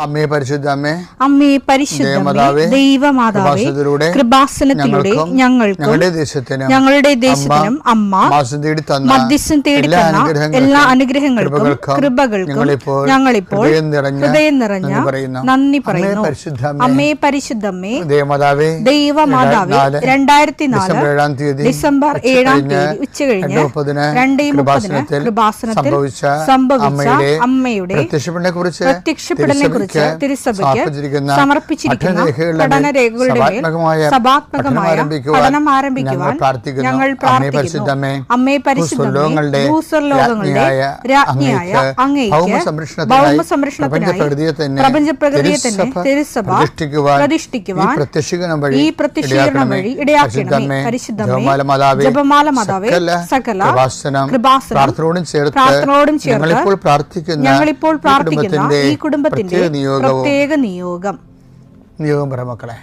അമ്മേ പരിശുദ്ധ അമ്മേ, അമ്മേ പരിശുദ്ധ ദൈവമാതാവേ, കൃപാസനത്തിലൂടെ ഞങ്ങളുടെ ദേശത്തിനും അമ്മ മധ്യസ്ഥം തേടി തന്ന എല്ലാ അനുഗ്രഹങ്ങൾക്കും കൃപകൾക്കും ഞങ്ങളിപ്പോൾ ഹൃദയം നിറഞ്ഞ നന്ദി പറയുന്നു. അമ്മേ പരിശുദ്ധമ്മേ ദൈവമാതാവേ, 2004 ഡിസംബർ 7 ഉച്ചകഴിഞ്ഞ് 2:30 കൃപാസനത്തിൽ സംഭവിച്ച അമ്മയുടെ പ്രത്യക്ഷപ്പെടലിനെ കുറിച്ച് തിരുസഭയ്ക്ക് സമർപ്പിച്ചിരിക്കുന്ന പഠനരേഖകളുടെ സഭാത്മകമായ പഠനം ആരംഭിക്കുവാൻ ഞങ്ങൾ പ്രാർത്ഥിക്കുന്നു. അമ്മേ പരിശുദ്ധമേ, ഭൂസ്വർലോകങ്ങളുടെ രാജ്ഞിയായ അങ്ങേയ്ക്ക് ഭൗമസംരക്ഷണത്തിനായി പ്രപഞ്ചപ്രകൃതിയെ തന്നെ തിരുസഭ പ്രതിഷ്ഠിക്കുവാൻ ഈ പ്രത്യക്ഷീകരണം വഴി ഇടയാക്കണമേ. പരിശുദ്ധമേ, ജപമാല മാതാവേ, സകല കൃപാസനം പ്രാർത്ഥനയോടും ചേർത്ത് ഞങ്ങളിപ്പോൾ പ്രാർത്ഥിക്കുന്ന ഈ കുടുംബത്തിന്റെ പ്രത്യേക നിയോഗം പറ മക്കളെ.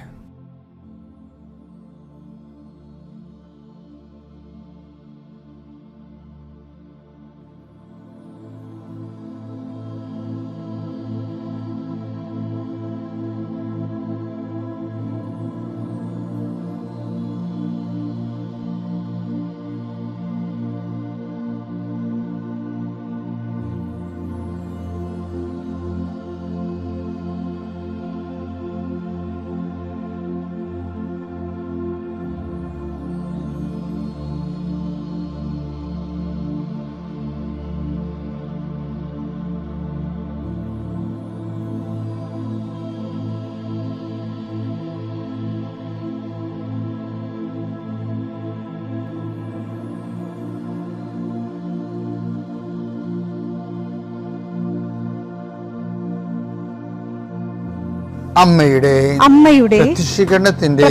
അമ്മയുടെ പ്രത്യക്ഷീകരണത്തിന്റെ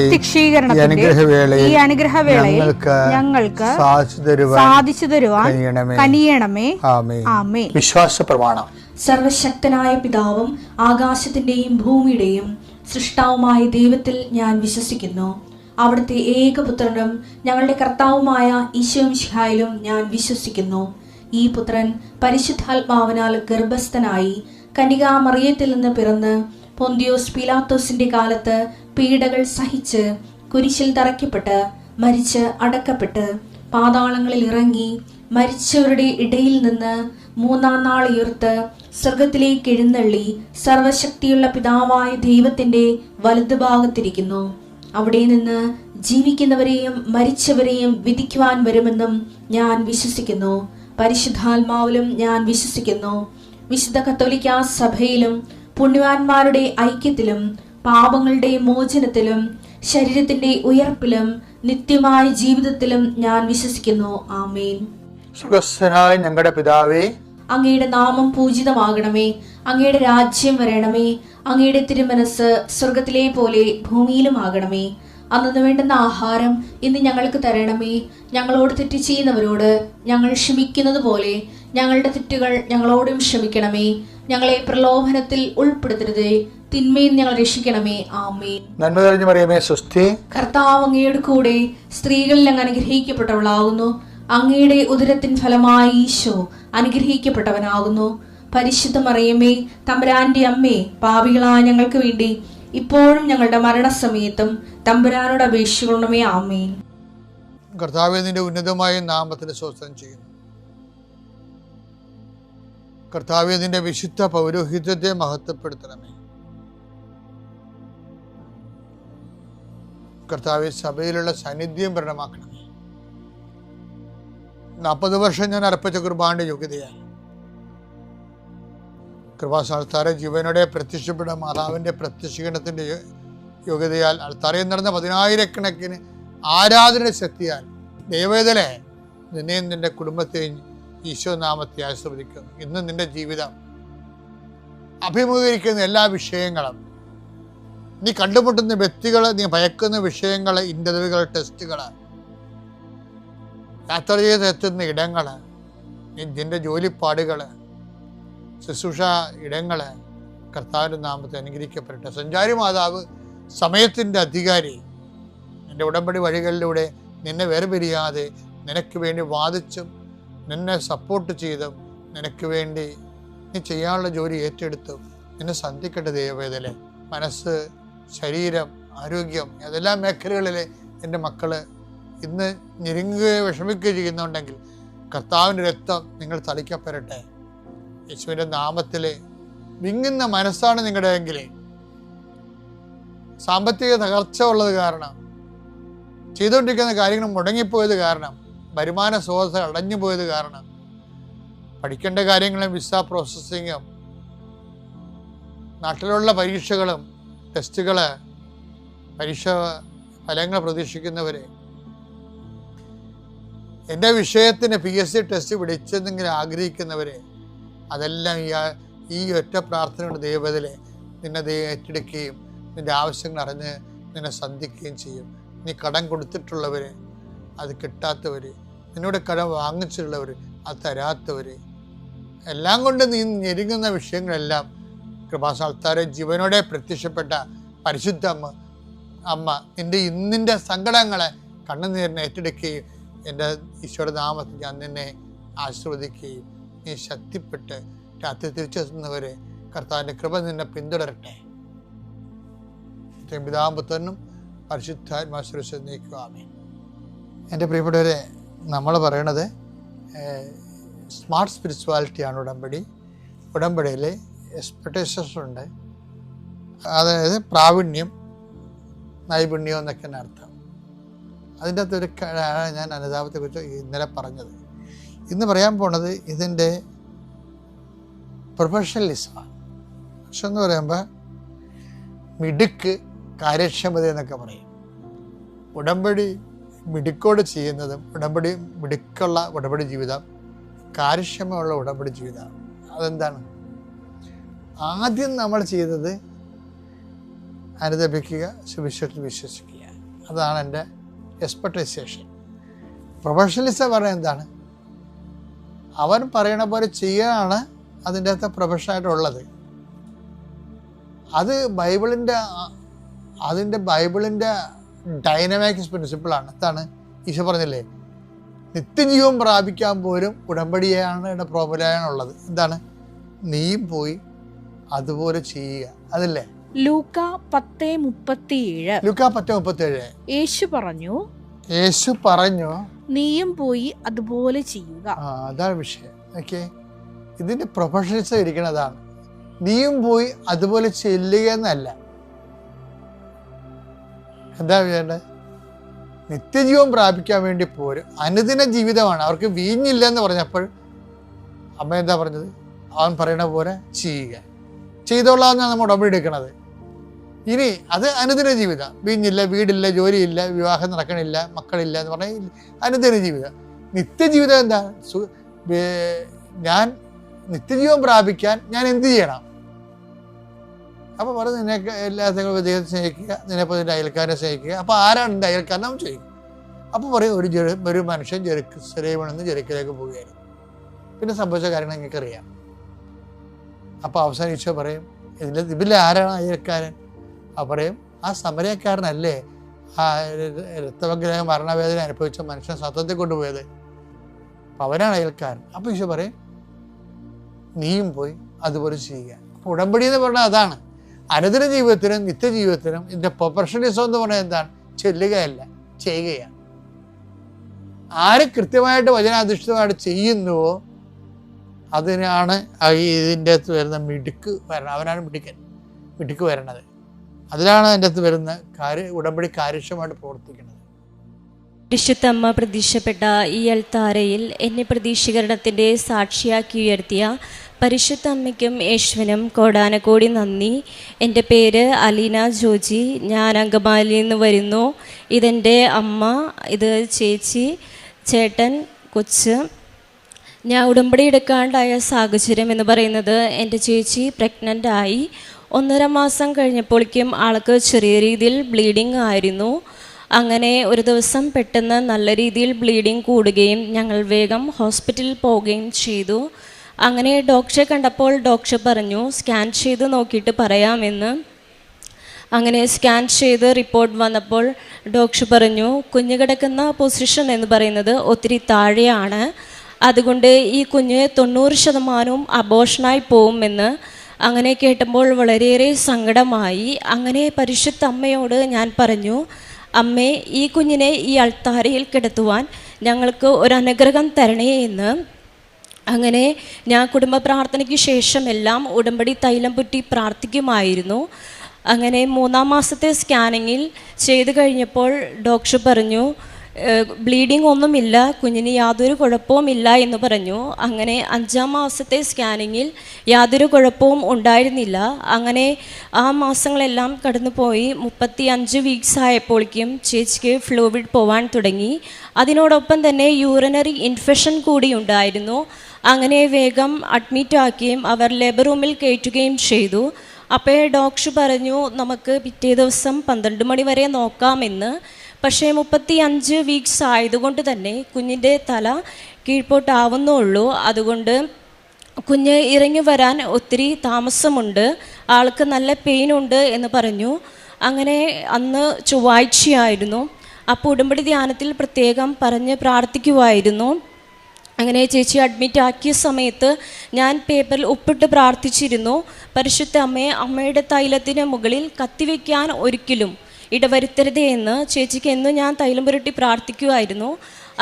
ഈ അനുഗ്രഹവേളയിൽ ഞങ്ങൾക്ക് സാധിച്ചു തരുവാൻ കനിയണമേ. ആമേൻ. വിശ്വാസ പ്രമാണം. സർവശക്തനായ പിതാവും ആകാശത്തിന്റെയും ഭൂമിയുടെയും സൃഷ്ടാവുമായ ദൈവത്തിൽ ഞാൻ വിശ്വസിക്കുന്നു. അവിടുത്തെ ഏകപുത്രനും ഞങ്ങളുടെ കർത്താവുമായ ഈശോമിശിഹായിലും ഞാൻ വിശ്വസിക്കുന്നു. ഈ പുത്രൻ പരിശുദ്ധാത്മാവിനാൽ ഗർഭസ്ഥനായി കന്യകാമറിയത്തിൽ നിന്ന് പിറന്ന് പൊന്തിയോസ് പീലാത്തോസിന്റെ കാലത്ത് പീഡകൾ സഹിച്ച് കുരിശിൽ തറയ്ക്കപ്പെട്ട് മരിച്ച് അടക്കപ്പെട്ട് പാതാളങ്ങളിൽ ഇറങ്ങി മരിച്ചവരുടെ ഇടയിൽ നിന്ന് 3-ാം നാൾ ഉയർത്ത് സ്വർഗത്തിലേക്ക് എഴുന്നള്ളി സർവശക്തിയുള്ള പിതാവായ ദൈവത്തിന്റെ വലതുഭാഗത്തിരിക്കുന്നു. അവിടെ നിന്ന് ജീവിക്കുന്നവരെയും മരിച്ചവരെയും വിധിക്കുവാൻ വരുമെന്നും ഞാൻ വിശ്വസിക്കുന്നു. പരിശുദ്ധാത്മാവിലും ഞാൻ വിശ്വസിക്കുന്നു. വിശുദ്ധ കത്തോലിക്കാ സഭയിലും പുണ്യവാന്മാരുടെ ഐക്യത്തിലും പാപങ്ങളുടെ മോചനത്തിലും ശരീരത്തിന്റെ ഉയർപ്പിലും നിത്യമായ ജീവിതത്തിലും ഞാൻ വിശ്വസിക്കുന്നു. ആമേൻ. സുഖസ്ഥനായ ഞങ്ങളുടെ പിതാവേ, അങ്ങയുടെ നാമം പൂജിതമാകണമേ. അങ്ങയുടെ രാജ്യം വരണമേ. അങ്ങയുടെ തിരുമനസ് സ്വർഗത്തിലെ പോലെ ഭൂമിയിലും ആകണമേ. അന്നു വേണ്ടുന്ന ആഹാരം ഇന്ന് ഞങ്ങൾക്ക് തരണമേ. ഞങ്ങളോട് തെറ്റ് ചെയ്യുന്നവരോട് ഞങ്ങൾ ക്ഷമിക്കുന്നത് പോലെ ഞങ്ങളുടെ തെറ്റുകൾ ഞങ്ങളോടും ക്ഷമിക്കണമേ. ഞങ്ങളെ പ്രലോഭനത്തിൽ ഉൾപ്പെടുത്തരുതേ, തിന്മയിൽ ഞങ്ങൾ രക്ഷിക്കണമേ. ആമേൻ. നന്മ നിറഞ്ഞ മറിയമേ, സ്വസ്തി. കർത്താവ് അങ്ങയുടെ കൂടെ സ്ത്രീകളിൽ അങ്ങ് അനുഗ്രഹിക്കപ്പെട്ടവളാകുന്നു. അങ്ങയുടെ ഉദരത്തിൻ ഫലമായി ഈശോ അനുഗ്രഹിക്കപ്പെട്ടവനാകുന്നു. പരിശുദ്ധ മറിയമേ, തമ്പുരാന്റെ അമ്മേ, പാപികളായ ഞങ്ങൾക്ക് വേണ്ടി ഇപ്പോഴും ഞങ്ങളുടെ മരണസമയത്തും തമ്പുരാനോട് അപേക്ഷിക്കണമേ. ആമേൻ. കർത്താവേ, നിന്റെ ഉന്നതമായ നാമത്തിന് സ്തോത്രം ചെയ്യുന്നു. കർത്താവേ, നിന്റെ വിശുദ്ധ പൗരോഹിത്യത്തെ മഹത്വപ്പെടുത്തണമേ. കർത്താവേ, സഭയിലുള്ള സാന്നിധ്യം പ്രകടമാക്കണമേ. 40 വർഷം ഞാൻ അർപ്പിച്ച കുർബാനയുടെ യോഗ്യതയാൽ കൃപാസ്ഥാന ജീവനോടെ പ്രത്യക്ഷപ്പെട്ട മാതാവിൻ്റെ പ്രത്യക്ഷീകരണത്തിൻ്റെ യോഗ്യതയാൽ അൾത്താരയിൽ നടന്ന 10,000 ആരാധന ശക്തിയാൽ ദൈവവേദനെ നിന്നെയും നിന്റെ കുടുംബത്തെയും ഈശോ നാമത്തെ ആശീർവദിക്കുന്നു. ഇന്ന് നിന്റെ ജീവിതം അഭിമുഖീകരിക്കുന്ന എല്ലാ വിഷയങ്ങളും, നീ കണ്ടുമുട്ടുന്ന വ്യക്തികൾ, നീ ഭയക്കുന്ന വിഷയങ്ങൾ, ഇന്റർവ്യൂകൾ, ടെസ്റ്റുകൾ, യാത്ര ചെയ്തെത്തുന്ന ഇടങ്ങൾ, നിന്റെ ജോലിപ്പാടുകൾ, ശുശ്രൂഷ ഇടങ്ങൾ കർത്താവിൻ്റെ നാമത്തെ അനുഗ്രഹിക്കപ്പെടട്ടെ. സഞ്ചാരി മാതാവ്, സമയത്തിൻ്റെ അധികാരി, നിന്റെ ഉടമ്പടി വഴികളിലൂടെ നിന്നെ വേർപിരിയാതെ നിനക്ക് വേണ്ടി വാദിച്ചും നിന്നെ സപ്പോർട്ട് ചെയ്തും നിനക്ക് വേണ്ടി നീ ചെയ്യാനുള്ള ജോലി ഏറ്റെടുത്തും നിന്നെ സന്ധിക്കട്ടെ ദൈവവേദന. മനസ്സ്, ശരീരം, ആരോഗ്യം, ഏതെല്ലാം മേഖലകളിൽ എൻ്റെ മക്കള് ഇന്ന് ഞെരുങ്ങുകയോ വിഷമിക്കുകയോ ചെയ്യുന്നുണ്ടെങ്കിൽ കർത്താവിൻ്റെ രക്തം നിങ്ങൾ തളിക്കപ്പെടട്ടെ. യേശുവിൻ്റെ നാമത്തിൽ വിങ്ങുന്ന മനസ്സാണ് നിങ്ങളുടെ എങ്കിൽ, സാമ്പത്തിക തകർച്ച ഉള്ളത് കാരണം, ചെയ്തുകൊണ്ടിരിക്കുന്ന കാര്യങ്ങൾ മുടങ്ങിപ്പോയത് കാരണം, വരുമാന സ്രോതസ് അടഞ്ഞു പോയത് കാരണം, പഠിക്കേണ്ട കാര്യങ്ങളും വിസ പ്രോസസ്സിങ്ങും, നാട്ടിലുള്ള പരീക്ഷകളും ടെസ്റ്റുകൾ, പരീക്ഷ ഫലങ്ങൾ പ്രതീക്ഷിക്കുന്നവരെ, എൻ്റെ വിഷയത്തിന് PSC ടെസ്റ്റ് പിടിച്ചെന്നെങ്കിലും ആഗ്രഹിക്കുന്നവരെ, അതെല്ലാം ഈ ഒറ്റ പ്രാർത്ഥനയുടെ ദൈവത്തിലെ നിന്നെ ഏറ്റെടുക്കുകയും നിൻ്റെ ആവശ്യങ്ങൾ അറിഞ്ഞ് നിന്നെ സന്ധിക്കുകയും ചെയ്യും. നീ കടം കൊടുത്തിട്ടുള്ളവർ, അത് കിട്ടാത്തവർ, നിന്നോട് കടം വാങ്ങിച്ചിട്ടുള്ളവർ, അത് തരാത്തവർ, എല്ലാം കൊണ്ട് നീ ഞെരുങ്ങുന്ന വിഷയങ്ങളെല്ലാം കൃപാസ്ഥാനത്താരെ ജീവനോടെ പ്രത്യക്ഷപ്പെട്ട പരിശുദ്ധ അമ്മ നിൻ്റെ ഇന്നിൻ്റെ സങ്കടങ്ങളെ കണ്ണുനീരിനെ ഏറ്റെടുക്കുകയും എൻ്റെ ഈശോയുടെ നാമത്തിൽ ഞാൻ നിന്നെ ആശീർവദിക്കുകയും നീ ശക്തിപ്പെട്ട് രാത്രി തിരിച്ചെത്തുന്നവരെ കർത്താവിൻ്റെ കൃപ നിന്നെ പിന്തുടരട്ടെ. പിതാമ്പുത്രനും പരിശുദ്ധാത്മാശ്വര നീക്കുവാമേ. എൻ്റെ പ്രിയപ്പെട്ടവരെ, നമ്മൾ പറയണത് സ്മാർട്ട് സ്പിരിച്വാലിറ്റിയാണ് ഉടമ്പടി. ഉടമ്പടിയിൽ എക്സ്പെക്ടേഷൻസ് ഉണ്ട്, അതായത് പ്രാവീണ്യം, നൈപുണ്യം എന്നൊക്കെയാണ് അർത്ഥം. അതിൻ്റെ അകത്തൊരു ഞാൻ അനുതാപത്തെക്കുറിച്ച് ഇന്നലെ പറഞ്ഞത്. ഇന്ന് പറയാൻ പോണത് ഇതിൻ്റെ പ്രൊഫഷണലിസമാണ്. പക്ഷെ എന്ന് പറയുമ്പോൾ മിടുക്ക്, കാര്യക്ഷമത എന്നൊക്കെ പറയും. ഉടമ്പടി മിടുക്കോട് ചെയ്യുന്നതും മിടുക്കുള്ള ഉടമ്പടി ജീവിതം, കാര്യക്ഷമമുള്ള ഉടമ്പടി ജീവിതം. അതെന്താണ്? ആദ്യം നമ്മൾ ചെയ്തത് അനുദപിക്കുക, സുവിശേഷത്തിൽ വിശ്വസിക്കുക. അതാണ് എൻ്റെ എക്സ്പെക്ടേഷൻ. പ്രൊഫഷണലിസം പറയുന്നത് എന്താണ്? അവൻ പറയണ പോലെ ചെയ്യാനാണ് അതിൻ്റെ അകത്ത് പ്രൊഫഷനായിട്ടുള്ളത്. അത് ബൈബിളിൻ്റെ ഡൈനാമിക്സ് പ്രിൻസിപ്പിളാണ്. എന്താണ് ഈശോ പറഞ്ഞില്ലേ, നിത്യജീവൻ പ്രാപിക്കാൻ പോലും ഉടമ്പടിയാണ് ഇവിടെ പ്രോബലാണുള്ളത്. എന്താണ്? നീയും പോയി അതുപോലെ ചെയ്യുക. അതല്ലേ ലൂക്ക 10:37 യേശു പറഞ്ഞു നീയും പോയി അതുപോലെ ചെയ്യുക. അതാണ് വിഷയം. ഓക്കെ, ഇതിന്റെ പ്രൊഫഷണലിസം ഇരിക്കണതാണ്. നീയും പോയി അതുപോലെ ചെല്ലുക എന്നല്ല. എന്താ വേണ്ടത്? നിത്യജീവൻ പ്രാപിക്കാൻ വേണ്ടി പോരും. അനുദിന ജീവിതമാണ്. അവർക്ക് വീഞ്ഞില്ലെന്ന് പറഞ്ഞപ്പോൾ അമ്മ എന്താ പറഞ്ഞത്? അവൻ പറയണ പോലെ ചെയ്യുക, ചെയ്തോളാമെന്നാണ് നമ്മൾ ഉടമ്പടി എടുക്കണത്. ഇനി അത് അനുദിന ജീവിതം. വീഞ്ഞില്ല, വീടില്ല, ജോലിയില്ല, വിവാഹം നടക്കണില്ല, മക്കളില്ല എന്ന് പറഞ്ഞാൽ അനുദിന ജീവിതം. നിത്യജീവിതം എന്താ? ഞാൻ നിത്യജീവൻ പ്രാപിക്കാൻ ഞാൻ എന്ത് ചെയ്യണം? അപ്പോൾ പറഞ്ഞ് നിന്നെ എല്ലാത്തിനും ദൈവത്തെ സ്നേഹിക്കുക, നിന്നെപ്പോൾ നിൻ്റെ അയൽക്കാരനെ സ്നേഹിക്കുക. അപ്പോൾ ആരാണ് എൻ്റെ അയൽക്കാരൻ? അവൻ ചെയ്യും. അപ്പോൾ പറയും, ഒരു മനുഷ്യൻ ജെറുസലേമിൽ നിന്ന് ജെറിക്കോയിലേക്ക് പോവുകയായിരുന്നു. പിന്നെ സംഭവിച്ച കാര്യങ്ങൾ നിങ്ങൾക്കറിയാം. അപ്പോൾ അവസാനം ഈശോ പറയും, ഇതിലെ ആരാണ് അയൽക്കാരൻ? അപ്പോൾ പറയും, ആ സമരക്കാരനല്ലേ ആ രക്തവഗ്രഹ മരണവേദന അനുഭവിച്ച മനുഷ്യൻ സത്യത്തിൽ കൊണ്ടുപോയത്, അപ്പം അവനാണ് അയൽക്കാരൻ. അപ്പോൾ ഈശോ പറയും, നീയും പോയി അതുപോലെ ചെയ്യുക. അപ്പോൾ ഉടമ്പടി എന്ന് പറഞ്ഞാൽ അതാണ്. അനുദിന ജീവിതത്തിനും നിത്യജീവിതത്തിനും ഇതിൻ്റെ പ്രൊഫഷണലിസം എന്ന് പറഞ്ഞാൽ എന്താണ്? ചെല്ലുകയല്ല, ചെയ്യുകയാണ്. ആര് കൃത്യമായിട്ട് വചനാധിഷ്ഠിതമായിട്ട് ചെയ്യുന്നുവോ അതിനാണ് ഇതിൻ്റെ അകത്ത് വരുന്ന മിടുക്ക് വരണം. അവനാണ് മിടുക്ക് വരണത്. അതിലാണ് അതിൻ്റെ അകത്ത് വരുന്ന ഉടമ്പടി കാര്യക്ഷമമായിട്ട് പ്രവർത്തിക്കുന്നത്. പരിശുദ്ധമ്മ പ്രതീക്ഷപ്പെട്ട ഈ അൽത്താരയിൽ എന്നെ പ്രതീക്ഷീകരണത്തിൻ്റെ സാക്ഷിയാക്കി ഉയർത്തിയ പരിശുദ്ധ അമ്മയ്ക്കും യേശുവിനും കോടാനക്കോടി നന്ദി. എൻ്റെ പേര് അലീന ജോജി. ഞാൻ അങ്കമാലിയിൽ നിന്ന് വരുന്നു. ഇതെൻ്റെ അമ്മ, ഇത് ചേച്ചി, ചേട്ടൻ, കൊച്ച്. ഞാൻ ഉടമ്പടി എടുക്കാണ്ടായ സാഹചര്യം എന്ന് പറയുന്നത്, എൻ്റെ ചേച്ചി പ്രഗ്നൻ്റ് ആയി 1.5 മാസം കഴിഞ്ഞപ്പോഴേക്കും ആൾക്ക് ചെറിയ രീതിയിൽ ബ്ലീഡിങ് ആയിരുന്നു. അങ്ങനെ ഒരു ദിവസം പെട്ടെന്ന് നല്ല രീതിയിൽ ബ്ലീഡിങ് കൂടുകയും ഞങ്ങൾ വേഗം ഹോസ്പിറ്റലിൽ പോവുകയും ചെയ്തു. അങ്ങനെ ഡോക്ടറെ കണ്ടപ്പോൾ ഡോക്ടർ പറഞ്ഞു സ്കാൻ ചെയ്ത് നോക്കിയിട്ട് പറയാമെന്ന്. അങ്ങനെ സ്കാൻ ചെയ്ത് റിപ്പോർട്ട് വന്നപ്പോൾ ഡോക്ടർ പറഞ്ഞു കുഞ്ഞ് കിടക്കുന്ന പൊസിഷൻ എന്ന് പറയുന്നത് ഒത്തിരി താഴെയാണ്, അതുകൊണ്ട് ഈ കുഞ്ഞ് 90% അബോർഷനായി പോകുമെന്ന്. അങ്ങനെ കേട്ടപ്പോൾ വളരെയേറെ സങ്കടമായി. അങ്ങനെ പരിശുദ്ധ അമ്മയോട് ഞാൻ പറഞ്ഞു, അമ്മേ, ഈ കുഞ്ഞിനെ ഈ അൾത്താരയിൽ കിടത്തുവാൻ ഞങ്ങൾക്ക് ഒരു അനുഗ്രഹം തരണേ എന്ന്. അങ്ങനെ ഞാൻ കുടുംബ പ്രാർത്ഥനയ്ക്ക് ശേഷമെല്ലാം ഉടമ്പടി തൈലം പുറ്റി പ്രാർത്ഥിക്കുമായിരുന്നു. അങ്ങനെ 3-ാം മാസത്തെ സ്കാനിങ്ങിൽ ചെയ്ത് കഴിഞ്ഞപ്പോൾ ഡോക്ടർ പറഞ്ഞു, ബ്ലീഡിംഗ് ഒന്നുമില്ല, കുഞ്ഞിന് യാതൊരു കുഴപ്പവുമില്ല എന്ന് പറഞ്ഞു. അങ്ങനെ 5-ാം മാസത്തെ സ്കാനിങ്ങിൽ യാതൊരു കുഴപ്പവും ഉണ്ടായിരുന്നില്ല. അങ്ങനെ ആ മാസങ്ങളെല്ലാം കടന്നുപോയി. 35 വീക്സ് ആയപ്പോഴേക്കും ചേച്ചിക്ക് ഫ്ലൂയിഡ് പോവാൻ തുടങ്ങി. അതിനോടൊപ്പം തന്നെ യൂറിനറി ഇൻഫെക്ഷൻ കൂടി ഉണ്ടായിരുന്നു. അങ്ങനെ വേഗം അഡ്മിറ്റാക്കുകയും അവർ ലേബർ റൂമിൽ കയറ്റുകയും ചെയ്തു. അപ്പോൾ ഡോക്ടർ പറഞ്ഞു, നമുക്ക് പിറ്റേ ദിവസം 12 മണി വരെ നോക്കാമെന്ന്. പക്ഷേ 35 വീക്സ് ആയതുകൊണ്ട് തന്നെ കുഞ്ഞിൻ്റെ തല കീഴ്പോട്ടാവുന്നുള്ളൂ. അതുകൊണ്ട് കുഞ്ഞ് ഇറങ്ങി വരാൻ ഒത്തിരി താമസമുണ്ട്, ആൾക്ക് നല്ല പെയിനുണ്ട് എന്ന് പറഞ്ഞു. അങ്ങനെ അന്ന് ചൊവ്വാഴ്ചയായിരുന്നു. അപ്പോൾ ഉടമ്പടി ധ്യാനത്തിൽ പ്രത്യേകം പറഞ്ഞ് പ്രാർത്ഥിക്കുമായിരുന്നു. അങ്ങനെ ചേച്ചി അഡ്മിറ്റ് ആക്കിയ സമയത്ത് ഞാൻ പേപ്പറിൽ ഒപ്പിട്ട് പ്രാർത്ഥിച്ചിരുന്നു, പരിശുദ്ധ അമ്മയെ, അമ്മയുടെ തൈലത്തിന് മുകളിൽ കത്തിവെക്കാൻ ഒരിക്കലും ഇടവരുത്തരുതേ എന്ന് ചേച്ചിക്ക് എന്നും ഞാൻ തൈലം പുരട്ടി പ്രാർത്ഥിക്കുമായിരുന്നു.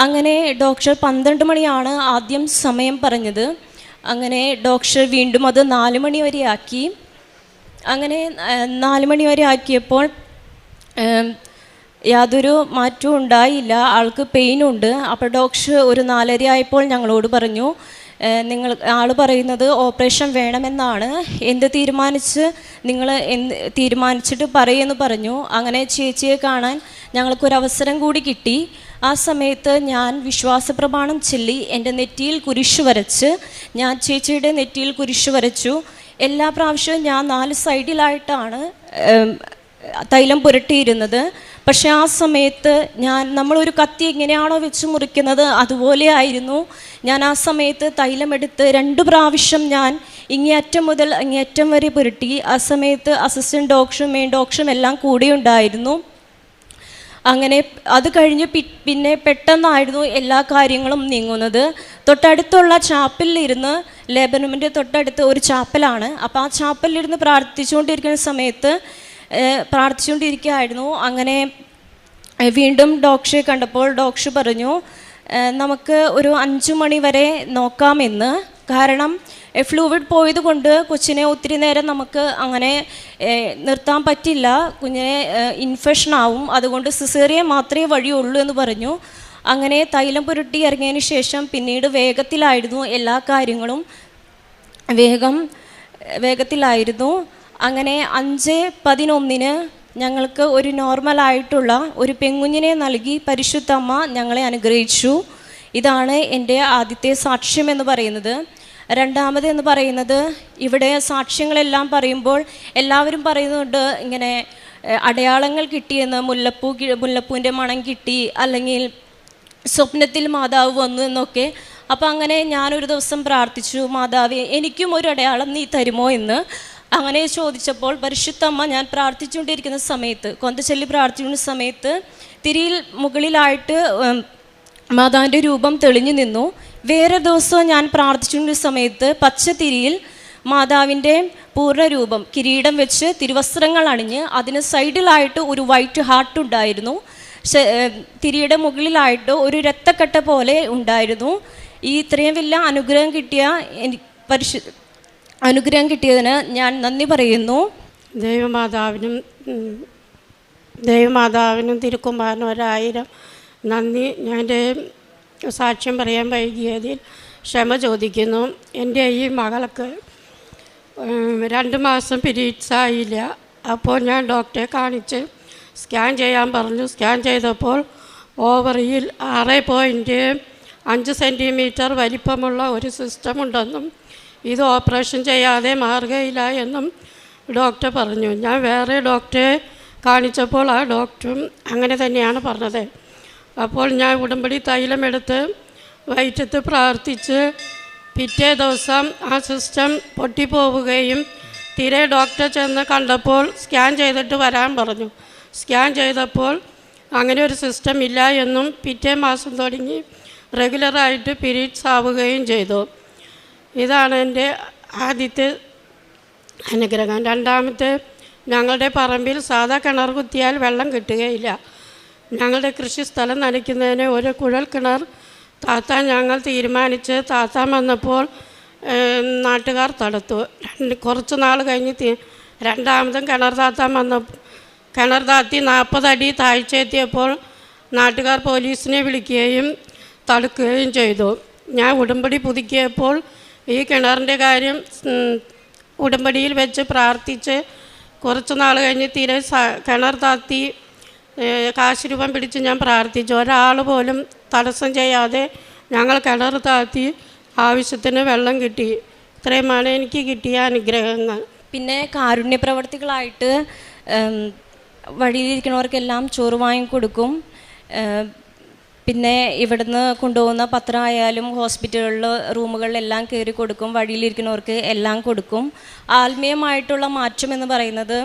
അങ്ങനെ ഡോക്ടർ 12 മണിയാണ് ആദ്യം സമയം പറഞ്ഞത്. അങ്ങനെ ഡോക്ടർ വീണ്ടും അത് 4 മണി വരെ ആക്കി. അങ്ങനെ 4 മണി വരെ ആക്കിയപ്പോൾ യാതൊരു മാറ്റവും ഉണ്ടായില്ല, ആൾക്ക് പെയിനുണ്ട്. അപ്പോൾ ഡോക്ടർ ഒരു 4:30 ആയപ്പോൾ ഞങ്ങളോട് പറഞ്ഞു, ആൾ പറയുന്നത് ഓപ്പറേഷൻ വേണമെന്നാണ്, നിങ്ങൾ തീരുമാനിച്ചിട്ട് പറയുമെന്ന് പറഞ്ഞു. അങ്ങനെ ചേച്ചിയെ കാണാൻ ഞങ്ങൾക്കൊരവസരം കൂടി കിട്ടി. ആ സമയത്ത് ഞാൻ വിശ്വാസപ്രമാണം ചൊല്ലി എൻ്റെ നെറ്റിയിൽ കുരിശ് വരച്ച്, ഞാൻ ചേച്ചിയുടെ നെറ്റിയിൽ കുരിശ് വരച്ചു. എല്ലാ പ്രാവശ്യവും ഞാൻ 4 സൈഡിലായിട്ടാണ് തൈലം പുരട്ടിയിരുന്നത്. പക്ഷെ ആ സമയത്ത് നമ്മളൊരു കത്തി എങ്ങനെയാണോ വെച്ച് മുറിക്കുന്നത് അതുപോലെ ആയിരുന്നു. ഞാൻ ആ സമയത്ത് തൈലമെടുത്ത് 2 പ്രാവശ്യം ഞാൻ ഇങ്ങേയറ്റം മുതൽ അങ്ങേയറ്റം വരെ പുരട്ടി. ആ സമയത്ത് അസിസ്റ്റൻറ്റ് ഡോക്ടറും മെയിൻ ഡോക്ടറും എല്ലാം കൂടെ ഉണ്ടായിരുന്നു. അങ്ങനെ അത് കഴിഞ്ഞ് പിന്നെ പെട്ടെന്നായിരുന്നു എല്ലാ കാര്യങ്ങളും നീങ്ങുന്നത്. തൊട്ടടുത്തുള്ള ചാപ്പലിലിരുന്ന്, ലേബർ റൂമിൻ്റെ തൊട്ടടുത്ത് ഒരു ചാപ്പലാണ്. അപ്പോൾ ആ ചാപ്പലിലിരുന്ന് പ്രാർത്ഥിച്ചുകൊണ്ടിരിക്കുകയായിരുന്നു. അങ്ങനെ വീണ്ടും ഡോക്ടറെ കണ്ടപ്പോൾ ഡോക്ടർ പറഞ്ഞു, നമുക്ക് ഒരു 5 മണി വരെ നോക്കാമെന്ന്. കാരണം ഫ്ലൂയിഡ് പോയത് കൊണ്ട് കൊച്ചിനെ ഒത്തിരി നേരം നമുക്ക് അങ്ങനെ നിർത്താൻ പറ്റില്ല, കുഞ്ഞിനെ ഇൻഫെക്ഷൻ ആവും, അതുകൊണ്ട് സിസേറിയൻ മാത്രമേ വഴിയുള്ളൂ എന്ന് പറഞ്ഞു. അങ്ങനെ തൈലം പുരട്ടി ഇറങ്ങിയതിന് ശേഷം പിന്നീട് വേഗത്തിലായിരുന്നു എല്ലാ കാര്യങ്ങളും, വേഗത്തിലായിരുന്നു. അങ്ങനെ 5:11 ഞങ്ങൾക്ക് ഒരു നോർമലായിട്ടുള്ള ഒരു പെൺകുഞ്ഞിനെ നൽകി പരിശുദ്ധ അമ്മ ഞങ്ങളെ അനുഗ്രഹിച്ചു. ഇതാണ് എൻ്റെ ആദ്യത്തെ സാക്ഷ്യം എന്ന് പറയുന്നത്. രണ്ടാമത് എന്ന് പറയുന്നത്, ഇവിടെ സാക്ഷ്യങ്ങളെല്ലാം പറയുമ്പോൾ എല്ലാവരും പറയുന്നുണ്ട് ഇങ്ങനെ അടയാളങ്ങൾ കിട്ടിയെന്ന്, മുല്ലപ്പൂവിൻ്റെ മണം കിട്ടി, അല്ലെങ്കിൽ സ്വപ്നത്തിൽ മാതാവ് വന്നു എന്നൊക്കെ. അപ്പോൾ അങ്ങനെ ഞാനൊരു ദിവസം പ്രാർത്ഥിച്ചു, മാതാവേ എനിക്കും ഒരു അടയാളം നീ തരുമോ എന്ന്. അങ്ങനെ ചോദിച്ചപ്പോൾ പരിശുദ്ധ അമ്മ ഞാൻ പ്രാർത്ഥിച്ചുകൊണ്ടിരിക്കുന്ന സമയത്ത്, കൊന്തച്ചൊല്ലി പ്രാർത്ഥിക്കുന്ന സമയത്ത് തിരിയിൽ മുകളിലായിട്ട് മാതാവിൻ്റെ രൂപം തെളിഞ്ഞു നിന്നു. വേറെ ദിവസം ഞാൻ പ്രാർത്ഥിച്ചുകൊണ്ടിരുന്ന സമയത്ത് പച്ചത്തിരിയിൽ മാതാവിൻ്റെ പൂർണ്ണരൂപം കിരീടം വെച്ച് തിരുവസ്ത്രങ്ങൾ അണിഞ്ഞ് അതിന് സൈഡിലായിട്ട് ഒരു വൈറ്റ് ഹാർട്ട് ഉണ്ടായിരുന്നു. തിരിയുടെ മുകളിലായിട്ട് ഒരു രക്തക്കട്ട പോലെ ഉണ്ടായിരുന്നു. ഈ ഇത്രയും വലിയ അനുഗ്രഹം കിട്ടിയതിന് ഞാൻ നന്ദി പറയുന്നു. ദൈവമാതാവിനും തിരുക്കുമാരനും 1000 നന്ദി. ഞാൻ എൻ്റെ സാക്ഷ്യം പറയാൻ വൈകിയതിൽ ക്ഷമ ചോദിക്കുന്നു. എൻ്റെ ഈ മകൾക്ക് 2 മാസം പീരീഡ്സ് ആയില്ല. അപ്പോൾ ഞാൻ ഡോക്ടറെ കാണിച്ച് സ്കാൻ ചെയ്യാൻ പറഞ്ഞു. സ്കാൻ ചെയ്തപ്പോൾ ഓവറിയിൽ 6.5 സെൻറ്റിമീറ്റർ വലിപ്പമുള്ള ഒരു സിസ്റ്റം ഉണ്ടെന്നും ഇത് ഓപ്പറേഷൻ ചെയ്യാതെ മാറുകയില്ല എന്നും ഡോക്ടർ പറഞ്ഞു. ഞാൻ വേറെ ഡോക്ടറെ കാണിച്ചപ്പോൾ ആ ഡോക്ടറും അങ്ങനെ തന്നെയാണ് പറഞ്ഞത്. അപ്പോൾ ഞാൻ ഉടമ്പടി തൈലമെടുത്ത് വയറ്റത്ത് പ്രാർത്ഥിച്ച് പിറ്റേ ദിവസം ആ സിസ്റ്റം പൊട്ടിപ്പോവുകയും തിരെ ഡോക്ടറെ ചെന്ന് കണ്ടപ്പോൾ സ്കാൻ ചെയ്തിട്ട് വരാൻ പറഞ്ഞു. സ്കാൻ ചെയ്തപ്പോൾ അങ്ങനെ ഒരു സിസ്റ്റം ഇല്ല എന്നും പിറ്റേ മാസം തുടങ്ങി റെഗുലറായിട്ട് പീരീഡ്സ് ആവുകയും ചെയ്തു. ഇതാണ് എൻ്റെ ആദ്യത്തെ അനുഗ്രഹം. രണ്ടാമത്തെ, ഞങ്ങളുടെ പറമ്പിൽ സാധാ കിണർ കുത്തിയാൽ വെള്ളം കിട്ടുകയില്ല. ഞങ്ങളുടെ കൃഷിസ്ഥലം നനയ്ക്കുന്നതിന് ഒരു കുഴൽ കിണർ താത്താൻ ഞങ്ങൾ തീരുമാനിച്ച് താത്താൻ വന്നപ്പോൾ നാട്ടുകാർ തടുത്തു. കുറച്ച് നാൾ കഴിഞ്ഞ് രണ്ടാമതും കിണർ താത്തി 40 അടി താഴ്ചയെത്തിയപ്പോൾ നാട്ടുകാർ പോലീസിനെ വിളിക്കുകയും തടുക്കുകയും ചെയ്തു. ഞാൻ ഉടമ്പടി പുതുക്കിയപ്പോൾ ഈ കിണറിൻ്റെ കാര്യം ഉടമ്പടിയിൽ വെച്ച് പ്രാർത്ഥിച്ച് കുറച്ച് നാൾ കഴിഞ്ഞ് തീരെ കിണർ താത്തി കാശ് രൂപം പിടിച്ച് ഞാൻ പ്രാർത്ഥിച്ചു. ഒരാൾ പോലും തടസ്സം ചെയ്യാതെ ഞങ്ങൾ കിണർ താത്തി ആവശ്യത്തിന് വെള്ളം കിട്ടി. ഇത്രയുമാണ് എനിക്ക് കിട്ടിയ അനുഗ്രഹങ്ങൾ. പിന്നെ കാരുണ്യ പ്രവർത്തികളായിട്ട് വഴിയിലിരിക്കുന്നവർക്കെല്ലാം ചോറ് വാങ്ങിക്കൊടുക്കും. പിന്നെ ഇവിടുന്ന് കൊണ്ടുപോകുന്ന പത്രമായാലും ഹോസ്പിറ്റലുകളിൽ റൂമുകളിലെല്ലാം കയറി കൊടുക്കും. വഴിയിലിരിക്കുന്നവർക്ക് എല്ലാം കൊടുക്കും. ആത്മീയമായിട്ടുള്ള മാറ്റം എന്ന് പറയുന്നത്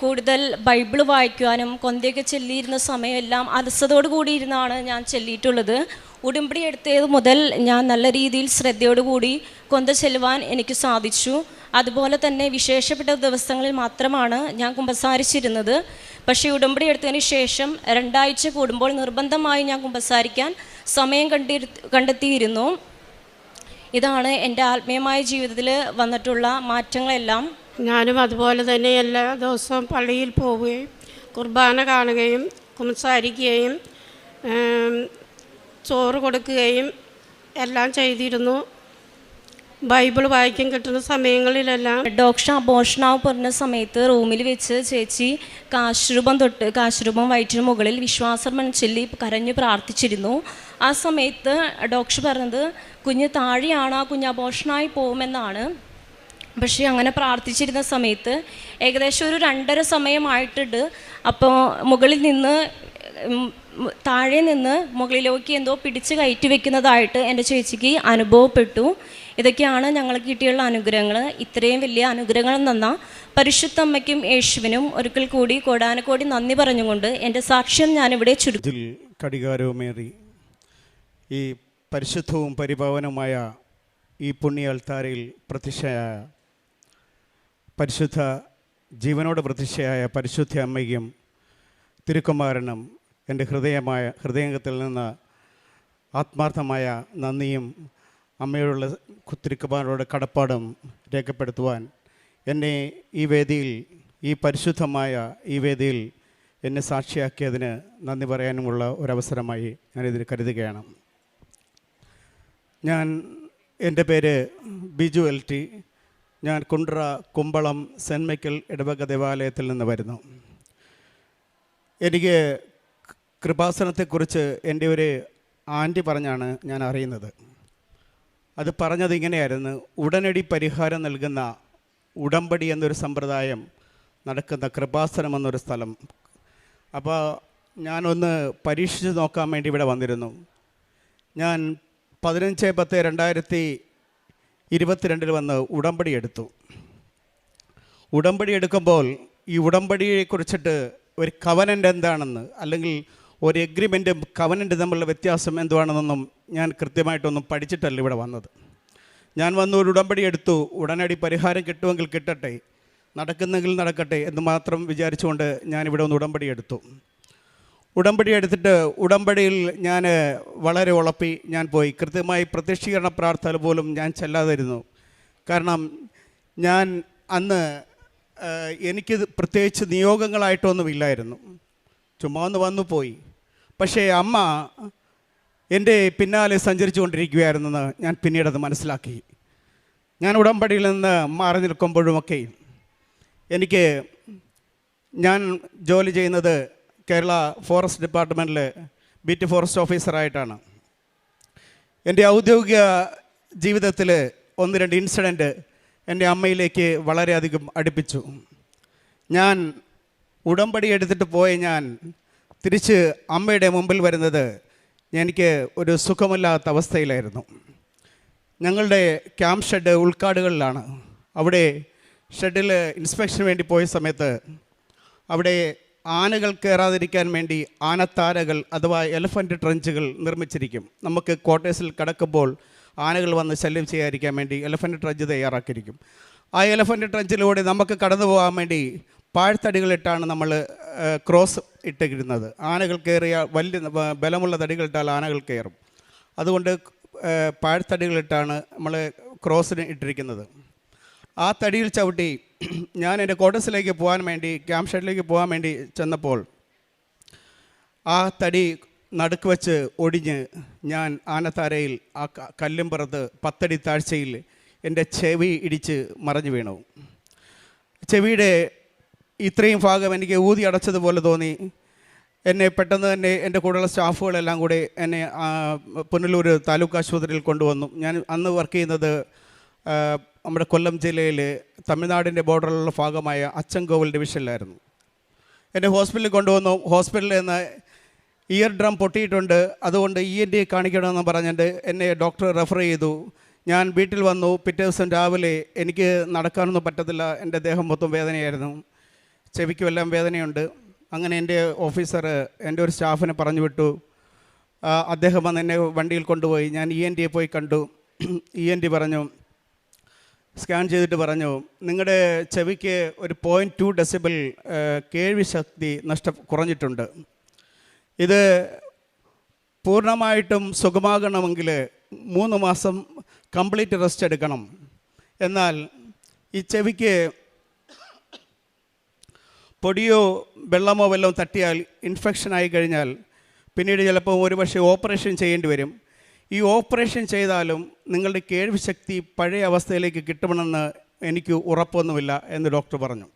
കൂടുതൽ ബൈബിൾ വായിക്കുവാനും കൊന്തയൊക്കെ ചൊല്ലിയിരുന്ന സമയമെല്ലാം അലസതയോട് കൂടിയിരുന്നാണ് ഞാൻ ചൊല്ലിയിട്ടുള്ളത്. ഉടമ്പടി എടുത്തത് മുതൽ ഞാൻ നല്ല രീതിയിൽ ശ്രദ്ധയോടുകൂടി കൊന്ത ചെല്ലുവാൻ എനിക്ക് സാധിച്ചു. അതുപോലെ തന്നെ വിശേഷപ്പെട്ട ദിവസങ്ങളിൽ മാത്രമാണ് ഞാൻ കുമ്പസാരിച്ചിരുന്നത്. പക്ഷേ ഉടമ്പടി എടുത്തതിന് ശേഷം 2 ആഴ്ച കൂടുമ്പോൾ നിർബന്ധമായി ഞാൻ കുമ്പസാരിക്കാൻ സമയം കണ്ടെത്തിയിരുന്നു. ഇതാണ് എൻ്റെ ആത്മീയമായ ജീവിതത്തിൽ വന്നിട്ടുള്ള മാറ്റങ്ങളെല്ലാം. ഞാനും അതുപോലെ തന്നെ എല്ലാ ദിവസവും പള്ളിയിൽ പോവുകയും കുർബാന കാണുകയും കുമ്പസാരിക്കുകയും ചോറ് കൊടുക്കുകയും എല്ലാം ചെയ്തിരുന്നു. ബൈബിൾ വായിക്കാൻ കിട്ടുന്ന സമയങ്ങളിലെല്ലാം. ഡോക്ടർ അബോഷണാവ് പറഞ്ഞ സമയത്ത് റൂമിൽ വെച്ച് ചേച്ചി കാശുരൂപം വയറ്റിന് മുകളിൽ വിശ്വാസം ചൊല്ലി കരഞ്ഞു പ്രാർത്ഥിച്ചിരുന്നു. ആ സമയത്ത് ഡോക്ടർ പറഞ്ഞത് കുഞ്ഞ് താഴെയാണ്, ആ കുഞ്ഞ് അബോഷണായി പോകുമെന്നാണ്. പക്ഷേ അങ്ങനെ പ്രാർത്ഥിച്ചിരുന്ന സമയത്ത് ഏകദേശം ഒരു 2:30 സമയമായിട്ടുണ്ട്. അപ്പോൾ മുകളിൽ നിന്ന് താഴെ നിന്ന് മുകളിലേക്ക് എന്തോ പിടിച്ച് കയറ്റി വെക്കുന്നതായിട്ട് എൻ്റെ ചേച്ചിക്ക് അനുഭവപ്പെട്ടു. ഇതൊക്കെയാണ് ഞങ്ങൾക്ക് കിട്ടിയുള്ള അനുഗ്രഹങ്ങൾ. ഇത്രയും വലിയ അനുഗ്രഹങ്ങൾ തന്ന പരിശുദ്ധ അമ്മയ്ക്കും യേശുവിനും ഒരിക്കൽ കൂടി കോടാനക്കോടി നന്ദി പറഞ്ഞുകൊണ്ട് എൻ്റെ സാക്ഷ്യം ഞാനിവിടെ ചുരുക്കി. കടികാരവുമേറി ഈ പരിശുദ്ധവും പരിപാവനവുമായ ഈ പുണ്യ അൾത്താരയിൽ പ്രത്യക്ഷയായ പരിശുദ്ധ ജീവനോട് പ്രത്യക്ഷയായ പരിശുദ്ധ അമ്മയ്ക്കും തിരുക്കുമാരനും എൻ്റെ ഹൃദയത്തിൽ നിന്ന് ആത്മാർത്ഥമായ നന്ദിയും അമ്മയോടുള്ള തിരുക്കുമാരനോട് കടപ്പാടും രേഖപ്പെടുത്തുവാൻ എന്നെ ഈ പരിശുദ്ധമായ ഈ വേദിയിൽ എന്നെ സാക്ഷിയാക്കിയതിന് നന്ദി പറയാനുമുള്ള ഒരവസരമായി ഞാനിതിന് കരുതുകയാണ്. എൻ്റെ പേര് ബിജു LT. ഞാൻ കുണ്ട്ര കുമ്പളം സെൻറ്റ് മൈക്കൽ ഇടവക ദേവാലയത്തിൽ നിന്ന് വരുന്നു. എനിക്ക് കൃപാസനത്തെക്കുറിച്ച് എൻ്റെ ഒരു ആൻറ്റി പറഞ്ഞാണ് ഞാൻ അറിയുന്നത്. അത് പറഞ്ഞത് ഇങ്ങനെയായിരുന്നു: ഉടനടി പരിഹാരം നൽകുന്ന ഉടമ്പടി എന്നൊരു സമ്പ്രദായം നടക്കുന്ന കൃപാസനം എന്നൊരു സ്ഥലം. അപ്പോൾ ഞാനൊന്ന് പരീക്ഷിച്ച് നോക്കാൻ വേണ്ടി ഇവിടെ വന്നിരുന്നു. ഞാൻ 15/10/2022 വന്ന് ഉടമ്പടി എടുത്തു. ഉടമ്പടി എടുക്കുമ്പോൾ ഈ ഉടമ്പടിയെക്കുറിച്ചിട്ട് ഒരു കവനൻ്റ് എന്താണെന്ന്, അല്ലെങ്കിൽ ഒരു എഗ്രിമെൻറ്റും കവനൻ്റ് തമ്മിലുള്ള വ്യത്യാസം എന്തുവാണെന്നൊന്നും ഞാൻ കൃത്യമായിട്ടൊന്നും പഠിച്ചിട്ടല്ല ഇവിടെ വന്നത്. ഞാൻ വന്ന് ഒരു ഉടമ്പടി എടുത്തു. ഉടനടി പരിഹാരം കിട്ടുമെങ്കിൽ കിട്ടട്ടെ, നടക്കുന്നെങ്കിൽ നടക്കട്ടെ എന്ന് മാത്രം വിചാരിച്ചുകൊണ്ട് ഞാനിവിടെ ഒന്ന് ഉടമ്പടി എടുത്തു. ഉടമ്പടി എടുത്തിട്ട് ഉടമ്പടിയിൽ ഞാൻ വളരെ ഉളപ്പി ഞാൻ പോയി. കൃത്യമായി പ്രത്യക്ഷീകരണ പ്രാർത്ഥന പോലും ഞാൻ ചെല്ലാതിരുന്നു. കാരണം ഞാൻ അന്ന് എനിക്ക് പ്രത്യേകിച്ച് നിയോഗങ്ങളായിട്ടൊന്നുമില്ലായിരുന്നു. ചുമ്മാ ഒന്ന് വന്നു പോയി. പക്ഷേ അമ്മ എൻ്റെ പിന്നാലെ സഞ്ചരിച്ചു കൊണ്ടിരിക്കുകയായിരുന്നെന്ന് ഞാൻ പിന്നീടത് മനസ്സിലാക്കി. ഞാൻ ഉടമ്പടിയിൽ നിന്ന് മാറി നിൽക്കുമ്പോഴുമൊക്കെ ഞാൻ ജോലി ചെയ്യുന്നത് കേരള ഫോറസ്റ്റ് ഡിപ്പാർട്ട്മെൻറ്റിൽ ബീറ്റ് ഫോറസ്റ്റ് ഓഫീസറായിട്ടാണ്. എൻ്റെ ഔദ്യോഗിക ജീവിതത്തിൽ 1-2 ഇൻസിഡൻറ്റ് എൻ്റെ അമ്മയിലേക്ക് വളരെയധികം അടുപ്പിച്ചു. ഞാൻ ഉടമ്പടി എടുത്തിട്ട് പോയ ഞാൻ തിരിച്ച് അമ്മയുടെ മുമ്പിൽ വരുന്നത് എനിക്ക് ഒരു സുഖമില്ലാത്ത അവസ്ഥയിലായിരുന്നു. ഞങ്ങളുടെ ക്യാമ്പ് ഷെഡ് ഉൾക്കാടുകളിലാണ്. അവിടെ ഷെഡിൽ ഇൻസ്പെക്ഷന് വേണ്ടി പോയ സമയത്ത് അവിടെ ആനകൾ കയറാതിരിക്കാൻ വേണ്ടി ആനത്താരകൾ അഥവാ എലഫൻറ്റ് ട്രഞ്ചുകൾ നിർമ്മിച്ചിരിക്കും. നമുക്ക് ക്വാർട്ടേഴ്സിൽ കിടക്കുമ്പോൾ ആനകൾ വന്ന് ശല്യം ചെയ്യാതിരിക്കാൻ വേണ്ടി എലഫൻറ്റ് ട്രഞ്ച് തയ്യാറാക്കിയിരിക്കും. ആ എലഫൻ്റ് ട്രഞ്ചിലൂടെ നമുക്ക് കടന്നു പോകാൻ വേണ്ടി പാഴ്ത്തടികളിട്ടാണ് നമ്മൾ ക്രോസ് ഇട്ടിരുന്നത്. ആനകൾ കയറിയ വലിയ ബലമുള്ള തടികളിട്ടാൽ ആനകൾ കയറും. അതുകൊണ്ട് പാഴ്ത്തടികളിട്ടാണ് നമ്മൾ ക്രോസിന് ഇട്ടിരിക്കുന്നത്. ആ തടിയിൽ ചവിട്ടി ഞാൻ എൻ്റെ ക്വാർട്ടേഴ്സിലേക്ക് പോകാൻ വേണ്ടി, ക്യാമ്പ് ഷെഡിലേക്ക് പോകാൻ വേണ്ടി ചെന്നപ്പോൾ ആ തടി നടുക്ക് വെച്ച് ഒടിഞ്ഞ് ഞാൻ ആനത്താരയിൽ ആ കല്ലും പുറത്ത് 10 അടി താഴ്ചയിൽ എൻ്റെ ചെവി ഇടിച്ച് മറിഞ്ഞു വീണു. ചെവിയുടെ ഇത്രയും ഭാഗം എനിക്ക് ഊതി അടച്ചതുപോലെ തോന്നി. എന്നെ പെട്ടെന്ന് തന്നെ എൻ്റെ കൂടെയുള്ള സ്റ്റാഫുകളെല്ലാം കൂടി എന്നെ പുനലൂർ താലൂക്ക് ആശുപത്രിയിൽ കൊണ്ടുവന്നു. ഞാൻ അന്ന് വർക്ക് ചെയ്യുന്നത് നമ്മുടെ കൊല്ലം ജില്ലയിൽ തമിഴ്നാടിൻ്റെ ബോർഡറിലുള്ള ഭാഗമായ അച്ചൻകോവിൽ ഡിവിഷനിലായിരുന്നു. എന്നെ ഹോസ്പിറ്റലിൽ കൊണ്ടുവന്നു. ഹോസ്പിറ്റലിൽ നിന്ന് ഇയർ ഡ്രം പൊട്ടിയിട്ടുണ്ട്, അതുകൊണ്ട് ENT കാണിക്കണമെന്ന് പറഞ്ഞിട്ട് എന്നെ ഡോക്ടർ റെഫർ ചെയ്തു. ഞാൻ വീട്ടിൽ വന്നു. പിറ്റേ ദിവസം രാവിലെ എനിക്ക് നടക്കാനൊന്നും പറ്റത്തില്ല. എൻ്റെ ദേഹം മൊത്തം വേദനയായിരുന്നു, ചെവിക്കും എല്ലാം വേദനയുണ്ട്. അങ്ങനെ എൻ്റെ ഓഫീസർ എൻ്റെ ഒരു സ്റ്റാഫിനെ പറഞ്ഞു വിട്ടു. അദ്ദേഹം വന്ന് എന്നെ വണ്ടിയിൽ കൊണ്ടുപോയി. ഞാൻ ENT പോയി കണ്ടു. ENT പറഞ്ഞു, സ്കാൻ ചെയ്തിട്ട് പറഞ്ഞു, നിങ്ങളുടെ ചെവിക്ക് ഒരു 0.2 ഡെസിബിൾ കേൾവി ശക്തി കുറഞ്ഞിട്ടുണ്ട്. ഇത് പൂർണ്ണമായിട്ടും സുഖമാകണമെങ്കിൽ 3 മാസം കംപ്ലീറ്റ് റെസ്റ്റ് എടുക്കണം. എന്നാൽ ഈ ചെവിക്ക് പൊടിയോ വെള്ളമോ വല്ലതും തട്ടിയാൽ ഇൻഫെക്ഷനായി കഴിഞ്ഞാൽ പിന്നീട് ചിലപ്പോൾ ഒരുപക്ഷെ ഓപ്പറേഷൻ ചെയ്യേണ്ടി വരും. ഈ ഓപ്പറേഷൻ ചെയ്താലും നിങ്ങളുടെ കേൾവി ശക്തി പഴയ അവസ്ഥയിലേക്ക് കിട്ടുമെന്ന് എനിക്ക് ഉറപ്പൊന്നുമില്ല എന്ന് ഡോക്ടർ പറഞ്ഞു.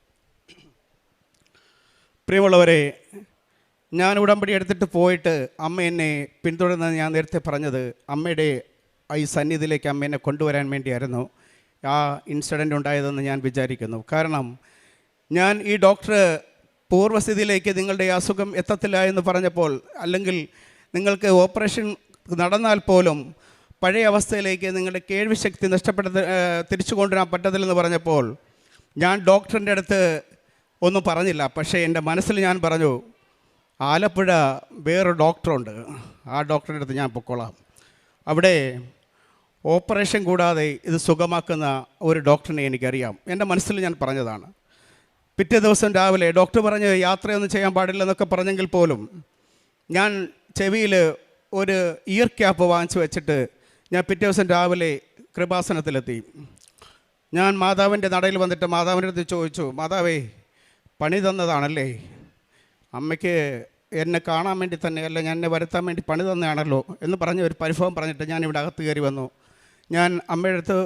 പ്രിയമുള്ളവരെ, ഞാൻ ഉടമ്പടി എടുത്തിട്ട് പോയിട്ട് അമ്മ എന്നെ പിന്തുടർന്ന് ഞാൻ നേരത്തെ പറഞ്ഞത് അമ്മയുടെ ഈ സന്നിധിയിലേക്ക് അമ്മ എന്നെ കൊണ്ടുവരാൻ വേണ്ടിയായിരുന്നു ആ ഇൻസിഡൻ്റ് ഉണ്ടായതെന്ന് ഞാൻ വിചാരിക്കുന്നു. കാരണം ഞാൻ ഈ ഡോക്ടർ പൂർവ്വസ്ഥിതിയിലേക്ക് നിങ്ങളുടെ അസുഖം എത്തത്തില്ല എന്ന് പറഞ്ഞപ്പോൾ, അല്ലെങ്കിൽ നിങ്ങൾക്ക് ഓപ്പറേഷൻ നടന്നാൽ പോലും പഴയ അവസ്ഥയിലേക്ക് നിങ്ങളുടെ കേൾവി ശക്തി തിരിച്ചു കൊണ്ടുവരാൻ പറ്റത്തില്ലെന്ന് പറഞ്ഞപ്പോൾ ഞാൻ ഡോക്ടറിൻ്റെ അടുത്ത് ഒന്നും പറഞ്ഞില്ല. പക്ഷേ എൻ്റെ മനസ്സിൽ ഞാൻ പറഞ്ഞു, ആലപ്പുഴ വേറൊരു ഡോക്ടറുണ്ട്, ആ ഡോക്ടറുടെ അടുത്ത് ഞാൻ പൊക്കോളാം. അവിടെ ഓപ്പറേഷൻ കൂടാതെ ഇത് സുഖമാക്കുന്ന ഒരു ഡോക്ടറിനെ എനിക്കറിയാം. എൻ്റെ മനസ്സിൽ ഞാൻ പറഞ്ഞതാണ്. പിറ്റേ ദിവസം രാവിലെ ഡോക്ടർ പറഞ്ഞ് യാത്രയൊന്നും ചെയ്യാൻ പാടില്ലെന്നൊക്കെ പറഞ്ഞെങ്കിൽ പോലും ഞാൻ ചെവിയിൽ ഒരു ഇയർ ക്യാപ്പ് വാങ്ങിച്ചു വെച്ചിട്ട് ഞാൻ പിറ്റേ ദിവസം രാവിലെ കൃപാസനത്തിലെത്തി. ഞാൻ മാതാവിൻ്റെ നടയിൽ വന്നിട്ട് മാതാവിൻ്റെ അടുത്ത് ചോദിച്ചു, മാതാവേ, പണി തന്നതാണല്ലേ? അമ്മയ്ക്ക് എന്നെ കാണാൻ വേണ്ടി തന്നെയല്ല, ഞാൻ എന്നെ വരുത്താൻ വേണ്ടി പണി തന്നെയാണല്ലോ എന്ന് പറഞ്ഞ് ഒരു പരിഭവം പറഞ്ഞിട്ട് ഞാൻ ഇവിടെ അകത്ത് കയറി വന്നു. ഞാൻ അമ്മയുടെ അടുത്ത്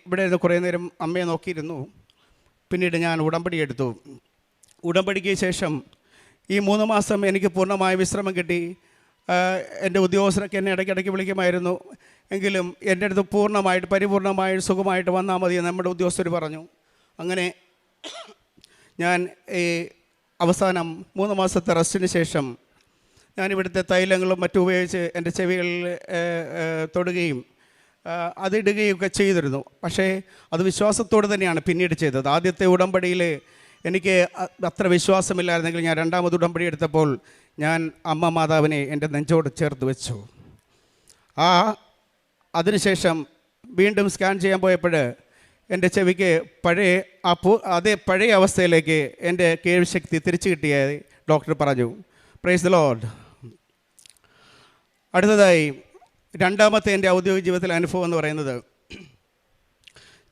ഇവിടെ കുറേ നേരം അമ്മയെ നോക്കിയിരുന്നു. പിന്നീട് ഞാൻ ഉടമ്പടി എടുത്തു. ഉടമ്പടിക്ക് ശേഷം ഈ 3 മാസം എനിക്ക് പൂർണ്ണമായ വിശ്രമം കിട്ടി. എൻ്റെ ഉദ്യോഗസ്ഥരൊക്കെ എന്നെ ഇടയ്ക്കിടയ്ക്ക് വിളിക്കുമായിരുന്നു. എങ്കിലും എൻ്റെ അടുത്ത് പരിപൂർണമായിട്ട് സുഖമായിട്ട് വന്നാൽ മതി നമ്മുടെ ഉദ്യോഗസ്ഥർ പറഞ്ഞു. അങ്ങനെ ഞാൻ ഈ അവസാനം 3 മാസത്തെ റെസ്റ്റിന് ശേഷം ഞാനിവിടുത്തെ തൈലങ്ങളും മറ്റും ഉപയോഗിച്ച് എൻ്റെ ചെവികളിൽ തൊടുകയും അതിടുകയൊക്കെ ചെയ്തിരുന്നു. പക്ഷേ അത് വിശ്വാസത്തോடு തന്നെയാണ് പിന്നീട് ചെയ്തത്. ആദ്യത്തെ ഉടമ്പടിയിൽ എനിക്ക് അത്ര വിശ്വാസമില്ലായിരുന്നെങ്കിൽ ഞാൻ 2ാമത് ഉടമ്പടി എടുത്തപ്പോൾ ഞാൻ അമ്മ മാതാവിനെ എൻ്റെ നെഞ്ചോട് ചേർത്ത് വെച്ചു. അതിനുശേഷം വീണ്ടും സ്കാൻ ചെയ്യാൻ പോയപ്പോൾ എൻ്റെ ചെവിക്ക് അതേ പഴയ അവസ്ഥയിലേക്ക് എൻ്റെ കേൾവി ശക്തി തിരിച്ചു കിട്ടിയായി ഡോക്ടർ പറഞ്ഞു. Praise the Lord. അടുത്തതായി 2ാമത്തെ എൻ്റെ ഔദ്യോഗിക ജീവിതത്തിലെ അനുഭവം എന്ന് പറയുന്നത്,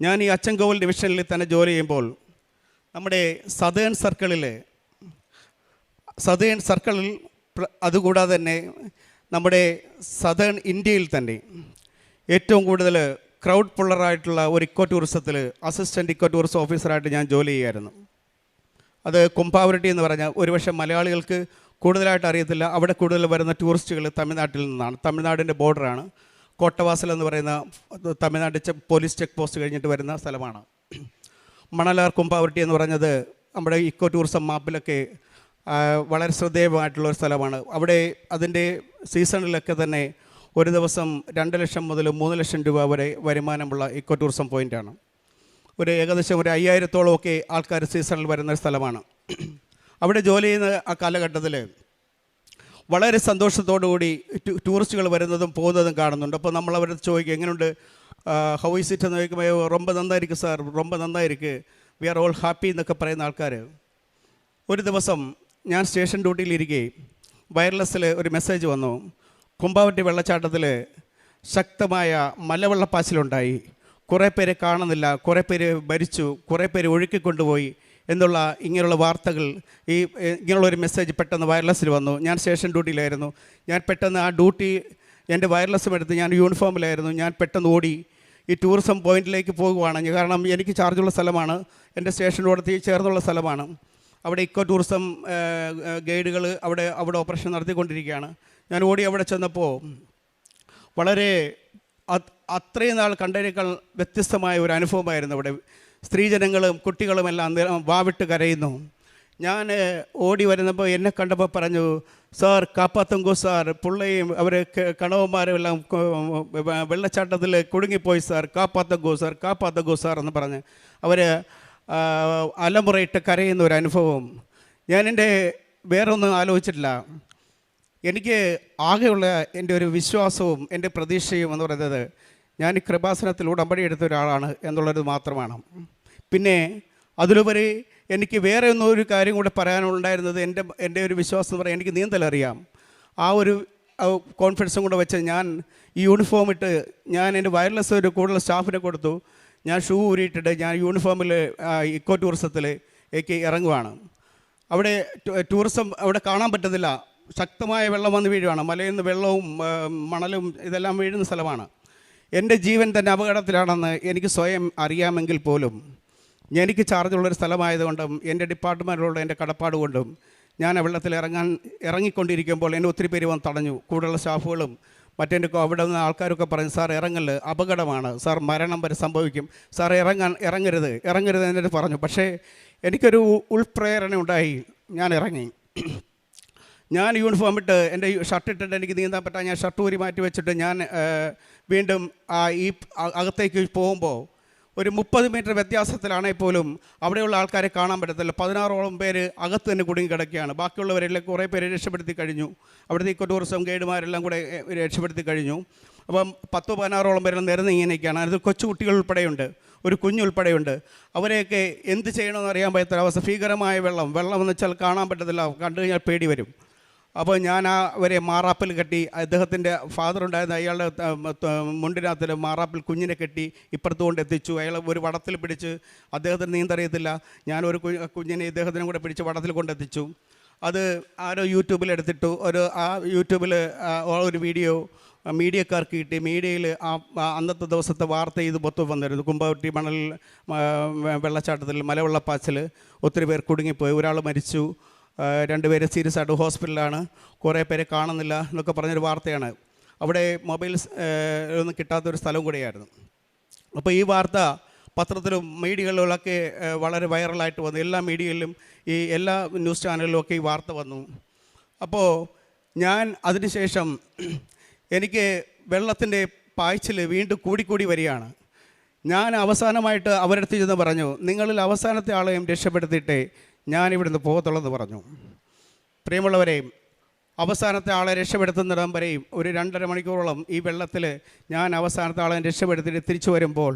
ഞാൻ ഈ അച്ചൻകോവിൽ ഡിവിഷനിൽ തന്നെ ജോലി ചെയ്യുമ്പോൾ നമ്മുടെ സതേൺ സർക്കിളിൽ അതുകൂടാതെ തന്നെ നമ്മുടെ സതേൺ ഇന്ത്യയിൽ തന്നെ ഏറ്റവും കൂടുതൽ ക്രൗഡ് പുള്ളറായിട്ടുള്ള ഒരു ഇക്കോ ടൂറിസത്തിൽ അസിസ്റ്റൻറ്റ് ഇക്കോ ടൂറിസം ഓഫീസറായിട്ട് ഞാൻ ജോലി ചെയ്യുമായിരുന്നു. അത് കുംഭാവരട്ടി എന്ന് പറഞ്ഞാൽ ഒരുപക്ഷെ മലയാളികൾക്ക് കൂടുതലായിട്ട് അറിയത്തില്ല. അവിടെ കൂടുതൽ വരുന്ന ടൂറിസ്റ്റുകൾ തമിഴ്നാട്ടിൽ നിന്നാണ്. തമിഴ്നാടിൻ്റെ ബോർഡറാണ്. കോട്ടവാസൽ എന്ന് പറയുന്ന തമിഴ്നാട് പോലീസ് ചെക്ക് പോസ്റ്റ് കഴിഞ്ഞിട്ട് വരുന്ന സ്ഥലമാണ്. മണലാർ കുംഭാവരട്ടി എന്ന് പറഞ്ഞത് നമ്മുടെ ഇക്കോ ടൂറിസം മാപ്പിലൊക്കെ വളരെ ശ്രദ്ധേയമായിട്ടുള്ളൊരു സ്ഥലമാണ്. അവിടെ അതിൻ്റെ സീസണിലൊക്കെ തന്നെ ഒരു ദിവസം 2 ലക്ഷം മുതൽ 3 ലക്ഷം രൂപ വരെ വരുമാനമുള്ള ഇക്കോ ടൂറിസം പോയിൻ്റാണ്. ഏകദേശം 5000-ഓളം ഒക്കെ ആൾക്കാർ സീസണിൽ വരുന്ന സ്ഥലമാണ്. അവിടെ ജോലി ചെയ്യുന്ന ആ കാലഘട്ടത്തിൽ വളരെ സന്തോഷത്തോടു കൂടി ടൂറിസ്റ്റുകൾ വരുന്നതും പോകുന്നതും കാണുന്നുണ്ട്. അപ്പോൾ നമ്മൾ അവരുടെ ചോദിക്കും, എങ്ങനെയുണ്ട് ഹൗ ഈസ് ഇറ്റ് എന്ന് ചോദിക്കുമ്പോൾ ரொம்ப നന്നായിരിക്കും സാർ, ரொம்ப നന്നായിരിക്കും, വി ആർ ഓൾ ഹാപ്പി എന്നൊക്കെ പറയുന്ന ആൾക്കാർ. ഒരു ദിവസം ഞാൻ സ്റ്റേഷൻ ഡ്യൂട്ടിയിലിരിക്കെ വയർലെസ്സിൽ ഒരു മെസ്സേജ് വന്നു, കുമ്പാവട്ടി വെള്ളച്ചാട്ടത്തിൽ ശക്തമായ മലവെള്ളപ്പാച്ചിലുണ്ടായി, കുറേ പേരെ കാണുന്നില്ല, കുറേ പേര് മരിച്ചു, കുറേ പേര് ഒഴുക്കിക്കൊണ്ടുപോയി എന്നുള്ള ഇങ്ങനെയുള്ള വാർത്തകൾ, ഇങ്ങനെയുള്ളൊരു മെസ്സേജ് പെട്ടെന്ന് വയർലെസ്സിൽ വന്നു. ഞാൻ സ്റ്റേഷൻ ഡ്യൂട്ടിയിലായിരുന്നു. ഞാൻ പെട്ടെന്ന് ആ ഡ്യൂട്ടി എൻ്റെ വയർലെസ്സും എടുത്ത്, ഞാൻ യൂണിഫോമിലായിരുന്നു, ഞാൻ പെട്ടെന്ന് ഓടി ഈ ടൂറിസം പോയിൻറ്റിലേക്ക് പോകുവാണ്. കാരണം എനിക്ക് ചാർജുള്ള സ്ഥലമാണ്, എൻ്റെ സ്റ്റേഷനോട് ചേർന്നുള്ള സ്ഥലമാണ്. അവിടെ ഇക്കോ ടൂറിസം ഗൈഡുകൾ അവിടെ ഓപ്പറേഷൻ നടത്തിക്കൊണ്ടിരിക്കുകയാണ്. ഞാൻ ഓടി അവിടെ ചെന്നപ്പോൾ വളരെ അത്രയും നാൾ കണ്ടതിനേക്കാൾ വ്യത്യസ്തമായ ഒരു അനുഭവമായിരുന്നു. അവിടെ സ്ത്രീജനങ്ങളും കുട്ടികളും എല്ലാം വാവിട്ട് കരയുന്നു. ഞാൻ ഓടി വരുന്നപ്പോൾ എന്നെ കണ്ടപ്പോൾ പറഞ്ഞു, സാർ കാപ്പാത്തുങ്കോ സാർ, പിള്ളയും അവർ കണവന്മാരെല്ലാം വെള്ളച്ചാട്ടത്തിൽ കുടുങ്ങിപ്പോയി സാർ, കാപ്പാത്തുങ്കോ സാർ, കാപ്പാത്തുങ്കോ സാർ എന്ന് പറഞ്ഞ് അവർ അലമുറയിട്ട് കരയുന്ന ഒരു അനുഭവം. ഞാനെൻ്റെ വേറെ ഒന്നും ആലോചിച്ചിട്ടില്ല. എനിക്ക് ആകെയുള്ള എൻ്റെ ഒരു വിശ്വാസവും എൻ്റെ പ്രതീക്ഷയും എന്ന് പറയുന്നത് ഞാൻ ഈ കൃപാസനത്തിൽ ഉടമ്പടി എടുത്ത ഒരാളാണ് എന്നുള്ളത് മാത്രമാണ്. പിന്നെ അതിലുപരി എനിക്ക് വേറെ ഒന്നും ഒരു കാര്യം കൂടെ പറയാനുണ്ടായിരുന്നത്, എൻ്റെ ഒരു വിശ്വാസം എന്ന് പറയാൻ എനിക്ക് നീന്തലറിയാം. ആ ഒരു കോൺഫിഡൻസും കൂടെ വെച്ച് ഞാൻ ഈ യൂണിഫോം ഇട്ട് ഞാൻ എൻ്റെ വയർലെസ് ഒരു കൂടുതൽ സ്റ്റാഫിനെ കൊടുത്തു. ഞാൻ ഷൂ ഊരിയിട്ടിട്ട് ഞാൻ യൂണിഫോമിൽ ഇക്കോ ടൂറിസത്തിലേക്ക് ഇറങ്ങുവാണ്. അവിടെ ടൂറിസം അവിടെ കാണാൻ പറ്റുന്നില്ല, ശക്തമായ വെള്ളം വന്ന് വീഴുവാണ്. മലയിൽ നിന്ന് വെള്ളവും മണലും ഇതെല്ലാം വീഴുന്ന സ്ഥലമാണ്. എൻ്റെ ജീവൻ തന്നെ അപകടത്തിലാണെന്ന് എനിക്ക് സ്വയം അറിയാമെങ്കിൽ പോലും എനിക്ക് ചാർജുള്ളൊരു സ്ഥലമായതുകൊണ്ടും എൻ്റെ ഡിപ്പാർട്ട്മെൻറ്റിലുള്ള എൻ്റെ കടപ്പാട് കൊണ്ടും ഞാൻ ആ വെള്ളത്തിൽ ഇറങ്ങിക്കൊണ്ടിരിക്കുമ്പോൾ എന്നെ ഒത്തിരി പേര് വന്ന് തടഞ്ഞു. കൂടുതലുള്ള സ്റ്റാഫുകളും മറ്റെൻ്റെ അവിടെ നിന്ന് ആൾക്കാരൊക്കെ പറഞ്ഞു, സാർ ഇറങ്ങല്, അപകടമാണ് സാർ, മരണം വരെ സംഭവിക്കും സാർ, ഇറങ്ങരുത് എന്നിട്ട് പറഞ്ഞു. പക്ഷേ എനിക്കൊരു ഉൾപ്രേരണ ഉണ്ടായി, ഞാൻ ഇറങ്ങി. ഞാൻ യൂണിഫോം ഇട്ട് എൻ്റെ ഷർട്ട് ഇട്ടിട്ട് എനിക്ക് നീന്താൻ പറ്റാൻ ഞാൻ ഷർട്ട് ഊരി മാറ്റി വെച്ചിട്ട് ഞാൻ വീണ്ടും ഈ അകത്തേക്ക് പോകുമ്പോൾ ഒരു 30 മീറ്റർ വ്യത്യാസത്തിലാണെങ്കിൽ പോലും അവിടെയുള്ള ആൾക്കാരെ കാണാൻ പറ്റത്തില്ല. 16ഓളം പേര് അകത്ത് തന്നെ കുടുങ്ങി കിടക്കുകയാണ്. ബാക്കിയുള്ളവരെല്ലാം കുറേ പേര് രക്ഷപ്പെടുത്തി കഴിഞ്ഞു. അവിടുത്തെ ഇക്കോ ടൂറിസം ഗൈഡുമാരെല്ലാം കൂടെ രക്ഷപ്പെടുത്തി കഴിഞ്ഞു. അപ്പം 10-16ഓളം പേരെല്ലാം നിരന്ന് ഇങ്ങനെയൊക്കെയാണ്. അത് കൊച്ചുകുട്ടികൾ ഉൾപ്പെടെയുണ്ട്, ഒരു കുഞ്ഞുൾപ്പെടെയുണ്ട്. അവരെയൊക്കെ എന്ത് ചെയ്യണമെന്ന് അറിയാൻ പറ്റാത്ത ഭീകരമായ വെള്ളം എന്ന് വെച്ചാൽ കാണാൻ പറ്റത്തില്ല, കണ്ടു കഴിഞ്ഞാൽ പേടി വരും. അപ്പോൾ ഞാൻ അവരെ മാറാപ്പിൽ കെട്ടി, അദ്ദേഹത്തിൻ്റെ ഫാദർ ഉണ്ടായിരുന്ന അയാളുടെ മുണ്ടിനകത്തിൽ മാറാപ്പിൽ കുഞ്ഞിനെ കെട്ടി ഇപ്പുറത്ത് കൊണ്ട് എത്തിച്ചു. അയാൾ ഒരു വടത്തിൽ പിടിച്ച്, അദ്ദേഹത്തിന് നീന്തറിയത്തില്ല, ഞാനൊരു കുഞ്ഞിനെ ഇദ്ദേഹത്തിനും കൂടെ പിടിച്ച് വടത്തിൽ കൊണ്ടെത്തിച്ചു. അത് ആരോ യൂട്യൂബിൽ എടുത്തിട്ടു. യൂട്യൂബിൽ ഒരു വീഡിയോ മീഡിയക്കാർക്ക് കിട്ടി. മീഡിയയിൽ അന്നത്തെ ദിവസത്തെ വാർത്ത ഇത് മൊത്തം വന്നിരുന്നു. കുമ്പാവട്ടി മണൽ വെള്ളച്ചാട്ടത്തിൽ മലവെള്ളപ്പാച്ചിൽ ഒത്തിരി പേർ കുടുങ്ങിപ്പോയി, ഒരാൾ മരിച്ചു, 2 പേര് സീരിയസ് ആയിട്ട് ഹോസ്പിറ്റലിലാണ്, കുറേ പേരെ കാണുന്നില്ല എന്നൊക്കെ പറഞ്ഞൊരു വാർത്തയാണ്. അവിടെ മൊബൈൽസ് ഒന്നും കിട്ടാത്തൊരു സ്ഥലം കൂടെയായിരുന്നു. അപ്പോൾ ഈ വാർത്ത പത്രത്തിലും മീഡിയകളിലൊക്കെ വളരെ വൈറലായിട്ട് വന്നു. എല്ലാ മീഡിയയിലും ഈ എല്ലാ ന്യൂസ് ചാനലിലും ഒക്കെ ഈ വാർത്ത വന്നു. അപ്പോൾ ഞാൻ അതിനുശേഷം എനിക്ക് വെള്ളത്തിൻ്റെ പായ്ച്ചിൽ വീണ്ടും കൂടിക്കൂടി വരികയാണ്. ഞാൻ അവസാനമായിട്ട് അവരടുത്ത് ചെന്ന് പറഞ്ഞു, നിങ്ങളിൽ അവസാനത്തെ ആളെയും രക്ഷപ്പെടുത്തിയിട്ടേ ഞാനിവിടുന്ന് പോകത്തുള്ളതെന്ന് പറഞ്ഞു. പ്രിയമുള്ളവരെ, അവസാനത്തെ ആളെ രക്ഷപ്പെടുത്തുന്നിടം വരെയും ഒരു 2.5 മണിക്കൂറോളം ഈ വെള്ളത്തിൽ ഞാൻ അവസാനത്തെ ആളെ രക്ഷപ്പെടുത്തിയിട്ട് തിരിച്ചു വരുമ്പോൾ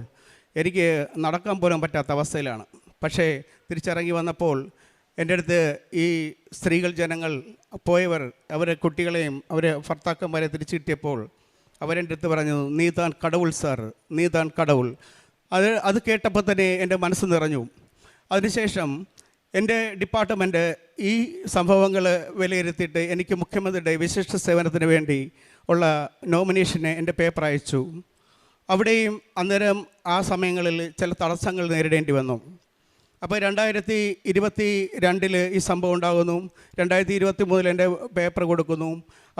എനിക്ക് നടക്കാൻ പോലും പറ്റാത്ത അവസ്ഥയിലാണ്. പക്ഷേ തിരിച്ചിറങ്ങി വന്നപ്പോൾ എൻ്റെ അടുത്ത് ഈ ജനങ്ങൾ പോയവർ, അവരെ കുട്ടികളെയും അവരെ ഭർത്താക്കന്മാരെ തിരിച്ചു കിട്ടിയപ്പോൾ അവരെൻ്റെ അടുത്ത് പറഞ്ഞു, നീ താൻ കടവുൾ സാർ, നീ താൻ കടവുൾ. അത് കേട്ടപ്പോൾ തന്നെ എൻ്റെ മനസ്സ് നിറഞ്ഞു. അതിനുശേഷം എൻ്റെ ഡിപ്പാർട്ട്മെൻറ്റ് ഈ സംഭവങ്ങൾ വിലയിരുത്തിയിട്ട് എനിക്ക് മുഖ്യമന്ത്രിയുടെ വിശിഷ്ട സേവനത്തിന് വേണ്ടി ഉള്ള നോമിനേഷന് എൻ്റെ പേപ്പർ അയച്ചു. അവിടെയും അന്നേരം ആ സമയങ്ങളിൽ ചില തടസ്സങ്ങൾ നേരിടേണ്ടി വന്നു. അപ്പോൾ 2022 ഈ സംഭവം ഉണ്ടാകുന്നു. 2023 എൻ്റെ പേപ്പർ കൊടുക്കുന്നു.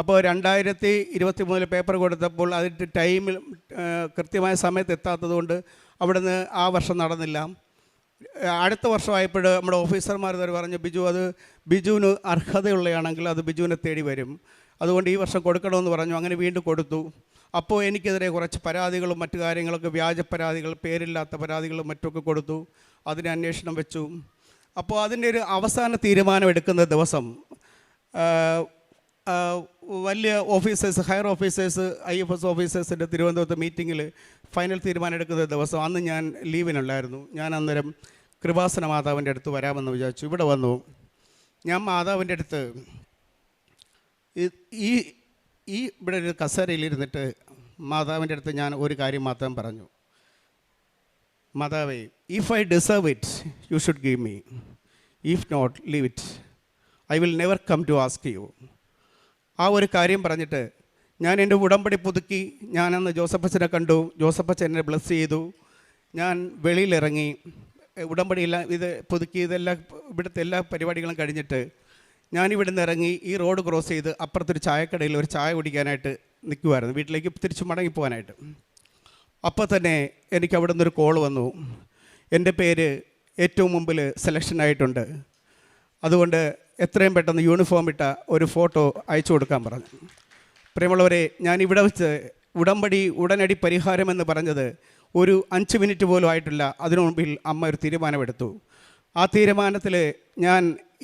അപ്പോൾ 2023 പേപ്പർ കൊടുത്തപ്പോൾ അതിൻ്റെ ടൈമിൽ കൃത്യമായ സമയത്ത് എത്താത്തതുകൊണ്ട് അവിടുന്ന് ആ വർഷം നടന്നില്ല. അടുത്ത വർഷമായപ്പോൾ നമ്മുടെ ഓഫീസർമാർ പറഞ്ഞു, ബിജുവിന് അർഹതയുള്ളതാണെങ്കിൽ അത് ബിജുവിനെ തേടി വരും, അതുകൊണ്ട് ഈ വർഷം കൊടുക്കണമെന്ന് പറഞ്ഞു. അങ്ങനെ വീണ്ടും കൊടുത്തു. അപ്പോൾ എനിക്കെതിരെ കുറച്ച് പരാതികളും മറ്റു കാര്യങ്ങളൊക്കെ, വ്യാജ പരാതികൾ, പേരില്ലാത്ത പരാതികളും മറ്റൊക്കെ കൊടുത്തു. അതിന് അന്വേഷണം വെച്ചു. അപ്പോൾ അതിൻ്റെ ഒരു അവസാന തീരുമാനം എടുക്കുന്ന ദിവസം വലിയ ഓഫീസേഴ്സ്, ഹയർ ഓഫീസേഴ്സ്, IFS ഓഫീസേഴ്സിൻ്റെ തിരുവനന്തപുരത്ത് മീറ്റിങ്ങിൽ ഫൈനൽ തീരുമാനം എടുക്കുന്ന ദിവസം അന്ന് ഞാൻ ലീവിനുണ്ടായിരുന്നു. ഞാൻ അന്നേരം കൃപാസന മാതാവിൻ്റെ അടുത്ത് വരാമെന്ന് വിചാരിച്ചു. ഇവിടെ വന്നു. ഞാൻ മാതാവിൻ്റെ അടുത്ത് ഈ ഇവിടെ ഒരു കസേരയിലിരുന്നിട്ട് മാതാവിൻ്റെ അടുത്ത് ഞാൻ ഒരു കാര്യം മാത്രം പറഞ്ഞു. മാതാവേ, if I deserve it you should give me, if not leave it, I will never come to ask you. ആ ഒരു കാര്യം പറഞ്ഞിട്ട് ഞാൻ എൻ്റെ ഉടമ്പടി പുതുക്കി. ഞാനന്ന് ജോസഫച്ചനെ കണ്ടു. ജോസഫച്ചൻ എന്നെ ബ്ലെസ് ചെയ്തു. ഞാൻ വെളിയിലിറങ്ങി. ഉടമ്പടിയെല്ലാം ഇത് പുതുക്കി, ഇതെല്ലാം ഇവിടുത്തെ എല്ലാ പരിപാടികളും കഴിഞ്ഞിട്ട് ഞാനിവിടുന്ന് ഇറങ്ങി ഈ റോഡ് ക്രോസ് ചെയ്ത് അപ്പുറത്തൊരു ചായക്കടയിൽ ഒരു ചായ കുടിക്കാനായിട്ട് നിൽക്കുമായിരുന്നു, വീട്ടിലേക്ക് തിരിച്ച് മടങ്ങിപ്പോകാനായിട്ട്. അപ്പോൾ തന്നെ എനിക്ക് അവിടെ നിന്നൊരു കോൾ വന്നു. എൻ്റെ പേര് ഏറ്റവും മുമ്പിൽ സെലക്ഷനായിട്ടുണ്ട്, അതുകൊണ്ട് എത്രയും പെട്ടെന്ന് യൂണിഫോം ഇട്ട ഒരു ഫോട്ടോ അയച്ചു കൊടുക്കാൻ പറഞ്ഞു. പ്രിയമുള്ളവരെ, ഞാനിവിടെ വെച്ച് ഉടമ്പടി ഉടനടി പരിഹാരമെന്ന് പറഞ്ഞത് ഒരു 5 മിനിറ്റ് പോലും ആയിട്ടില്ല. അതിനു മുമ്പിൽ അമ്മ ഒരു തീരുമാനമെടുത്തു. ആ തീരുമാനത്തിൽ ഞാൻ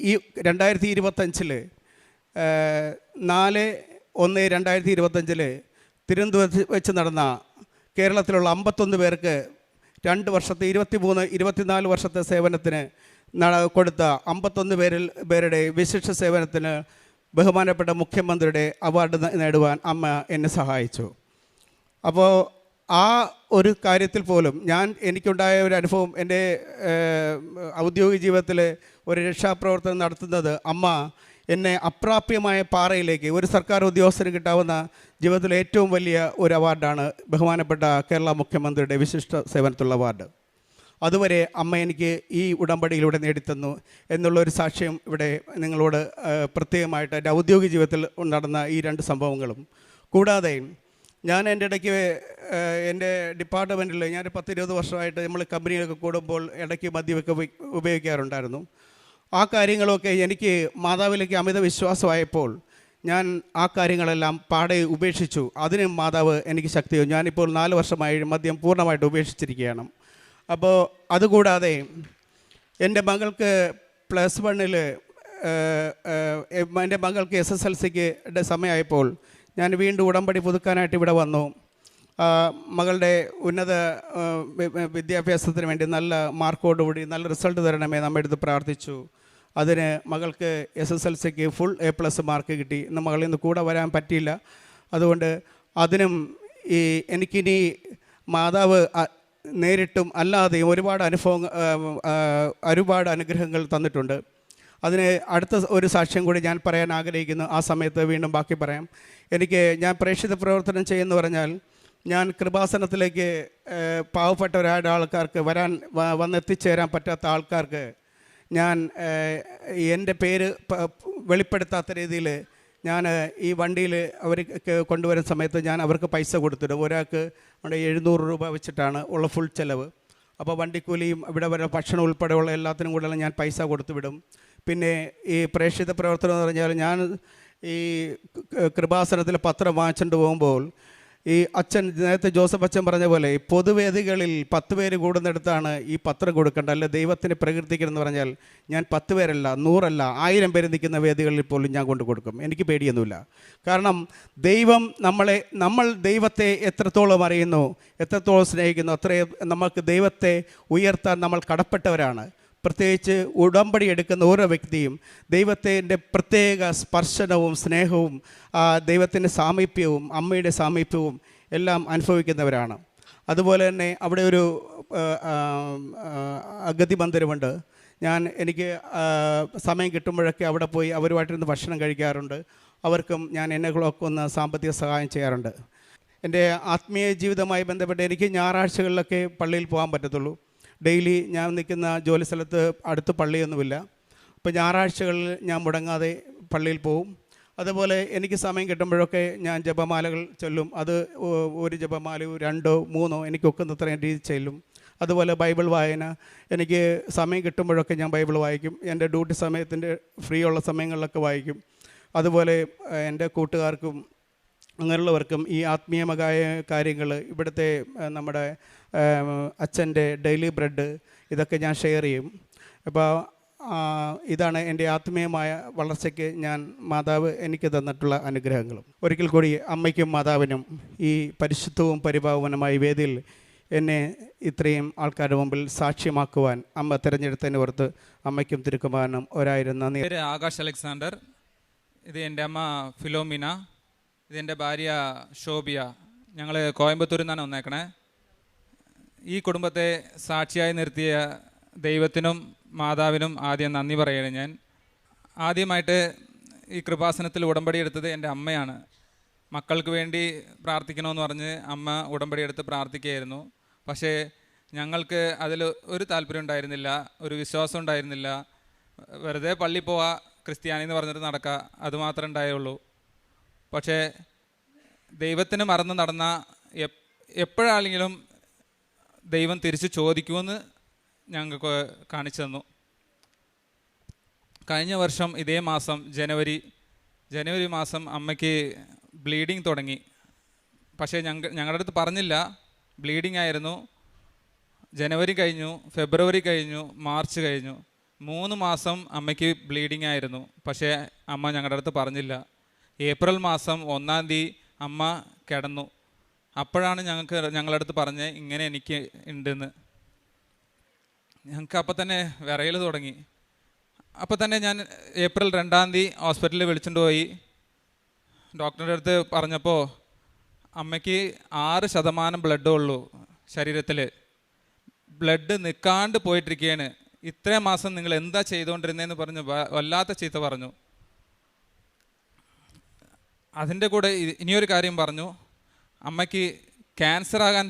ഈ 2025 4/1/2025 തിരുവനന്തപുരത്ത് വെച്ച് നടന്ന കേരളത്തിലുള്ള 51 പേർക്ക് 2 വർഷത്തെ 23-24 വർഷത്തെ സേവനത്തിന് കൊടുത്ത 51 പേരുടെ വിശിഷ്ട സേവനത്തിന് ബഹുമാനപ്പെട്ട മുഖ്യമന്ത്രിയുടെ അവാർഡ് നേടുവാൻ അമ്മ എന്നെ സഹായിച്ചു. അപ്പോൾ ആ ഒരു കാര്യത്തിൽ പോലും എനിക്കുണ്ടായ ഒരു അനുഭവം, എൻ്റെ ഔദ്യോഗിക ജീവിതത്തിൽ ഒരു രക്ഷാപ്രവർത്തനം നടത്തുന്നത് അമ്മ എന്നെ അപ്രാപ്യമായ പാറയിലേക്ക്, ഒരു സർക്കാർ ഉദ്യോഗസ്ഥന് കിട്ടാവുന്ന ജീവിതത്തിലെ ഏറ്റവും വലിയ ഒരു അവാർഡാണ് ബഹുമാനപ്പെട്ട കേരള മുഖ്യമന്ത്രിയുടെ വിശിഷ്ട സേവനത്തിലുള്ള അവാർഡ്. അതുവരെ അമ്മ എനിക്ക് ഈ ഉടമ്പടിയിലൂടെ നേടിത്തന്നു എന്നുള്ളൊരു സാക്ഷ്യം ഇവിടെ നിങ്ങളോട് പ്രത്യേകമായിട്ട് എൻ്റെ ഔദ്യോഗിക ജീവിതത്തിൽ നടന്ന ഈ 2 സംഭവങ്ങളും. കൂടാതെ ഞാൻ എൻ്റെ ഇടയ്ക്ക് എൻ്റെ ഡിപ്പാർട്ട്മെൻറ്റിൽ ഞാൻ 10-20 വർഷമായിട്ട് നമ്മൾ കമ്പനികളൊക്കെ കൂടുമ്പോൾ ഇടയ്ക്ക് മദ്യമൊക്കെ ഉപയോഗിക്കാറുണ്ടായിരുന്നു. ആ കാര്യങ്ങളൊക്കെ എനിക്ക് മാതാവിലേക്ക് അമിത വിശ്വാസമായപ്പോൾ ഞാൻ ആ കാര്യങ്ങളെല്ലാം പാടെ ഉപേക്ഷിച്ചു. അതിനും മാതാവ് എനിക്ക് ശക്തി. ഞാനിപ്പോൾ 4 വർഷമായി മദ്യം പൂർണ്ണമായിട്ട് ഉപേക്ഷിച്ചിരിക്കുകയാണ്. അപ്പോൾ അതുകൂടാതെ എൻ്റെ മകൾക്ക് +1 എൻ്റെ മകൾക്ക് SSLCക്ക് സമയമായപ്പോൾ ഞാൻ വീണ്ടും ഉടമ്പടി പുതുക്കാനായിട്ട് ഇവിടെ വന്നു. മകളുടെ ഉന്നത വിദ്യാഭ്യാസത്തിന് വേണ്ടി നല്ല മാർക്കോടുകൂടി നല്ല റിസൾട്ട് തരണമേ നമ്മെടുത്ത് പ്രാർത്ഥിച്ചു. അതിന് മകൾക്ക് SSLCക്ക് ഫുൾ A+ മാർക്ക് കിട്ടി. ഇന്ന് മകളിൽ നിന്ന് കൂടെ വരാൻ പറ്റിയില്ല. അതുകൊണ്ട് അതിനും എനിക്കിനി മാതാവ് നേരിട്ടും അല്ലാതെയും ഒരുപാട് അനുഗ്രഹങ്ങൾ തന്നിട്ടുണ്ട്. അതിന് അടുത്ത ഒരു സാക്ഷ്യം കൂടി ഞാൻ പറയാൻ ആഗ്രഹിക്കുന്നു. ആ സമയത്ത് വീണ്ടും ബാക്കി പറയാം. ഞാൻ പ്രേക്ഷിത പ്രവർത്തനം ചെയ്യുമെന്ന് പറഞ്ഞാൽ ഞാൻ കൃപാസനത്തിലേക്ക് പാവപ്പെട്ട ആൾക്കാർക്ക് വന്നെത്തിച്ചേരാൻ പറ്റാത്ത ആൾക്കാർക്ക് ഞാൻ എൻ്റെ പേര് വെളിപ്പെടുത്താത്ത രീതിയിൽ ഞാൻ ഈ വണ്ടിയിൽ അവർക്ക് കൊണ്ടുവരുന്ന സമയത്ത് ഞാൻ അവർക്ക് പൈസ കൊടുത്തിടും. ഒരാൾക്ക് 700 രൂപ വെച്ചിട്ടാണ് ഉള്ള ഫുൾ ചിലവ്. അപ്പോൾ വണ്ടിക്കൂലിയും ഇവിടെ വരെ ഭക്ഷണം ഉൾപ്പെടെയുള്ള എല്ലാത്തിനും കൂടെയുള്ള ഞാൻ പൈസ കൊടുത്തു വിടും. പിന്നെ ഈ പ്രേക്ഷിത പ്രവർത്തനം എന്ന് പറഞ്ഞാൽ ഞാൻ ഈ കൃപാസനത്തിൽ പത്രം വാങ്ങിച്ചുകൊണ്ട് പോകുമ്പോൾ ഈ നേരത്തെ ജോസഫ് അച്ഛൻ പറഞ്ഞ പോലെ ഈ പൊതുവേദികളിൽ 10 പേര് കൂടുന്നിടത്താണ് ഈ പത്രം കൊടുക്കേണ്ടത്. അല്ല ദൈവത്തിന് പ്രകീർത്തിക്കണമെന്ന് പറഞ്ഞാൽ ഞാൻ 10 പേരല്ല, 100 അല്ല, 1000 പേര് നിൽക്കുന്ന വേദികളിൽ പോലും ഞാൻ കൊണ്ട് കൊടുക്കും. എനിക്ക് പേടിയൊന്നുമില്ല. കാരണം നമ്മൾ ദൈവത്തെ എത്രത്തോളം അറിയുന്നു, എത്രത്തോളം സ്നേഹിക്കുന്നു, അത്രയും നമുക്ക് ദൈവത്തെ ഉയർത്താൻ നമ്മൾ കടപ്പെട്ടവരാണ്. പ്രത്യേകിച്ച് ഉടമ്പടി എടുക്കുന്ന ഓരോ വ്യക്തിയും ദൈവത്തിൻ്റെ പ്രത്യേക സ്പർശനവും സ്നേഹവും ദൈവത്തിൻ്റെ സാമീപ്യവും അമ്മയുടെ സാമീപ്യവും എല്ലാം അനുഭവിക്കുന്നവരാണ്. അതുപോലെ തന്നെ അവിടെ ഒരു അഗതി മന്ദിരമുണ്ട്. എനിക്ക് സമയം കിട്ടുമ്പോഴൊക്കെ അവിടെ പോയി അവരുമായിട്ടിരുന്ന് ഭക്ഷണം കഴിക്കാറുണ്ട്. അവർക്കും ഞാൻ എന്നെകളൊക്കെ ഒന്ന് സാമ്പത്തിക സഹായം ചെയ്യാറുണ്ട്. എൻ്റെ ആത്മീയ ജീവിതവുമായി ബന്ധപ്പെട്ട് എനിക്ക് ഞായറാഴ്ചകളിലൊക്കെ പള്ളിയിൽ പോകാൻ പറ്റത്തുള്ളൂ. ഡെയിലി ഞാൻ നിൽക്കുന്ന ജോലി സ്ഥലത്ത് അടുത്ത് പള്ളിയൊന്നുമില്ല. അപ്പോൾ ഞായറാഴ്ചകളിൽ ഞാൻ മുടങ്ങാതെ പള്ളിയിൽ പോവും. അതുപോലെ എനിക്ക് സമയം കിട്ടുമ്പോഴൊക്കെ ഞാൻ ജപമാലകൾ ചൊല്ലും. അത് ഒരു ജപമാലയോ 2 3 എനിക്കൊക്കുന്നത്രയും രീതി ചെല്ലും. അതുപോലെ ബൈബിൾ വായന, എനിക്ക് സമയം കിട്ടുമ്പോഴൊക്കെ ഞാൻ ബൈബിൾ വായിക്കും. എൻ്റെ ഡ്യൂട്ടി സമയത്തിൻ്റെ ഫ്രീ ഉള്ള സമയങ്ങളിലൊക്കെ വായിക്കും. അതുപോലെ എൻ്റെ കൂട്ടുകാർക്കും അങ്ങനെയുള്ളവർക്കും ഈ ആത്മീയമായ കാര്യങ്ങൾ, ഇവിടുത്തെ നമ്മുടെ അച്ഛൻ്റെ ഡെയിലി ബ്രെഡ്, ഇതൊക്കെ ഞാൻ ഷെയർ ചെയ്യും. അപ്പോൾ ഇതാണ് എൻ്റെ ആത്മീയമായ വളർച്ചയ്ക്ക് മാതാവ് എനിക്ക് തന്നിട്ടുള്ള അനുഗ്രഹങ്ങളും. ഒരിക്കൽ കൂടി അമ്മയ്ക്കും മാതാവിനും ഈ പരിശുദ്ധവും പരിപാവനമായ വേദിയിൽ എന്നെ ഇത്രയും ആൾക്കാരുടെ മുമ്പിൽ സാക്ഷ്യമാക്കുവാൻ അമ്മ തിരഞ്ഞെടുത്തതിന് ഓർത്ത് അമ്മയ്ക്കും തിരുക്കുമാരനും 1000 നന്ദി. പേര് ആകാശ് അലക്സാണ്ടർ. ഇത് എൻ്റെ അമ്മ ഫിലോമിന. ഇതെൻ്റെ ഭാര്യ ഷോബിയ. ഞങ്ങൾ കോയമ്പത്തൂരിൽ നിന്നാണ് വന്നേക്കണേ. ഈ കുടുംബത്തെ സാക്ഷിയായി നിർത്തിയ ദൈവത്തിനും മാതാവിനും ആദ്യം നന്ദി പറയുകയാണ് ഞാൻ. ആദ്യമായിട്ട് ഈ കൃപാസനത്തിൽ ഉടമ്പടി എടുത്തത് എൻ്റെ അമ്മയാണ്. മക്കൾക്ക് വേണ്ടി പ്രാർത്ഥിക്കണമെന്ന് പറഞ്ഞ് അമ്മ ഉടമ്പടി എടുത്ത് പ്രാർത്ഥിക്കുകയായിരുന്നു. പക്ഷേ ഞങ്ങൾക്ക് അതിൽ ഒരു താല്പര്യം ഉണ്ടായിരുന്നില്ല, ഒരു വിശ്വാസം ഉണ്ടായിരുന്നില്ല. വെറുതെ പള്ളി പോവാ, ക്രിസ്ത്യാനി എന്ന് പറഞ്ഞിട്ട് നടക്കുക, അതുമാത്രമേ ഉണ്ടായുള്ളൂ. പക്ഷേ ദൈവത്തിന് മറന്ന് നടന്ന എപ്പോഴാണെങ്കിലും ദൈവം തിരിച്ച് ചോദിക്കുമെന്ന് ഞങ്ങൾക്ക് കാണിച്ചു തന്നു. കഴിഞ്ഞ വർഷം ഇതേ മാസം ജനുവരി മാസം അമ്മയ്ക്ക് ബ്ലീഡിങ് തുടങ്ങി. പക്ഷേ ഞങ്ങളുടെ അടുത്ത് പറഞ്ഞില്ല. ബ്ലീഡിങ് ആയിരുന്നു. ജനുവരി കഴിഞ്ഞു, ഫെബ്രുവരി കഴിഞ്ഞു, മാർച്ച് കഴിഞ്ഞു. 3 മാസം അമ്മയ്ക്ക് ബ്ലീഡിങ് ആയിരുന്നു. പക്ഷേ അമ്മ ഞങ്ങളുടെ അടുത്ത് പറഞ്ഞില്ല. ഏപ്രിൽ മാസം 1-ാം തീയതി അമ്മ കിടന്നു. അപ്പോഴാണ് ഞങ്ങളുടെ അടുത്ത് പറഞ്ഞത് ഇങ്ങനെ എനിക്ക് ഉണ്ടെന്ന്. ഞങ്ങൾക്ക് അപ്പം തന്നെ വിറയൽ തുടങ്ങി. അപ്പം തന്നെ ഞാൻ ഏപ്രിൽ 2-ാം തീയതി ഹോസ്പിറ്റലിൽ വിളിച്ചുകൊണ്ട് പോയി. ഡോക്ടറുടെ അടുത്ത് പറഞ്ഞപ്പോൾ അമ്മയ്ക്ക് 6% ബ്ലഡേ ഉള്ളൂ ശരീരത്തിൽ. ബ്ലഡ് നിൽക്കാണ്ട് പോയിട്ടിരിക്കുകയാണ്. ഇത്രയും മാസം നിങ്ങൾ എന്താ ചെയ്തുകൊണ്ടിരുന്നതെന്ന് പറഞ്ഞ് വല്ലാത്ത ചീത്ത പറഞ്ഞു. അതിൻ്റെ കൂടെ ഇനിയൊരു കാര്യം പറഞ്ഞു, അമ്മയ്ക്ക് ക്യാൻസർ ആകാൻ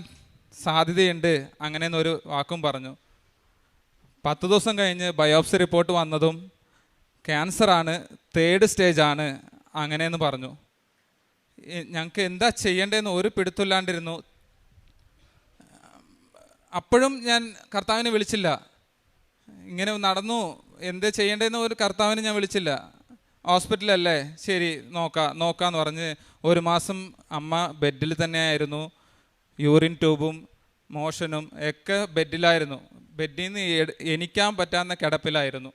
സാധ്യതയുണ്ട് അങ്ങനെയെന്നൊരു വാക്കും പറഞ്ഞു. 10 ദിവസം കഴിഞ്ഞ് ബയോപ്സി റിപ്പോർട്ട് വന്നതും ക്യാൻസറാണ്, 3rd സ്റ്റേജാണ് അങ്ങനെയെന്ന് പറഞ്ഞു. ഞങ്ങൾക്ക് എന്താ ചെയ്യേണ്ടതെന്ന് ഒരു പിടുത്തമില്ലാണ്ടിരുന്നു. അപ്പോഴും ഞാൻ കർത്താവിനെ വിളിച്ചില്ല. ഇങ്ങനെ നടന്നു, എന്ത് ചെയ്യേണ്ടതെന്ന് ഒരു കർത്താവിനെ ഞാൻ വിളിച്ചില്ല. ഹോസ്പിറ്റലല്ലേ, ശരി നോക്കാമെന്ന് പറഞ്ഞ് 1 മാസം അമ്മ ബെഡിൽ തന്നെയായിരുന്നു. യൂറിൻ ട്യൂബും മോഷനും ഒക്കെ ബെഡിലായിരുന്നു. ബെഡിൽ നിന്ന് എണിക്കാൻ പറ്റാവുന്ന കിടപ്പിലായിരുന്നു.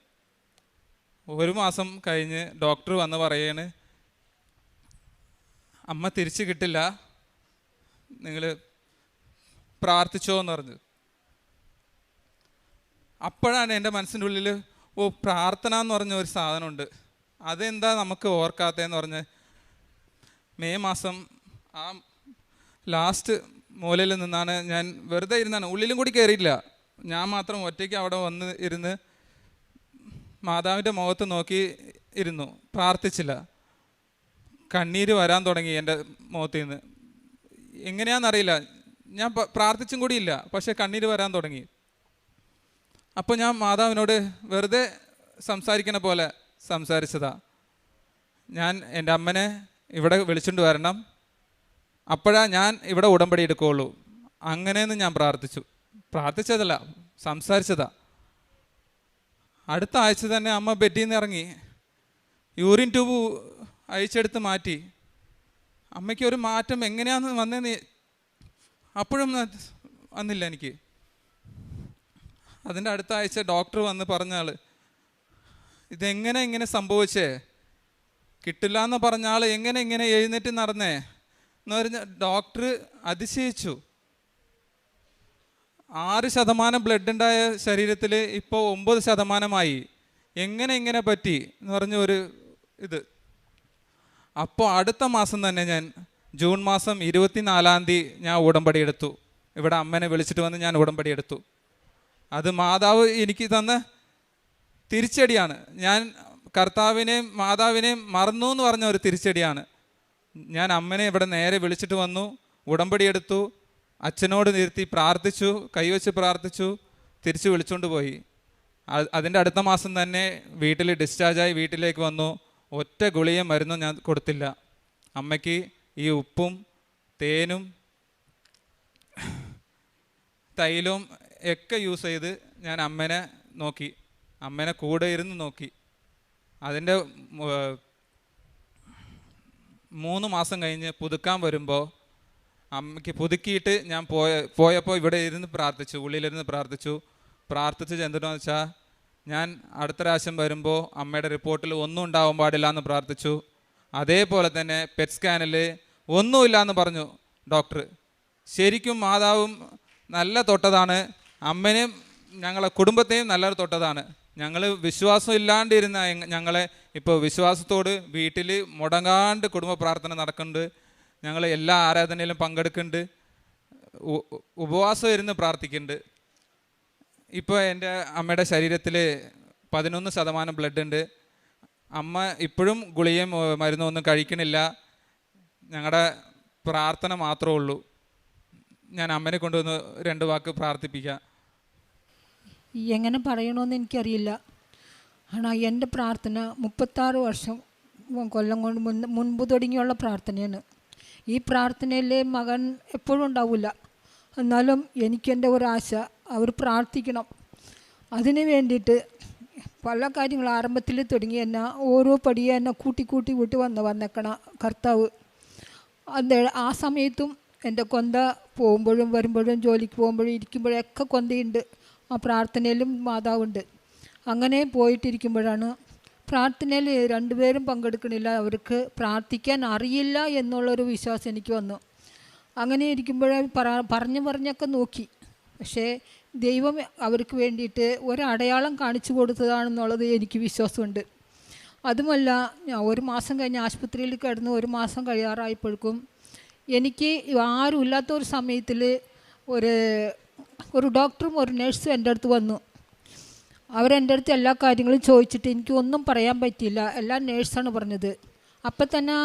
1 മാസം കഴിഞ്ഞ് ഡോക്ടർ വന്ന് പറയാണ് അമ്മ തിരിച്ചു കിട്ടില്ല, നിങ്ങൾ പ്രാർത്ഥിച്ചോ എന്ന് പറഞ്ഞു. അപ്പോഴാണ് എൻ്റെ മനസ്സിൻ്റെ ഉള്ളിൽ പ്രാർത്ഥന എന്ന് പറഞ്ഞ ഒരു സാധനമുണ്ട്, അതെന്താ നമുക്ക് ഓർക്കാത്തതെന്ന് പറഞ്ഞ് മെയ് മാസം ആ ലാസ്റ്റ് മൂലയിൽ നിന്നാണ് ഞാൻ വെറുതെ ഇരുന്നാണ്, ഉള്ളിലും കൂടി കയറിയില്ല. ഞാൻ മാത്രം ഒറ്റയ്ക്ക് അവിടെ വന്ന് ഇരുന്ന് മാതാവിൻ്റെ മുഖത്ത് നോക്കി ഇരുന്നു, പ്രാർത്ഥിച്ചില്ല. കണ്ണീര് വരാൻ തുടങ്ങി എൻ്റെ മുഖത്ത് നിന്ന്. എങ്ങനെയാണെന്നറിയില്ല, ഞാൻ പ്രാർത്ഥിച്ചും കൂടിയില്ല, പക്ഷേ കണ്ണീര് വരാൻ തുടങ്ങി. അപ്പോൾ ഞാൻ മാതാവിനോട് വെറുതെ സംസാരിക്കണ പോലെ സംസാരിച്ചതാ, ഞാൻ എൻ്റെ അമ്മനെ ഇവിടെ വിളിച്ചുകൊണ്ട് വരണം, അപ്പോഴാ ഞാൻ ഇവിടെ ഉടമ്പടി എടുക്കുകയുള്ളൂ. അങ്ങനെയെന്ന് ഞാൻ പ്രാർത്ഥിച്ചതല്ല, സംസാരിച്ചതാ. അടുത്ത ആഴ്ച തന്നെ അമ്മ ബെഡിൽ നിന്ന് ഇറങ്ങി, യൂറിൻ ട്യൂബ് അഴിച്ചെടുത്ത് മാറ്റി. അമ്മയ്ക്ക് ഒരു മാറ്റം എങ്ങനെയാണെന്ന് വന്നതെന്ന് അപ്പോഴും വന്നില്ല എനിക്ക്. അതിൻ്റെ അടുത്ത ആഴ്ച ഡോക്ടർ വന്ന് പറഞ്ഞാൾ ഇതെങ്ങനെ ഇങ്ങനെ സംഭവിച്ചേ, കിട്ടില്ല എന്ന് പറഞ്ഞ ആൾ എങ്ങനെ ഇങ്ങനെ എഴുന്നേറ്റ് നടന്നേ എന്ന് പറഞ്ഞ ഡോക്ടർ അതിശയിച്ചു. 6% ബ്ലഡ് ഉണ്ടായ ശരീരത്തിൽ ഇപ്പോൾ 9%. എങ്ങനെ ഇങ്ങനെ പറ്റി എന്ന് പറഞ്ഞ ഒരു ഇത്. അപ്പോൾ അടുത്ത മാസം തന്നെ ഞാൻ ജൂൺ മാസം 24-ാം തീയതി ഞാൻ ഉടമ്പടി എടുത്തു. ഇവിടെ അമ്മനെ വിളിച്ചിട്ട് വന്ന് ഞാൻ ഉടമ്പടി എടുത്തു. അത് മാതാവ് എനിക്ക് തന്ന തിരിച്ചടിയാണ്. ഞാൻ കർത്താവിനെയും മാതാവിനെയും മറന്നു എന്ന് പറഞ്ഞ ഒരു തിരിച്ചടിയാണ്. ഞാൻ അമ്മനെ ഇവിടെ നേരെ വിളിച്ചിട്ട് വന്നു, ഉടമ്പടി എടുത്തു, അച്ഛനോട് നിർത്തി പ്രാർത്ഥിച്ചു, കൈവച്ച് പ്രാർത്ഥിച്ചു, തിരിച്ച് വിളിച്ചുകൊണ്ട് പോയി. അതിൻ്റെ അടുത്ത മാസം തന്നെ വീട്ടിൽ ഡിസ്ചാർജായി വീട്ടിലേക്ക് വന്നു. ഒറ്റ ഗുളികയും മരുന്നും ഞാൻ കൊടുത്തില്ല. അമ്മയ്ക്ക് ഈ ഉപ്പും തേനും തൈലവും ഒക്കെ യൂസ് ചെയ്ത് ഞാൻ അമ്മനെ നോക്കി, അമ്മനെ കൂടെ ഇരുന്ന് നോക്കി. അതിൻ്റെ 3 മാസം കഴിഞ്ഞ് പുതുക്കാൻ വരുമ്പോൾ അമ്മയ്ക്ക് പുതുക്കിയിട്ട് ഞാൻ പോയപ്പോൾ ഇവിടെ ഇരുന്ന് പ്രാർത്ഥിച്ചു, ഉള്ളിലിരുന്ന് പ്രാർത്ഥിച്ചു. എന്തിനാന്ന് വെച്ചാൽ ഞാൻ അടുത്ത പ്രാവശ്യം വരുമ്പോൾ അമ്മയുടെ റിപ്പോർട്ടിൽ ഒന്നും ഉണ്ടാവാൻ പാടില്ല എന്ന് പ്രാർത്ഥിച്ചു. അതേപോലെ തന്നെ പെറ്റ് സ്കാനിൽ ഒന്നുമില്ല എന്ന് പറഞ്ഞു ഡോക്ടർ. ശരിക്കും മാതാവും നല്ല തൊട്ടതാണ്, അമ്മനെയും ഞങ്ങളെ കുടുംബത്തെയും നല്ലൊരു തൊട്ടതാണ്. ഞങ്ങൾ വിശ്വാസം ഇല്ലാണ്ടിരുന്ന ഞങ്ങളെ ഇപ്പോൾ വിശ്വാസത്തോട് വീട്ടിൽ മുടങ്ങാണ്ട് കുടുംബ പ്രാർത്ഥന നടക്കുന്നുണ്ട്. ഞങ്ങൾ എല്ലാ ആരാധനയിലും പങ്കെടുക്കുന്നുണ്ട്, ഉപവാസം ഇരുന്ന് പ്രാർത്ഥിക്കുന്നുണ്ട്. ഇപ്പോൾ എൻ്റെ അമ്മയുടെ ശരീരത്തിൽ 11% ബ്ലഡ് ഉണ്ട്. അമ്മ ഇപ്പോഴും ഗുളികയും മരുന്നും ഒന്നും കഴിക്കണില്ല. ഞങ്ങളുടെ പ്രാർത്ഥന മാത്രമേ ഉള്ളൂ. ഞാൻ അമ്മനെ കൊണ്ടുവന്ന് 2 വാക്ക് പ്രാർത്ഥിപ്പിക്കാം. എങ്ങനെ പറയണമെന്ന് എനിക്കറിയില്ല. ஆனால் എൻ്റെ പ്രാർത്ഥന 36 കൊല്ലം കൊണ്ട് മുൻപ് തുടങ്ങിയുള്ള പ്രാർത്ഥനയാണ്. ഈ പ്രാർത്ഥനയിൽ മകൻ എപ്പോഴും ഉണ്ടാവില്ല. എന്നാലും എനിക്കെൻ്റെ ഒരാശ, അവർ പ്രാർത്ഥിക്കണം. അതിന് വേണ്ടിയിട്ട് പല കാര്യങ്ങൾ ആരംഭത്തിൽ തുടങ്ങി എന്നെ ഓരോ പടിയെ എന്നെ കൂട്ടി വിട്ട് വന്നേക്കണ കർത്താവ്. ആ സമയത്തും എൻ്റെ കൊന്ത പോകുമ്പോഴും വരുമ്പോഴും ജോലിക്ക് പോകുമ്പോഴും ഇരിക്കുമ്പോഴൊക്കെ കൊന്തയുണ്ട്. ആ പ്രാർത്ഥനയിലും മാതാവുണ്ട്. അങ്ങനെ പോയിട്ടിരിക്കുമ്പോഴാണ് പ്രാർത്ഥനയിൽ 2 പേരും പങ്കെടുക്കണില്ല, അവർക്ക് പ്രാർത്ഥിക്കാൻ അറിയില്ല എന്നുള്ളൊരു വിശ്വാസം എനിക്ക് വന്നു. അങ്ങനെ ഇരിക്കുമ്പോഴേ പറഞ്ഞൊക്കെ നോക്കി. പക്ഷേ ദൈവം അവർക്ക് വേണ്ടിയിട്ട് ഒരടയാളം കാണിച്ചു കൊടുത്തതാണെന്നുള്ളത് എനിക്ക് വിശ്വാസമുണ്ട്. അതുമല്ല, 1 മാസം കഴിഞ്ഞ് ആശുപത്രിയിൽ കിടന്ന് 1 മാസം കഴിയാറായപ്പോഴേക്കും എനിക്ക് ആരുമില്ലാത്ത ഒരു സമയത്തിൽ ഒരു ഡോക്ടറും ഒരു നേഴ്സും എൻ്റെ അടുത്ത് വന്നു. അവരെൻ്റെ അടുത്ത് എല്ലാ കാര്യങ്ങളും ചോദിച്ചിട്ട് എനിക്ക് ഒന്നും പറയാൻ പറ്റിയില്ല. എല്ലാം നേഴ്സാണ് പറഞ്ഞത്. അപ്പം തന്നെ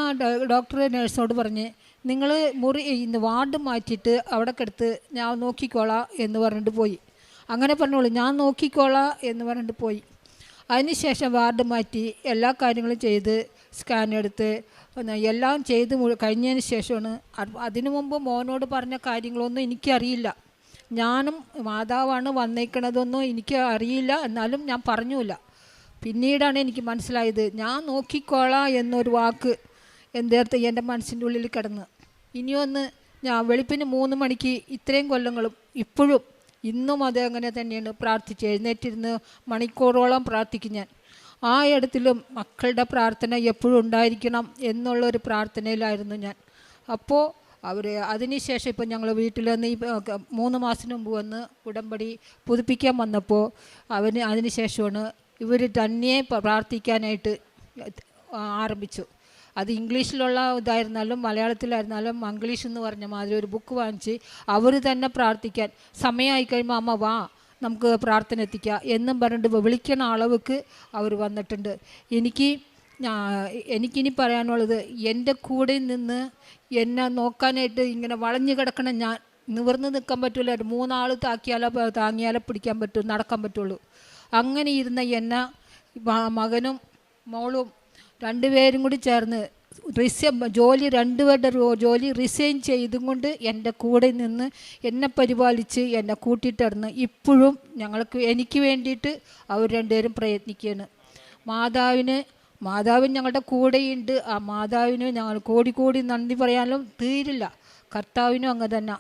ഡോക്ടർ നേഴ്സിനോട് പറഞ്ഞ്, നിങ്ങൾ ഇന്ന് വാർഡ് മാറ്റിയിട്ട് അവിടെ കിടത്ത് ഞാൻ നോക്കിക്കോളാം എന്ന് പറഞ്ഞിട്ട് പോയി. അങ്ങനെ പറഞ്ഞോളൂ, ഞാൻ നോക്കിക്കോളാം എന്ന് പറഞ്ഞിട്ട് പോയി. അതിനുശേഷം വാർഡ് മാറ്റി എല്ലാ കാര്യങ്ങളും ചെയ്ത് സ്കാൻ എടുത്ത് എല്ലാം ചെയ്ത് കഴിഞ്ഞതിന് ശേഷമാണ്. അതിനു മുമ്പ് മോനോട് പറഞ്ഞ കാര്യങ്ങളൊന്നും എനിക്കറിയില്ല. ഞാനും മാതാവാണ് വന്നേക്കണതൊന്നും എനിക്ക് അറിയില്ല. എന്നാലും ഞാൻ പറഞ്ഞില്ല. പിന്നീടാണ് എനിക്ക് മനസ്സിലായത്, ഞാൻ നോക്കിക്കോളാം എന്നൊരു വാക്ക് എൻ്റെ മനസ്സിൻ്റെ ഉള്ളിൽ കിടന്ന്. ഇനിയൊന്ന് ഞാൻ വെളുപ്പിന് 3 മണിക്ക് ഇത്രയും കൊല്ലങ്ങളും ഇപ്പോഴും ഇന്നും അത് അങ്ങനെ തന്നെയാണ് പ്രാർത്ഥിച്ച് എഴുന്നേറ്റിരുന്ന് മണിക്കൂറോളം പ്രാർത്ഥിക്കും ഞാൻ. ആ ഇടത്തിലും മക്കളുടെ പ്രാർത്ഥന എപ്പോഴും ഉണ്ടായിരിക്കണം എന്നുള്ളൊരു പ്രാർത്ഥനയിലായിരുന്നു ഞാൻ. അപ്പോൾ അതിനുശേഷം ഇപ്പം ഞങ്ങൾ വീട്ടിൽ വന്ന് 3 മാസത്തിന് മുമ്പ് വന്ന് ഉടമ്പടി പുതുപ്പിക്കാൻ വന്നപ്പോൾ അതിനുശേഷമാണ് ഇവർ തന്നെ പ്രാർത്ഥിക്കാനായിട്ട് ആരംഭിച്ചു. അത് ഇംഗ്ലീഷിലുള്ള ഇതായിരുന്നാലും മലയാളത്തിലായിരുന്നാലും മംഗ്ലീഷ് എന്ന് പറഞ്ഞ മാതിരി ഒരു ബുക്ക് വാങ്ങിച്ച് അവർ തന്നെ പ്രാർത്ഥിക്കാൻ സമയമായി കഴിയുമ്പോൾ അമ്മ വാ നമുക്ക് പ്രാർത്ഥന എത്തിക്കാം എന്നും പറഞ്ഞിട്ട് വിളിക്കണ അളവുക്ക് അവർ വന്നിട്ടുണ്ട്. എനിക്കിനി പറയാനുള്ളത്, എൻ്റെ കൂടെ നിന്ന് എന്നെ നോക്കാനായിട്ട് ഇങ്ങനെ വളഞ്ഞു കിടക്കണം. ഞാൻ നിവർന്ന് നിൽക്കാൻ പറ്റില്ല. 3 ആൾ താങ്ങിയാലേ പിടിക്കാൻ പറ്റൂ, നടക്കാൻ പറ്റുള്ളൂ. അങ്ങനെ ഇരുന്ന എന്നെ മകനും മോളും 2 പേരും കൂടി ചേർന്ന് രണ്ടുപേരുടെ ജോലി റിസൈൻ ചെയ്തും കൊണ്ട് എൻ്റെ കൂടെ നിന്ന് എന്നെ പരിപാലിച്ച് എന്നെ കൂട്ടിയിട്ടിരുന്ന് ഇപ്പോഴും എനിക്ക് വേണ്ടിയിട്ട് അവർ 2 പേരും പ്രയത്നിക്കുകയാണ്. മാതാവിന് ഞങ്ങളുടെ കൂടെയുണ്ട്. ആ മാതാവിന് ഞങ്ങൾ കോടി നന്ദി പറയാനും തീരില്ല. കർത്താവിനും അങ്ങനെ തന്നെ.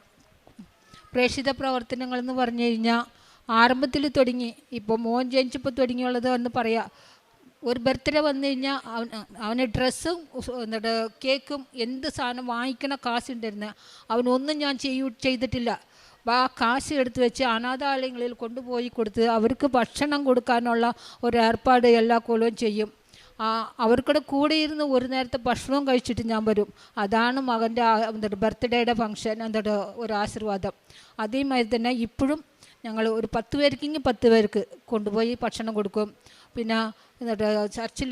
പ്രേക്ഷിത പ്രവർത്തനങ്ങളെന്ന് പറഞ്ഞു കഴിഞ്ഞാൽ ആരംഭത്തിൽ തുടങ്ങി, ഇപ്പോൾ മോൻ ജനിച്ചപ്പോൾ തുടങ്ങിയുള്ളത് എന്ന് പറയാം. ഒരു ബർത്ത്ഡേ വന്നു കഴിഞ്ഞാൽ അവന് ഡ്രസ്സും എന്നിട്ട് കേക്കും എന്ത് സാധനം വാങ്ങിക്കണ കാശുണ്ടായിരുന്നു. അവനൊന്നും ഞാൻ ചെയ്തിട്ടില്ല. ആ കാശ് എടുത്ത് വെച്ച് അനാഥാലയങ്ങളിൽ കൊണ്ടുപോയി കൊടുത്ത് അവർക്ക് ഭക്ഷണം കൊടുക്കാനുള്ള ഒരു ഏർപ്പാട് എല്ലാ കൊല്ലവും ചെയ്യും. അവർക്കുടെ കൂടെ ഇരുന്ന് ഒരു നേരത്തെ ഭക്ഷണവും കഴിച്ചിട്ട് ഞാൻ വരും. അതാണ് മകൻ്റെ ബർത്ത്ഡേയുടെ ഫംഗ്ഷൻ ഒരു ആശീർവാദം. അതേമാതിരി തന്നെ ഇപ്പോഴും ഞങ്ങൾ ഒരു 10 പേർക്കെങ്കിൽ 10 പേർക്ക് കൊണ്ടുപോയി ഭക്ഷണം കൊടുക്കും. പിന്നെ ചർച്ചിൽ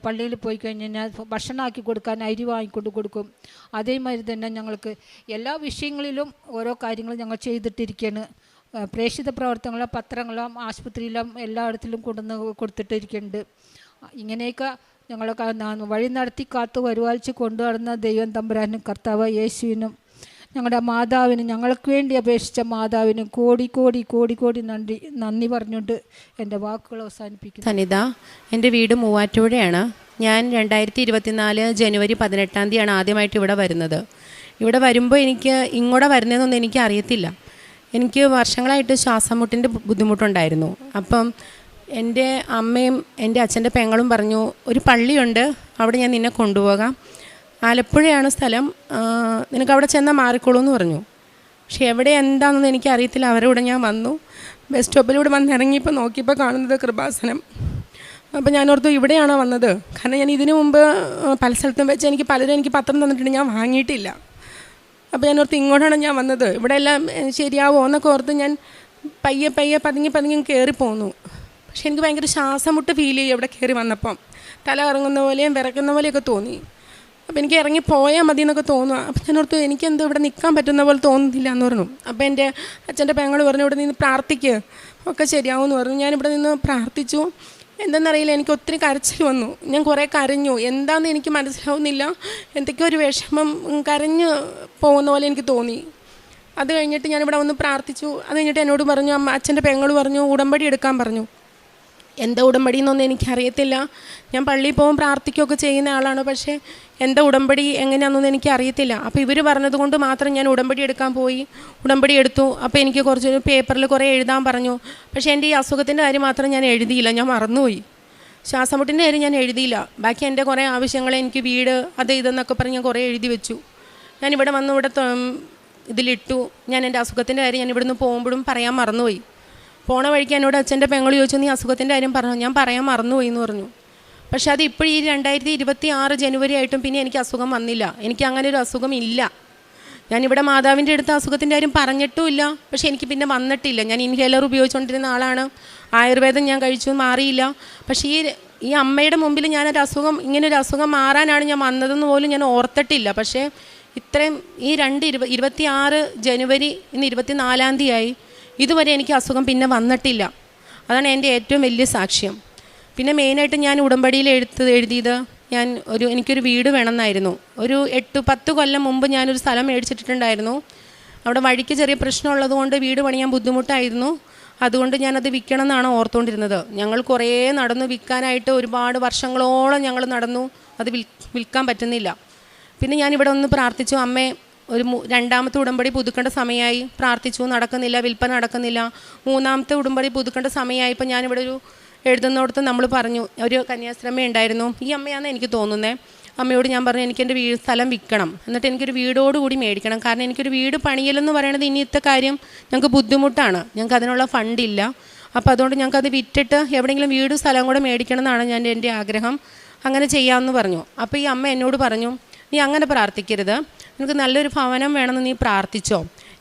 പള്ളിയിൽ പോയി കഴിഞ്ഞ് കഴിഞ്ഞാൽ ഭക്ഷണമാക്കി കൊടുക്കാൻ അരി വാങ്ങിക്കൊണ്ട് കൊടുക്കും. അതേമാതിരി തന്നെ ഞങ്ങൾക്ക് എല്ലാ വിഷയങ്ങളിലും ഓരോ കാര്യങ്ങൾ ഞങ്ങൾ ചെയ്തിട്ടിരിക്കുകയാണ്. പ്രേക്ഷിത പ്രവർത്തനങ്ങളും പത്രങ്ങളും ആശുപത്രിയിലും എല്ലായിടത്തിലും കൊടുത്തിട്ടിരിക്കുന്നുണ്ട്. ഇങ്ങനെയൊക്കെ ഞങ്ങളൊക്കെ വഴി നടത്തി കാത്തു വരുവാഴ്ച കൊണ്ടുവരുന്ന ദൈവം തമ്പുരാനും കർത്താവ് യേശുവിനും ഞങ്ങളുടെ മാതാവിനും ഞങ്ങൾക്ക് വേണ്ടി അപേക്ഷിച്ച മാതാവിനും കോടി നന്ദി പറഞ്ഞുകൊണ്ട് എൻ്റെ വാക്കുകൾ അവസാനിപ്പിക്കുന്നു. സനിത, എൻ്റെ വീട് മൂവാറ്റുപുഴയാണ്. ഞാൻ 2024 ജനുവരി 18-ാം തീയതിയാണ് ആദ്യമായിട്ട് ഇവിടെ വരുന്നത്. ഇവിടെ വരുമ്പോൾ എനിക്ക് ഇങ്ങോട്ട് വരുന്നതെന്നൊന്നും എനിക്ക് അറിയത്തില്ല. എനിക്ക് വർഷങ്ങളായിട്ട് ശ്വാസം മുട്ടിൻ്റെ ബുദ്ധിമുട്ടുണ്ടായിരുന്നു. അപ്പം എൻ്റെ അമ്മയും എൻ്റെ അച്ഛൻ്റെ പെങ്ങളും പറഞ്ഞു, ഒരു പള്ളിയുണ്ട്, അവിടെ ഞാൻ നിന്നെ കൊണ്ടുപോകാം. ആലപ്പുഴയാണ് സ്ഥലം, നിനക്ക് അവിടെ ചെന്നാൽ മാറിക്കോളൂ എന്ന് പറഞ്ഞു. പക്ഷെ എവിടെ എന്താണെന്ന് എനിക്കറിയത്തില്ല. അവരുടെ കൂടെ ഞാൻ വന്നു. ബസ് സ്റ്റോപ്പിലൂടെ വന്ന് ഇറങ്ങിയപ്പോൾ നോക്കിയപ്പോൾ കാണുന്നത് കൃപാസനം. അപ്പോൾ ഞാൻ ഓർത്തു ഇവിടെയാണോ വന്നത്, കാരണം ഞാൻ ഇതിനു മുമ്പ് പല സ്ഥലത്തും വെച്ച് എനിക്ക് പലരും എനിക്ക് പത്രം തന്നിട്ടുണ്ട്, ഞാൻ വാങ്ങിയിട്ടില്ല. അപ്പോൾ ഞാൻ ഓർത്ത് ഇങ്ങോട്ടാണ് ഞാൻ വന്നത്, ഇവിടെ എല്ലാം ശരിയാവോ എന്നൊക്കെ ഓർത്ത് ഞാൻ പയ്യെ പതുങ്ങി കയറിപ്പോന്നു. പക്ഷെ എനിക്ക് ഭയങ്കര ശ്വാസം മുട്ട് ഫീൽ ചെയ്യും ഇവിടെ കയറി വന്നപ്പം. തല കറങ്ങുന്ന പോലെയും വിറക്കുന്ന പോലെയൊക്കെ തോന്നി. അപ്പോൾ എനിക്ക് ഇറങ്ങി പോയാൽ മതി എന്നൊക്കെ തോന്നുക. അപ്പോൾ ഞാൻ ഓർത്തു എനിക്കെന്തോ ഇവിടെ നിൽക്കാൻ പറ്റുന്ന പോലെ തോന്നുന്നില്ല എന്ന് പറഞ്ഞു. അപ്പോൾ എൻ്റെ അച്ഛൻ്റെ പെങ്ങൾ പറഞ്ഞു, ഇവിടെ നിന്ന് പ്രാർത്ഥിക്കുക, ഒക്കെ ശരിയാവുമെന്ന് പറഞ്ഞു. ഞാനിവിടെ നിന്ന് പ്രാർത്ഥിച്ചു. എന്തെന്നറിയില്ല, എനിക്ക് ഒത്തിരി കരച്ചിൽ വന്നു. ഞാൻ കുറേ കരഞ്ഞു. എന്താണെന്ന് എനിക്ക് മനസ്സിലാവുന്നില്ല, എന്തൊക്കെയോ ഒരു വിഷമം, കരഞ്ഞ് പോകുന്ന പോലെ എനിക്ക് തോന്നി. അത് കഴിഞ്ഞിട്ട് ഞാനിവിടെ വന്ന് പ്രാർത്ഥിച്ചു. അത് കഴിഞ്ഞിട്ട് എന്നോട് പറഞ്ഞു, അച്ഛൻ്റെ പെങ്ങൾ പറഞ്ഞു ഉടമ്പടി എടുക്കാൻ പറഞ്ഞു. എന്താ ഉടമ്പടി എന്നൊന്നും എനിക്കറിയത്തില്ല. ഞാൻ പള്ളിയിൽ പോകും പ്രാർത്ഥിക്കുകയൊക്കെ ചെയ്യുന്ന ആളാണ്, പക്ഷേ എന്താ ഉടമ്പടി എങ്ങനെയാണെന്നൊന്നും എനിക്കറിയത്തില്ല. അപ്പോൾ ഇവർ പറഞ്ഞതുകൊണ്ട് മാത്രം ഞാൻ ഉടമ്പടി എടുക്കാൻ പോയി. ഉടമ്പടി എടുത്തു. അപ്പോൾ എനിക്ക് കുറച്ച് പേപ്പറിൽ കുറേ എഴുതാൻ പറഞ്ഞു. പക്ഷേ എൻ്റെ ഈ അസുഖത്തിൻ്റെ കാര്യം മാത്രം ഞാൻ എഴുതിയില്ല, ഞാൻ മറന്നുപോയി. ശ്വാസമുട്ടിൻ്റെ കാര്യം ഞാൻ എഴുതിയില്ല. ബാക്കി എൻ്റെ കുറേ ആവശ്യങ്ങൾ, എനിക്ക് വീട്, അത് ഇതെന്നൊക്കെ പറഞ്ഞ് ഞാൻ കുറേ എഴുതി വെച്ചു. ഞാനിവിടെ വന്ന് ഇവിടെ ഇതിലിട്ടു. ഞാൻ എൻ്റെ അസുഖത്തിൻ്റെ കാര്യം ഞാൻ ഇവിടുന്ന് പോകുമ്പോഴും പറയാൻ മറന്നുപോയി. പോണ വഴിക്ക് എന്നോട് അച്ഛൻ്റെ പെങ്ങൾ ചോദിച്ചു, നീ അസുഖത്തിൻ്റെ കാര്യം പറഞ്ഞു. ഞാൻ പറയാൻ മറന്നുപോയി എന്ന് പറഞ്ഞു. പക്ഷേ അത് ഇപ്പോൾ ഈ 2026 ജനുവരി ആയിട്ടും പിന്നെ എനിക്ക് അസുഖം വന്നില്ല. എനിക്ക് അങ്ങനെ ഒരു അസുഖം ഇല്ല. ഞാനിവിടെ മാതാവിൻ്റെ അടുത്ത് അസുഖത്തിൻ്റെ കാര്യം പറഞ്ഞിട്ടുമില്ല. പക്ഷേ എനിക്ക് പിന്നെ വന്നിട്ടില്ല. ഞാൻ ഇൻഹേലർ ഉപയോഗിച്ചുകൊണ്ടിരുന്ന ആളാണ്. ആയുർവേദം ഞാൻ കഴിച്ചു, മാറിയില്ല. പക്ഷേ ഈ അമ്മയുടെ മുമ്പിൽ ഞാനൊരു അസുഖം, ഇങ്ങനൊരു അസുഖം മാറാനാണ് ഞാൻ വന്നതെന്ന് പോലും ഞാൻ ഓർത്തിട്ടില്ല. പക്ഷേ ഇത്രയും ഈ 26 ജനുവരി ഇന്ന് 24-ാം തീയതിയായി, ഇതുവരെ എനിക്ക് അസുഖം പിന്നെ വന്നിട്ടില്ല. അതാണ് എൻ്റെ ഏറ്റവും വലിയ സാക്ഷ്യം. പിന്നെ മെയിനായിട്ട് ഞാൻ ഉടമ്പടിയിൽ എഴുതിയത്, എനിക്കൊരു വീട് വേണമെന്നായിരുന്നു. ഒരു 8-10 കൊല്ലം മുമ്പ് ഞാനൊരു സ്ഥലം മേടിച്ചിട്ടുണ്ടായിരുന്നു. അവിടെ വഴിക്ക് ചെറിയ പ്രശ്നമുള്ളത് കൊണ്ട് വീട് പണിയാൻ ബുദ്ധിമുട്ടായിരുന്നു. അതുകൊണ്ട് ഞാനത് വിൽക്കണം എന്നാണ് ഓർത്തുകൊണ്ടിരുന്നത്. ഞങ്ങൾ കുറേ നടന്നു വിൽക്കാനായിട്ട്, ഒരുപാട് വർഷങ്ങളോളം ഞങ്ങൾ നടന്നു, അത് വിൽക്കാൻ പറ്റുന്നില്ല. പിന്നെ ഞാനിവിടെ ഒന്ന് പ്രാർത്ഥിച്ചു, അമ്മേ ഒരു രണ്ടാമത്തെ ഉടമ്പടി പുതുക്കേണ്ട സമയമായി, പ്രാർത്ഥിച്ചു, നടക്കുന്നില്ല, വിൽപ്പന നടക്കുന്നില്ല. മൂന്നാമത്തെ ഉടമ്പടി പുതുക്കേണ്ട സമയമായപ്പോൾ ഞാനിവിടെ ഒരു എഴുതുന്നിടത്ത് നമ്മൾ പറഞ്ഞു, ഒരു കന്യാസ്ത്രീ ഉണ്ടായിരുന്നു, ഈ അമ്മയാണെന്ന് എനിക്ക് തോന്നുന്നത്. അമ്മയോട് ഞാൻ പറഞ്ഞു, എനിക്കെൻ്റെ സ്ഥലം വിൽക്കണം, എന്നിട്ട് എനിക്കൊരു വീടോടുകൂടി മേടിക്കണം. കാരണം എനിക്കൊരു വീട് പണിയലെന്ന് പറയുന്നത് ഇനിയത്തെ കാര്യം ഞങ്ങൾക്ക് ബുദ്ധിമുട്ടാണ്, ഞങ്ങൾക്ക് അതിനുള്ള ഫണ്ടില്ല. അപ്പോൾ അതുകൊണ്ട് ഞങ്ങൾക്കത് വിറ്റിട്ട് എവിടെയെങ്കിലും വീട് സ്ഥലം കൂടെ മേടിക്കണം എന്നാണ് എൻ്റെ ആഗ്രഹം. അങ്ങനെ ചെയ്യാമെന്ന് പറഞ്ഞു. അപ്പോൾ ഈ അമ്മ എന്നോട് പറഞ്ഞു, നീ അങ്ങനെ പ്രാർത്ഥിക്കരുത്, നിനക്ക് നല്ലൊരു ഭവനം വേണമെന്ന് നീ പ്രാർത്ഥിച്ചോ.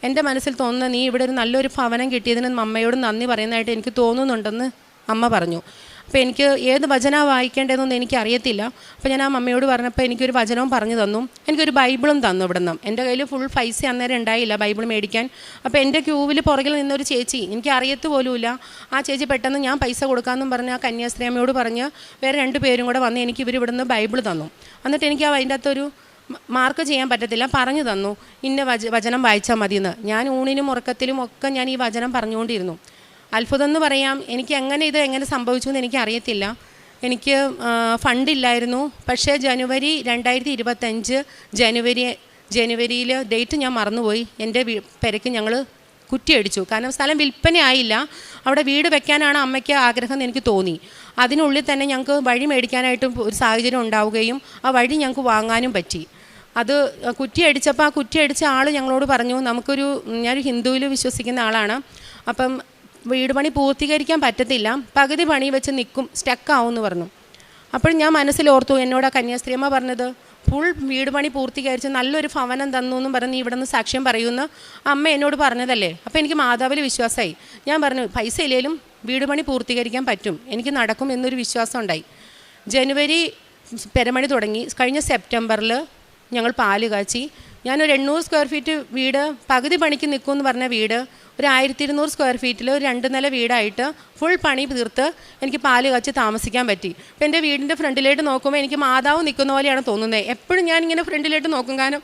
എൻ്റെ മനസ്സിൽ തോന്നുന്ന നീ ഇവിടെ ഒരു നല്ലൊരു ഭവനം കിട്ടിയതിന് അമ്മയോട് നന്ദി പറയുന്നതായിട്ട് എനിക്ക് തോന്നുന്നുണ്ടെന്ന് അമ്മ പറഞ്ഞു. അപ്പോൾ എനിക്ക് ഏത് വചനമാണ് വായിക്കേണ്ടതെന്നൊന്നും എനിക്കറിയത്തില്ല. അപ്പോൾ ഞാൻ ആ അമ്മയോട് പറഞ്ഞപ്പോൾ എനിക്കൊരു വചനവും പറഞ്ഞു തന്നു, എനിക്കൊരു ബൈബിളും തന്നു. ഇവിടെ നിന്ന് എൻ്റെ കയ്യിൽ ഫുൾ പൈസ അന്നേരം ഉണ്ടായില്ല ബൈബിൾ മേടിക്കാൻ. അപ്പോൾ എൻ്റെ ക്യൂവിൽ പുറകിൽ നിന്നൊരു ചേച്ചി, എനിക്ക് അറിയത്ത് പോലുമില്ല, ആ ചേച്ചി പെട്ടെന്ന് ഞാൻ പൈസ കൊടുക്കാമെന്നും പറഞ്ഞ് ആ കന്യാസ്ത്രീ അമ്മയോട് പറഞ്ഞ് വേറെ 2 പേരും കൂടെ വന്ന് എനിക്ക് ഇവിടുന്ന് ബൈബിൾ തന്നു. എന്നിട്ട് എനിക്ക് അതിൻ്റെ അകത്തൊരു മാർക്ക് ചെയ്യാൻ പറ്റത്തില്ല, പറഞ്ഞു തന്നു ഇന്ന വചനം വായിച്ചാൽ മതിയെന്ന്. ഞാൻ ഊണിനും ഉറക്കത്തിലും ഒക്കെ ഞാൻ ഈ വചനം പറഞ്ഞുകൊണ്ടിരുന്നു. അത്ഭുതം എന്ന് പറയാം. എനിക്ക് എങ്ങനെ സംഭവിച്ചു എന്ന് എനിക്കറിയത്തില്ല. എനിക്ക് ഫണ്ടില്ലായിരുന്നു. പക്ഷേ ജനുവരി 2025 ജനുവരിയിൽ ഡേറ്റ് ഞാൻ മറന്നുപോയി. എൻ്റെ പെരയ്ക്ക് ഞങ്ങൾ കുറ്റിയടിച്ചു. കാരണം സ്ഥലം വിൽപ്പനയായില്ല, അവിടെ വീട് വെക്കാനാണ് അമ്മയ്ക്ക് ആഗ്രഹം എന്ന് എനിക്ക് തോന്നി. അതിനുള്ളിൽ തന്നെ ഞങ്ങൾക്ക് വഴി മേടിക്കാനായിട്ടും ഒരു സാഹചര്യം ഉണ്ടാവുകയും ആ വഴി ഞങ്ങൾക്ക് വാങ്ങാനും പറ്റി. അത് കുറ്റിയടിച്ചപ്പോൾ ആ കുറ്റിയടിച്ച ആൾ ഞങ്ങളോട് പറഞ്ഞു, ഞാനൊരു ഹിന്ദുവിൽ വിശ്വസിക്കുന്ന ആളാണ്, അപ്പം വീട് പണി പൂർത്തീകരിക്കാൻ പറ്റത്തില്ല, പകുതി പണി വെച്ച് നിൽക്കും, സ്റ്റക്കാവും എന്ന് പറഞ്ഞു. അപ്പോൾ ഞാൻ മനസ്സിലോർത്തു, എന്നോട് ആ കന്യാസ്ത്രീയമ്മ പറഞ്ഞത് ഫുൾ വീട് പണി പൂർത്തീകരിച്ച് നല്ലൊരു ഭവനം തന്നു എന്നും പറഞ്ഞ് ഇവിടെ നിന്ന് സാക്ഷ്യം പറയുമെന്ന് അമ്മ എന്നോട് പറഞ്ഞതല്ലേ. അപ്പോൾ എനിക്ക് മാതാവിൽ വിശ്വാസമായി. ഞാൻ പറഞ്ഞു, പൈസ ഇല്ലെങ്കിലും വീട് പണി പൂർത്തീകരിക്കാൻ പറ്റും, എനിക്ക് നടക്കും എന്നൊരു വിശ്വാസം ഉണ്ടായി. ജനുവരി പെരമണി തുടങ്ങി. കഴിഞ്ഞ സെപ്റ്റംബറിൽ ഞങ്ങൾ പാല് കാച്ചി. ഞാനൊരു 800 സ്ക്വയർ ഫീറ്റ് വീട് പകുതി പണിക്ക് നിൽക്കുമെന്ന് പറഞ്ഞ വീട് ഒരു 1200 സ്ക്വയർ ഫീറ്റിൽ ഒരു 2 നില വീടായിട്ട് ഫുൾ പണി തീർത്ത് എനിക്ക് പാല് കാച്ചി താമസിക്കാൻ പറ്റി. അപ്പോൾ എൻ്റെ വീടിൻ്റെ ഫ്രണ്ടിലേക്ക് നോക്കുമ്പോൾ എനിക്ക് മാതാവ് നിൽക്കുന്ന പോലെയാണ് തോന്നുന്നത്. എപ്പോഴും ഞാനിങ്ങനെ ഫ്രണ്ടിലേക്ക് നോക്കും, കാരണം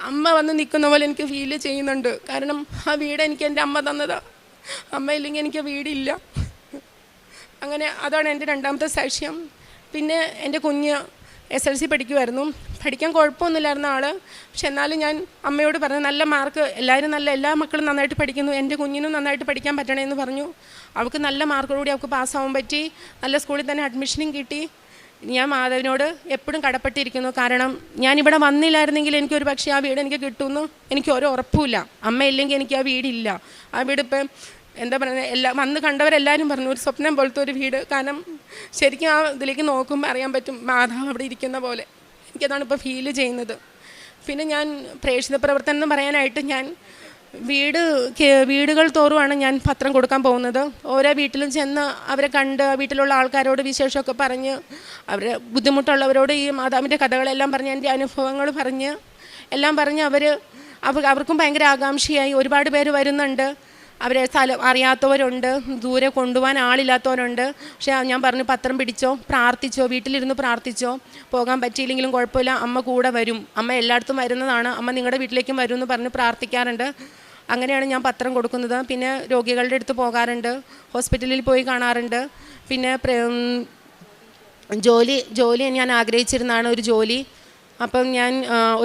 അമ്മ വന്ന് നിൽക്കുന്ന പോലെ എനിക്ക് ഫീൽ ചെയ്യുന്നുണ്ട്. കാരണം ആ വീട് എനിക്ക് എൻ്റെ അമ്മ തന്നതാണ്, അമ്മ ഇല്ലെങ്കിൽ എനിക്ക് വീടില്ല. അങ്ങനെ അതാണ് എൻ്റെ രണ്ടാമത്തെ സാക്ഷ്യം. പിന്നെ എൻ്റെ കുഞ്ഞ് SLC പഠിക്കുമായിരുന്നു. പഠിക്കാൻ കുഴപ്പമൊന്നുമില്ലായിരുന്ന ആൾ. പക്ഷെ എന്നാലും ഞാൻ അമ്മയോട് പറഞ്ഞു, നല്ല മാർക്ക്, എല്ലാ മക്കളും നന്നായിട്ട് പഠിക്കുന്നു, എൻ്റെ കുഞ്ഞിനും നന്നായിട്ട് പഠിക്കാൻ പറ്റണമെന്ന് പറഞ്ഞു. അവൾക്ക് നല്ല മാർക്കോടുകൂടി അവൾക്ക് പാസ്സാവാൻ പറ്റി. നല്ല സ്കൂളിൽ തന്നെ അഡ്മിഷനും കിട്ടി. ഞാൻ മാധവനോട് എപ്പോഴും കടപ്പെട്ടിരിക്കുന്നു. കാരണം ഞാനിവിടെ വന്നില്ലായിരുന്നെങ്കിൽ എനിക്കൊരു പക്ഷേ ആ വീട് എനിക്ക് കിട്ടുമെന്ന് എനിക്ക് ഒരു ഉറപ്പുമില്ല. അമ്മയില്ലെങ്കിൽ എനിക്ക് ആ വീടില്ല. ആ വീട് ഇപ്പം എന്താ പറയുക, വന്ന് കണ്ടവരെല്ലാവരും പറഞ്ഞു ഒരു സ്വപ്നം പോലത്തെ ഒരു വീട്. കാരണം ശരിക്കും ആ ഇതിലേക്ക് നോക്കുമ്പോൾ അറിയാൻ പറ്റും മാധവ് അവിടെ ഇരിക്കുന്ന പോലെ. എനിക്കതാണ് ഇപ്പോൾ ഫീല് ചെയ്യുന്നത്. പിന്നെ ഞാൻ പ്രേക്ഷിത പ്രവർത്തനം എന്ന് പറയാനായിട്ട് ഞാൻ വീടുകൾ തോറുമാണ് ഞാൻ പത്രം കൊടുക്കാൻ പോകുന്നത്. ഓരോ വീട്ടിലും ചെന്ന് അവരെ കണ്ട് വീട്ടിലുള്ള ആൾക്കാരോട് വിശേഷമൊക്കെ പറഞ്ഞ്, അവരെ ബുദ്ധിമുട്ടുള്ളവരോട് ഈ മാതാവിൻ്റെ കഥകളെല്ലാം പറഞ്ഞ്, എൻ്റെ അനുഭവങ്ങൾ പറഞ്ഞ് എല്ലാം പറഞ്ഞ് അവർക്കും ഭയങ്കര ആകാംക്ഷയായി. ഒരുപാട് പേര് വരുന്നുണ്ട്, അവരെ സ്ഥലം അറിയാത്തവരുണ്ട്, ദൂരെ കൊണ്ടുപോകാൻ ആളില്ലാത്തവരുണ്ട്. പക്ഷേ ഞാൻ പറഞ്ഞു, പത്രം പിടിച്ചോ, പ്രാർത്ഥിച്ചോ, വീട്ടിലിരുന്ന് പ്രാർത്ഥിച്ചോ, പോകാൻ പറ്റിയില്ലെങ്കിലും കുഴപ്പമില്ല, അമ്മ കൂടെ വരും, അമ്മ എല്ലായിടത്തും വരുന്നതാണ്, അമ്മ നിങ്ങളുടെ വീട്ടിലേക്കും വരും എന്ന് പറഞ്ഞ് പ്രാർത്ഥിക്കാറുണ്ട്. അങ്ങനെയാണ് ഞാൻ പത്രം കൊടുക്കുന്നത്. പിന്നെ രോഗികളുടെ അടുത്ത് പോകാറുണ്ട്, ഹോസ്പിറ്റലിൽ പോയി കാണാറുണ്ട്. പിന്നെ ജോലി ഞാൻ ആഗ്രഹിച്ചിരുന്നതാണ് ഒരു ജോലി. അപ്പം ഞാൻ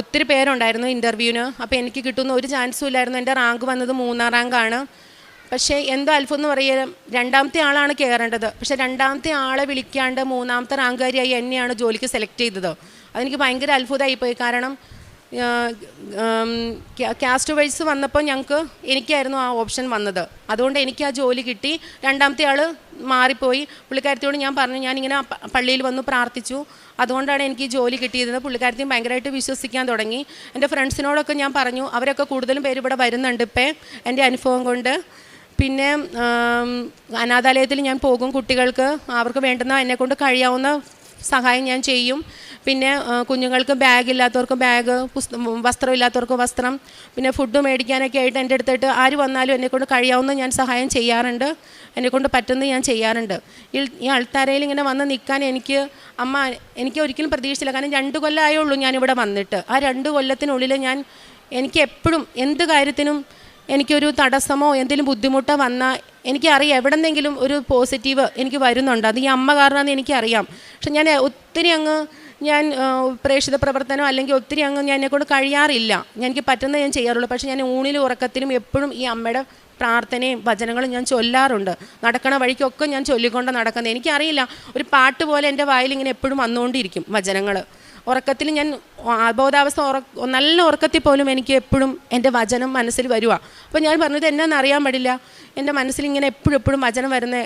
ഒത്തിരി പേരുണ്ടായിരുന്നു ഇൻ്റർവ്യൂവിന്. അപ്പോൾ എനിക്ക് കിട്ടുന്ന ഒരു ചാൻസും ഇല്ലായിരുന്നു. എൻ്റെ റാങ്ക് വന്നത് 3ാം റാങ്കാണ്. പക്ഷേ എന്തോ അത്ഭുതം എന്ന് പറയുക, 2ാമത്തെ ആളാണ് കയറേണ്ടത്. പക്ഷേ 2ാമത്തെ ആളെ വിളിക്കാണ്ട് 3ാമത്തെ റാങ്കുകാരിയായി എന്നെയാണ് ജോലിക്ക് സെലക്ട് ചെയ്തത്. അതെനിക്ക് ഭയങ്കര അത്ഭുതമായിപ്പോയി. കാരണം കാസ്റ്റ് വൈസ് വന്നപ്പോൾ എനിക്കായിരുന്നു ആ ഓപ്ഷൻ വന്നത്. അതുകൊണ്ട് എനിക്ക് ആ ജോലി കിട്ടി. 2ാമത്തെ ആൾ മാറിപ്പോയി. പുള്ളിക്കാരത്തിയോട് ഞാൻ പറഞ്ഞു, ഞാനിങ്ങനെ പള്ളിയിൽ വന്ന് പ്രാർത്ഥിച്ചു, അതുകൊണ്ടാണ് എനിക്ക് ഈ ജോലി കിട്ടിയത്. പുള്ളിക്കാരത്തെയും ഭയങ്കരമായിട്ട് വിശ്വസിക്കാൻ തുടങ്ങി. എൻ്റെ ഫ്രണ്ട്സിനോടൊക്കെ ഞാൻ പറഞ്ഞു, അവരൊക്കെ കൂടുതലും പേര് ഇവിടെ വരുന്നുണ്ട് ഇപ്പം എൻ്റെ അനുഭവം കൊണ്ട്. പിന്നെ അനാഥാലയത്തിൽ ഞാൻ പോകും. കുട്ടികൾക്ക് അവർക്ക് വേണ്ടുന്ന എന്നെക്കൊണ്ട് കഴിയാവുന്ന സഹായം ഞാൻ ചെയ്യും. പിന്നെ കുഞ്ഞുങ്ങൾക്ക് ബാഗില്ലാത്തവർക്ക് ബാഗ്, വസ്ത്രമില്ലാത്തവർക്ക് വസ്ത്രം, പിന്നെ ഫുഡ് മേടിക്കാനൊക്കെ ആയിട്ട് എൻ്റെ അടുത്തായിട്ട് ആര് വന്നാലും എന്നെക്കൊണ്ട് കഴിയാവുന്ന ഞാൻ സഹായം ചെയ്യാറുണ്ട്. എന്നെക്കൊണ്ട് പറ്റുന്നത് ഞാൻ ചെയ്യാറുണ്ട്. ഈ അൾത്താരയിൽ ഇങ്ങനെ വന്ന് നിൽക്കാൻ എനിക്ക് ഒരിക്കലും പ്രതീക്ഷിച്ചില്ല. കാരണം 2 കൊല്ലമായുള്ളൂ ഞാനിവിടെ വന്നിട്ട്. ആ 2 കൊല്ലത്തിനുള്ളിൽ എനിക്ക് എപ്പോഴും എന്ത് കാര്യത്തിനും എനിക്കൊരു തടസ്സമോ എന്തെങ്കിലും ബുദ്ധിമുട്ടോ വന്നാൽ എനിക്കറിയാം എവിടെന്നെങ്കിലും ഒരു പോസിറ്റീവ് എനിക്ക് വരുന്നുണ്ട്. അത് ഈ അമ്മ കാരണമെന്ന് എനിക്കറിയാം. പക്ഷെ ഞാൻ ഒത്തിരി പ്രേക്ഷിത പ്രവർത്തനം അല്ലെങ്കിൽ ഒത്തിരി ഞാൻ എന്നെക്കൊണ്ട് കഴിയാറില്ല. എനിക്ക് പറ്റുന്നത് ഞാൻ ചെയ്യാറുള്ളൂ. പക്ഷേ ഞാൻ ഊണിലും ഉറക്കത്തിലും എപ്പോഴും ഈ അമ്മയുടെ പ്രാർത്ഥനയും വചനങ്ങളും ഞാൻ ചൊല്ലാറുണ്ട്. നടക്കണ വഴിക്കൊക്കെ ഞാൻ ചൊല്ലിക്കൊണ്ട് നടക്കുന്നത്. എനിക്കറിയില്ല, ഒരു പാട്ട് പോലെ എൻ്റെ വായിൽ ഇങ്ങനെ എപ്പോഴും വന്നുകൊണ്ടിരിക്കും വചനങ്ങൾ. ഉറക്കത്തിൽ ഞാൻ അബോധാവസ്ഥ നല്ല ഉറക്കത്തിൽ പോലും എനിക്ക് എപ്പോഴും എൻ്റെ വചനം മനസ്സിൽ വരുക. അപ്പോൾ ഞാൻ പറഞ്ഞത് എന്നാന്ന് അറിയാൻ പാടില്ല, എൻ്റെ മനസ്സിൽ ഇങ്ങനെ എപ്പോഴും വചനം വരുന്നത്.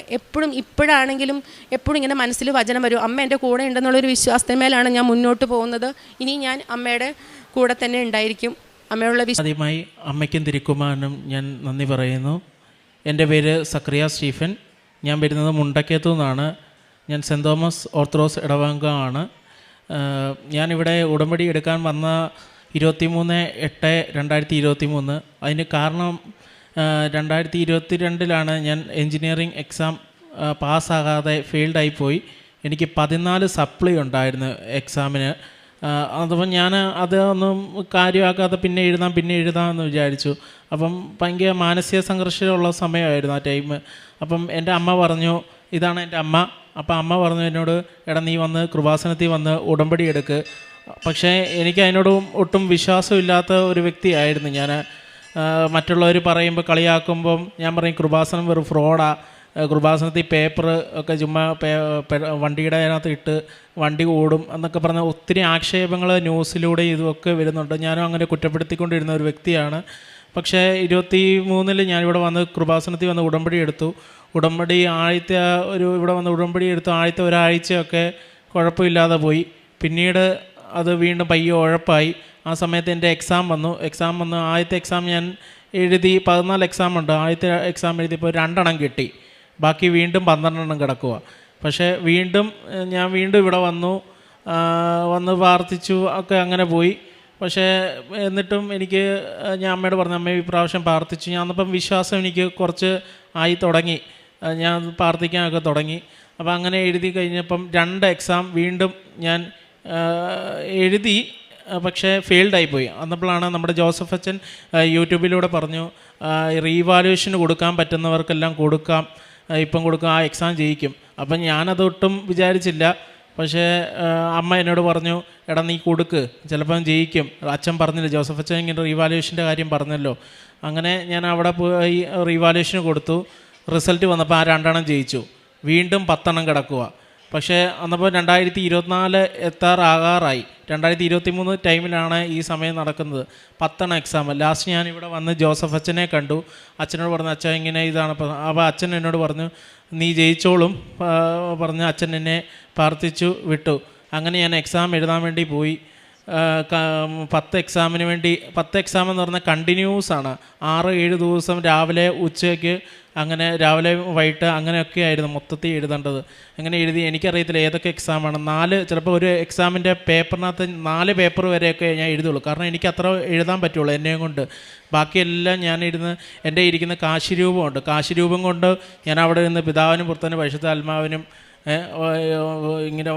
ഇപ്പോഴാണെങ്കിലും എപ്പോഴും ഇങ്ങനെ മനസ്സിൽ വചനം വരും. അമ്മ എൻ്റെ കൂടെ ഉണ്ടെന്നുള്ളൊരു വിശ്വാസത്തിന്മേലാണ് ഞാൻ മുന്നോട്ട് പോകുന്നത്. ഇനി ഞാൻ അമ്മയുടെ കൂടെ തന്നെ ഉണ്ടായിരിക്കും. അമ്മയുള്ള ആദ്യമായി അമ്മയ്ക്കും തിരുക്കുമാരനും ഞാൻ നന്ദി പറയുന്നു. എൻ്റെ പേര് സക്രിയ സ്റ്റീഫൻ. ഞാൻ വരുന്നത് മുണ്ടക്കയത്തു നിന്നാണ്. ഞാൻ സെൻറ് തോമസ് ഓർത്തഡോക്സ് ഇടവകയാണ്. ഞാനിവിടെ ഉടമ്പടി എടുക്കാൻ വന്ന 23/8/2023. അതിന് കാരണം 2022 ഞാൻ എൻജിനീയറിംഗ് എക്സാം പാസ്സാകാതെ ഫെയിൽഡായിപ്പോയി. എനിക്ക് 14 സപ്ലി ഉണ്ടായിരുന്നു എക്സാമിന്. അതപ്പം ഞാൻ അതൊന്നും കാര്യമാക്കാതെ പിന്നെ എഴുതാമെന്ന് വിചാരിച്ചു. അപ്പം ഭയങ്കര മാനസിക സംഘർഷമുള്ള സമയമായിരുന്നു ആ ടൈം. അപ്പം എൻ്റെ അമ്മ പറഞ്ഞു, ഇതാണ് എൻ്റെ അമ്മ. അപ്പം അമ്മ പറഞ്ഞു എന്നോട്, എടാ നീ വന്ന് കൃപാസനത്തിൽ വന്ന് ഉടമ്പടി എടുക്ക്. പക്ഷേ എനിക്ക് അതിനോട് ഒട്ടും വിശ്വാസമില്ലാത്ത ഒരു വ്യക്തിയായിരുന്നു ഞാൻ. മറ്റുള്ളവർ പറയുമ്പോൾ കളിയാക്കുമ്പം ഞാൻ പറയും കൃപാസനം വെറും ഫ്രോഡാ, കൃപാസനത്തിൽ പേപ്പർ ഒക്കെ ചുമ്മാ വണ്ടിയുടെ അതിനകത്ത് ഇട്ട് വണ്ടി ഓടും എന്നൊക്കെ പറഞ്ഞ ഒത്തിരി ആക്ഷേപങ്ങൾ ന്യൂസിലൂടെ ഇതുമൊക്കെ വരുന്നുണ്ട്. ഞാനും അങ്ങനെ കുറ്റപ്പെടുത്തിക്കൊണ്ടിരുന്ന ഒരു വ്യക്തിയാണ്. പക്ഷേ 23 ഞാനിവിടെ വന്ന് കൃപാസനത്തിൽ വന്ന് ഉടമ്പടി എടുത്തു. ഇവിടെ വന്ന് ഉടമ്പടി എടുത്തു ആദ്യത്തെ ഒരാഴ്ചയൊക്കെ കുഴപ്പമില്ലാതെ പോയി. പിന്നീട് അത് വീണ്ടും പയ്യെ ഉഴപ്പായി. ആ സമയത്ത് എൻ്റെ എക്സാം വന്നു. ആദ്യത്തെ എക്സാം ഞാൻ എഴുതി. 14 എക്സാം ഉണ്ട്. ആദ്യത്തെ എക്സാം എഴുതിയപ്പോൾ 2 എണ്ണം കിട്ടി. ബാക്കി വീണ്ടും 12 എണ്ണം കിടക്കുക. പക്ഷേ ഞാൻ വീണ്ടും ഇവിടെ വന്ന് പ്രാർത്ഥിച്ചു ഒക്കെ അങ്ങനെ പോയി. പക്ഷേ എന്നിട്ടും ഞാൻ അമ്മയോട് പറഞ്ഞു, അമ്മ ഈ പ്രാവശ്യം പ്രാർത്ഥിച്ചു. ഞാൻ അന്നപ്പം വിശ്വാസം എനിക്ക് കുറച്ച് ആയി തുടങ്ങി. ഞാൻ പ്രാർത്ഥിക്കാനൊക്കെ തുടങ്ങി. അപ്പോൾ അങ്ങനെ എഴുതി കഴിഞ്ഞപ്പം 2 എക്സാം വീണ്ടും ഞാൻ എഴുതി. പക്ഷേ ഫെയിൽഡായിപ്പോയി. അന്നപ്പോഴാണ് നമ്മുടെ ജോസഫ് അച്ഛൻ യൂട്യൂബിലൂടെ പറഞ്ഞു, റീവാലുവേഷന് കൊടുക്കാൻ പറ്റുന്നവർക്കെല്ലാം കൊടുക്കാം, ആ എക്സാം ജയിക്കും. അപ്പം ഞാനതൊട്ടും വിചാരിച്ചില്ല. പക്ഷേ അമ്മ എന്നോട് പറഞ്ഞു, എടാ നീ കൊടുക്ക്, ചിലപ്പം ജയിക്കും. അച്ഛൻ പറഞ്ഞില്ല, ജോസഫ് അച്ഛൻ ഇങ്ങനെ റീവാലുവേഷൻ്റെ കാര്യം പറഞ്ഞല്ലോ. അങ്ങനെ ഞാൻ അവിടെ പോയി റീവാലുവേഷന് കൊടുത്തു. റിസൾട്ട് വന്നപ്പോൾ ആ 2 എണ്ണം ജയിച്ചു. വീണ്ടും 10 എണ്ണം കിടക്കുക. പക്ഷേ അന്നപ്പോൾ 2024 എത്താറാകാറായി. 2023 ടൈമിലാണ് ഈ സമയം നടക്കുന്നത്. 10 എണ്ണം എക്സാം. ലാസ്റ്റ് ഞാൻ ഇവിടെ വന്ന് ജോസഫ് അച്ഛനെ കണ്ടു. അച്ഛനോട് പറഞ്ഞു, അച്ഛൻ ഇങ്ങനെ ഇതാണ്. അപ്പോൾ അച്ഛൻ എന്നോട് പറഞ്ഞു, നീ ജയിച്ചോളും പറഞ്ഞ് അച്ഛൻ എന്നെ പ്രാർത്ഥിച്ചു വിട്ടു. അങ്ങനെ ഞാൻ എക്സാം എഴുതാൻ വേണ്ടി പോയി. 10 എക്സാമിന് വേണ്ടി 10 എക്സാം എന്ന് പറഞ്ഞാൽ കണ്ടിന്യൂസ് ആണ്. 6-7 ദിവസം രാവിലെ ഉച്ചയ്ക്ക്, അങ്ങനെ രാവിലെ വൈകിട്ട് അങ്ങനെയൊക്കെ ആയിരുന്നു മൊത്തത്തിൽ എഴുതേണ്ടത്. അങ്ങനെ എഴുതി. എനിക്കറിയത്തില്ല ഏതൊക്കെ എക്സാമാണ്. 4 ചിലപ്പോൾ ഒരു എക്സാമിൻ്റെ പേപ്പറിനകത്ത് 4 പേപ്പർ വരെയൊക്കെ ഞാൻ എഴുതുള്ളൂ. കാരണം എനിക്ക് അത്ര എഴുതാൻ പറ്റുള്ളൂ എന്നെയും കൊണ്ട്. ബാക്കിയെല്ലാം ഞാൻ എൻ്റെ ഇരിക്കുന്ന കാശിരൂപമുണ്ട്. കാശിരൂപം കൊണ്ട് ഞാൻ അവിടെ ഇരുന്ന് പിതാവിനും പുത്രനും പരിശുദ്ധ ആത്മാവിനും ഇങ്ങനെ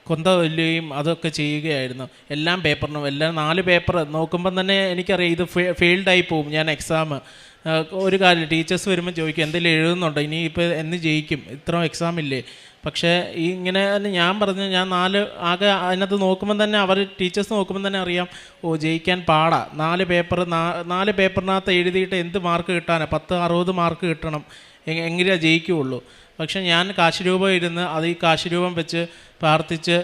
കൊന്തല്ലുകയും അതൊക്കെ ചെയ്യുകയായിരുന്നു. എല്ലാം പേപ്പറിനും എല്ലാം 4 പേപ്പർ നോക്കുമ്പം തന്നെ എനിക്കറിയാം ഇത് ഫെയിൽഡായി പോവും ഞാൻ എക്സാം. ഒരു കാര്യം, ടീച്ചേഴ്സ് വരുമ്പോൾ ചോദിക്കും എന്തെങ്കിലും എഴുതുന്നുണ്ടോ, ഇനി ഇപ്പോൾ എന്ന് ജയിക്കും, ഇത്ര എക്സാം ഇല്ലേ. പക്ഷേ ഇങ്ങനെ ഞാൻ പറഞ്ഞു, ഞാൻ 4 ആകെ അതിനകത്ത് നോക്കുമ്പം തന്നെ ടീച്ചേഴ്സ് നോക്കുമ്പം തന്നെ അറിയാം, ജയിക്കാൻ പാടാ. 4 പേപ്പറിനകത്ത് എഴുതിയിട്ട് എന്ത് മാർക്ക് കിട്ടാനാണ്? 10-60 മാർക്ക് കിട്ടണം, എങ്കിലേ ജയിക്കുകയുള്ളൂ. പക്ഷേ ഞാൻ കാശിരൂപം ഇരുന്ന് ഈ കാശിരൂപം വെച്ച് പ്രാർത്ഥിച്ച്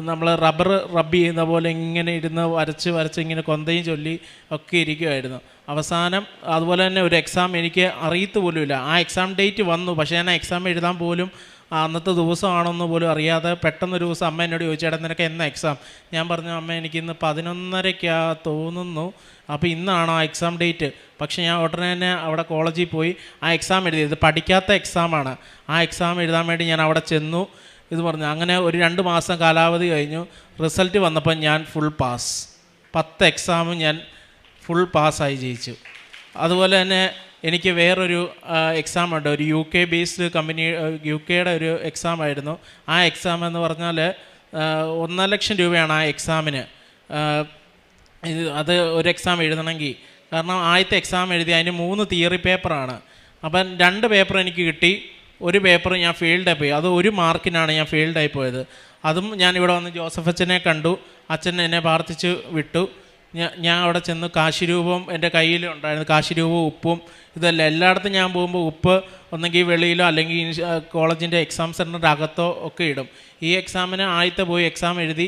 നമ്മൾ റബ്ബ് ചെയ്യുന്ന പോലെ ഇങ്ങനെ ഇരുന്ന് വരച്ച് ഇങ്ങനെ കൊന്തയും ചൊല്ലി ഒക്കെ ഇരിക്കുമായിരുന്നു. അവസാനം അതുപോലെ തന്നെ ഒരു എക്സാം എനിക്ക് അറിയത്ത് പോലുമില്ല. ആ എക്സാം ഡേറ്റ് വന്നു, പക്ഷേ ഞാൻ ആ എക്സാം എഴുതാൻ പോലും അന്നത്തെ ദിവസമാണെന്ന് പോലും അറിയാതെ പെട്ടെന്നൊരു ദിവസം അമ്മ എന്നോട് ചോദിച്ചു, ചേട്ടാ നിനക്ക് എന്നാ എക്സാം? ഞാൻ പറഞ്ഞു, അമ്മ എനിക്കിന്ന് 11:30 തോന്നുന്നു, അപ്പോൾ ഇന്നാണോ ആ എക്സാം ഡേറ്റ്? പക്ഷേ ഞാൻ ഉടനെ തന്നെ അവിടെ കോളേജിൽ പോയി ആ എക്സാം എഴുതി. ഇത് പഠിക്കാത്ത എക്സാമാണ്. ആ എക്സാം എഴുതാൻ വേണ്ടി ഞാൻ അവിടെ ചെന്നു. ഇത് പറഞ്ഞു. അങ്ങനെ ഒരു 2 മാസം കാലാവധി കഴിഞ്ഞു. റിസൾട്ട് വന്നപ്പോൾ ഞാൻ ഫുൾ പാസ്. 10 എക്സാമും ഞാൻ ഫുൾ പാസ്സായി ജയിച്ചു. അതുപോലെ തന്നെ എനിക്ക് വേറൊരു എക്സാമുണ്ട്. ഒരു UK ബേസ്ഡ് കമ്പനി, UK-യുടെ ഒരു എക്സാം ആയിരുന്നു. ആ എക്സാം എന്ന് പറഞ്ഞാൽ 1.5 ലക്ഷം രൂപയാണ് ആ എക്സാമിന്. അത് ഒരു എക്സാം എഴുതണമെങ്കിൽ. കാരണം ആദ്യത്തെ എക്സാം എഴുതി അതിന് 3 തിയറി പേപ്പറാണ്. അപ്പം 2 പേപ്പർ എനിക്ക് കിട്ടി, ഒരു പേപ്പർ ഞാൻ ഫെയിൽഡായി പോയി. അത് 1 മാർക്കിനാണ് ഞാൻ ഫെയിൽഡായി പോയത്. അതും ഞാനിവിടെ വന്ന് ജോസഫ് അച്ഛനെ കണ്ടു. അച്ഛൻ എന്നെ പ്രാർത്ഥിച്ച് വിട്ടു. ഞാൻ അവിടെ ചെന്ന് കാശിരൂപം എൻ്റെ കയ്യിലുണ്ടായിരുന്നു. കാശിരൂപവും ഉപ്പും ഇതെല്ലാം. എല്ലായിടത്തും ഞാൻ പോകുമ്പോൾ ഉപ്പ് ഒന്നെങ്കിൽ വെളിയിലോ അല്ലെങ്കിൽ കോളേജിൻ്റെ എക്സാം സെൻറ്ററിൻ്റെ അകത്തോ ഒക്കെ ഇടും. ഈ എക്സാമിന് ആദ്യത്തെ പോയി എക്സാം എഴുതി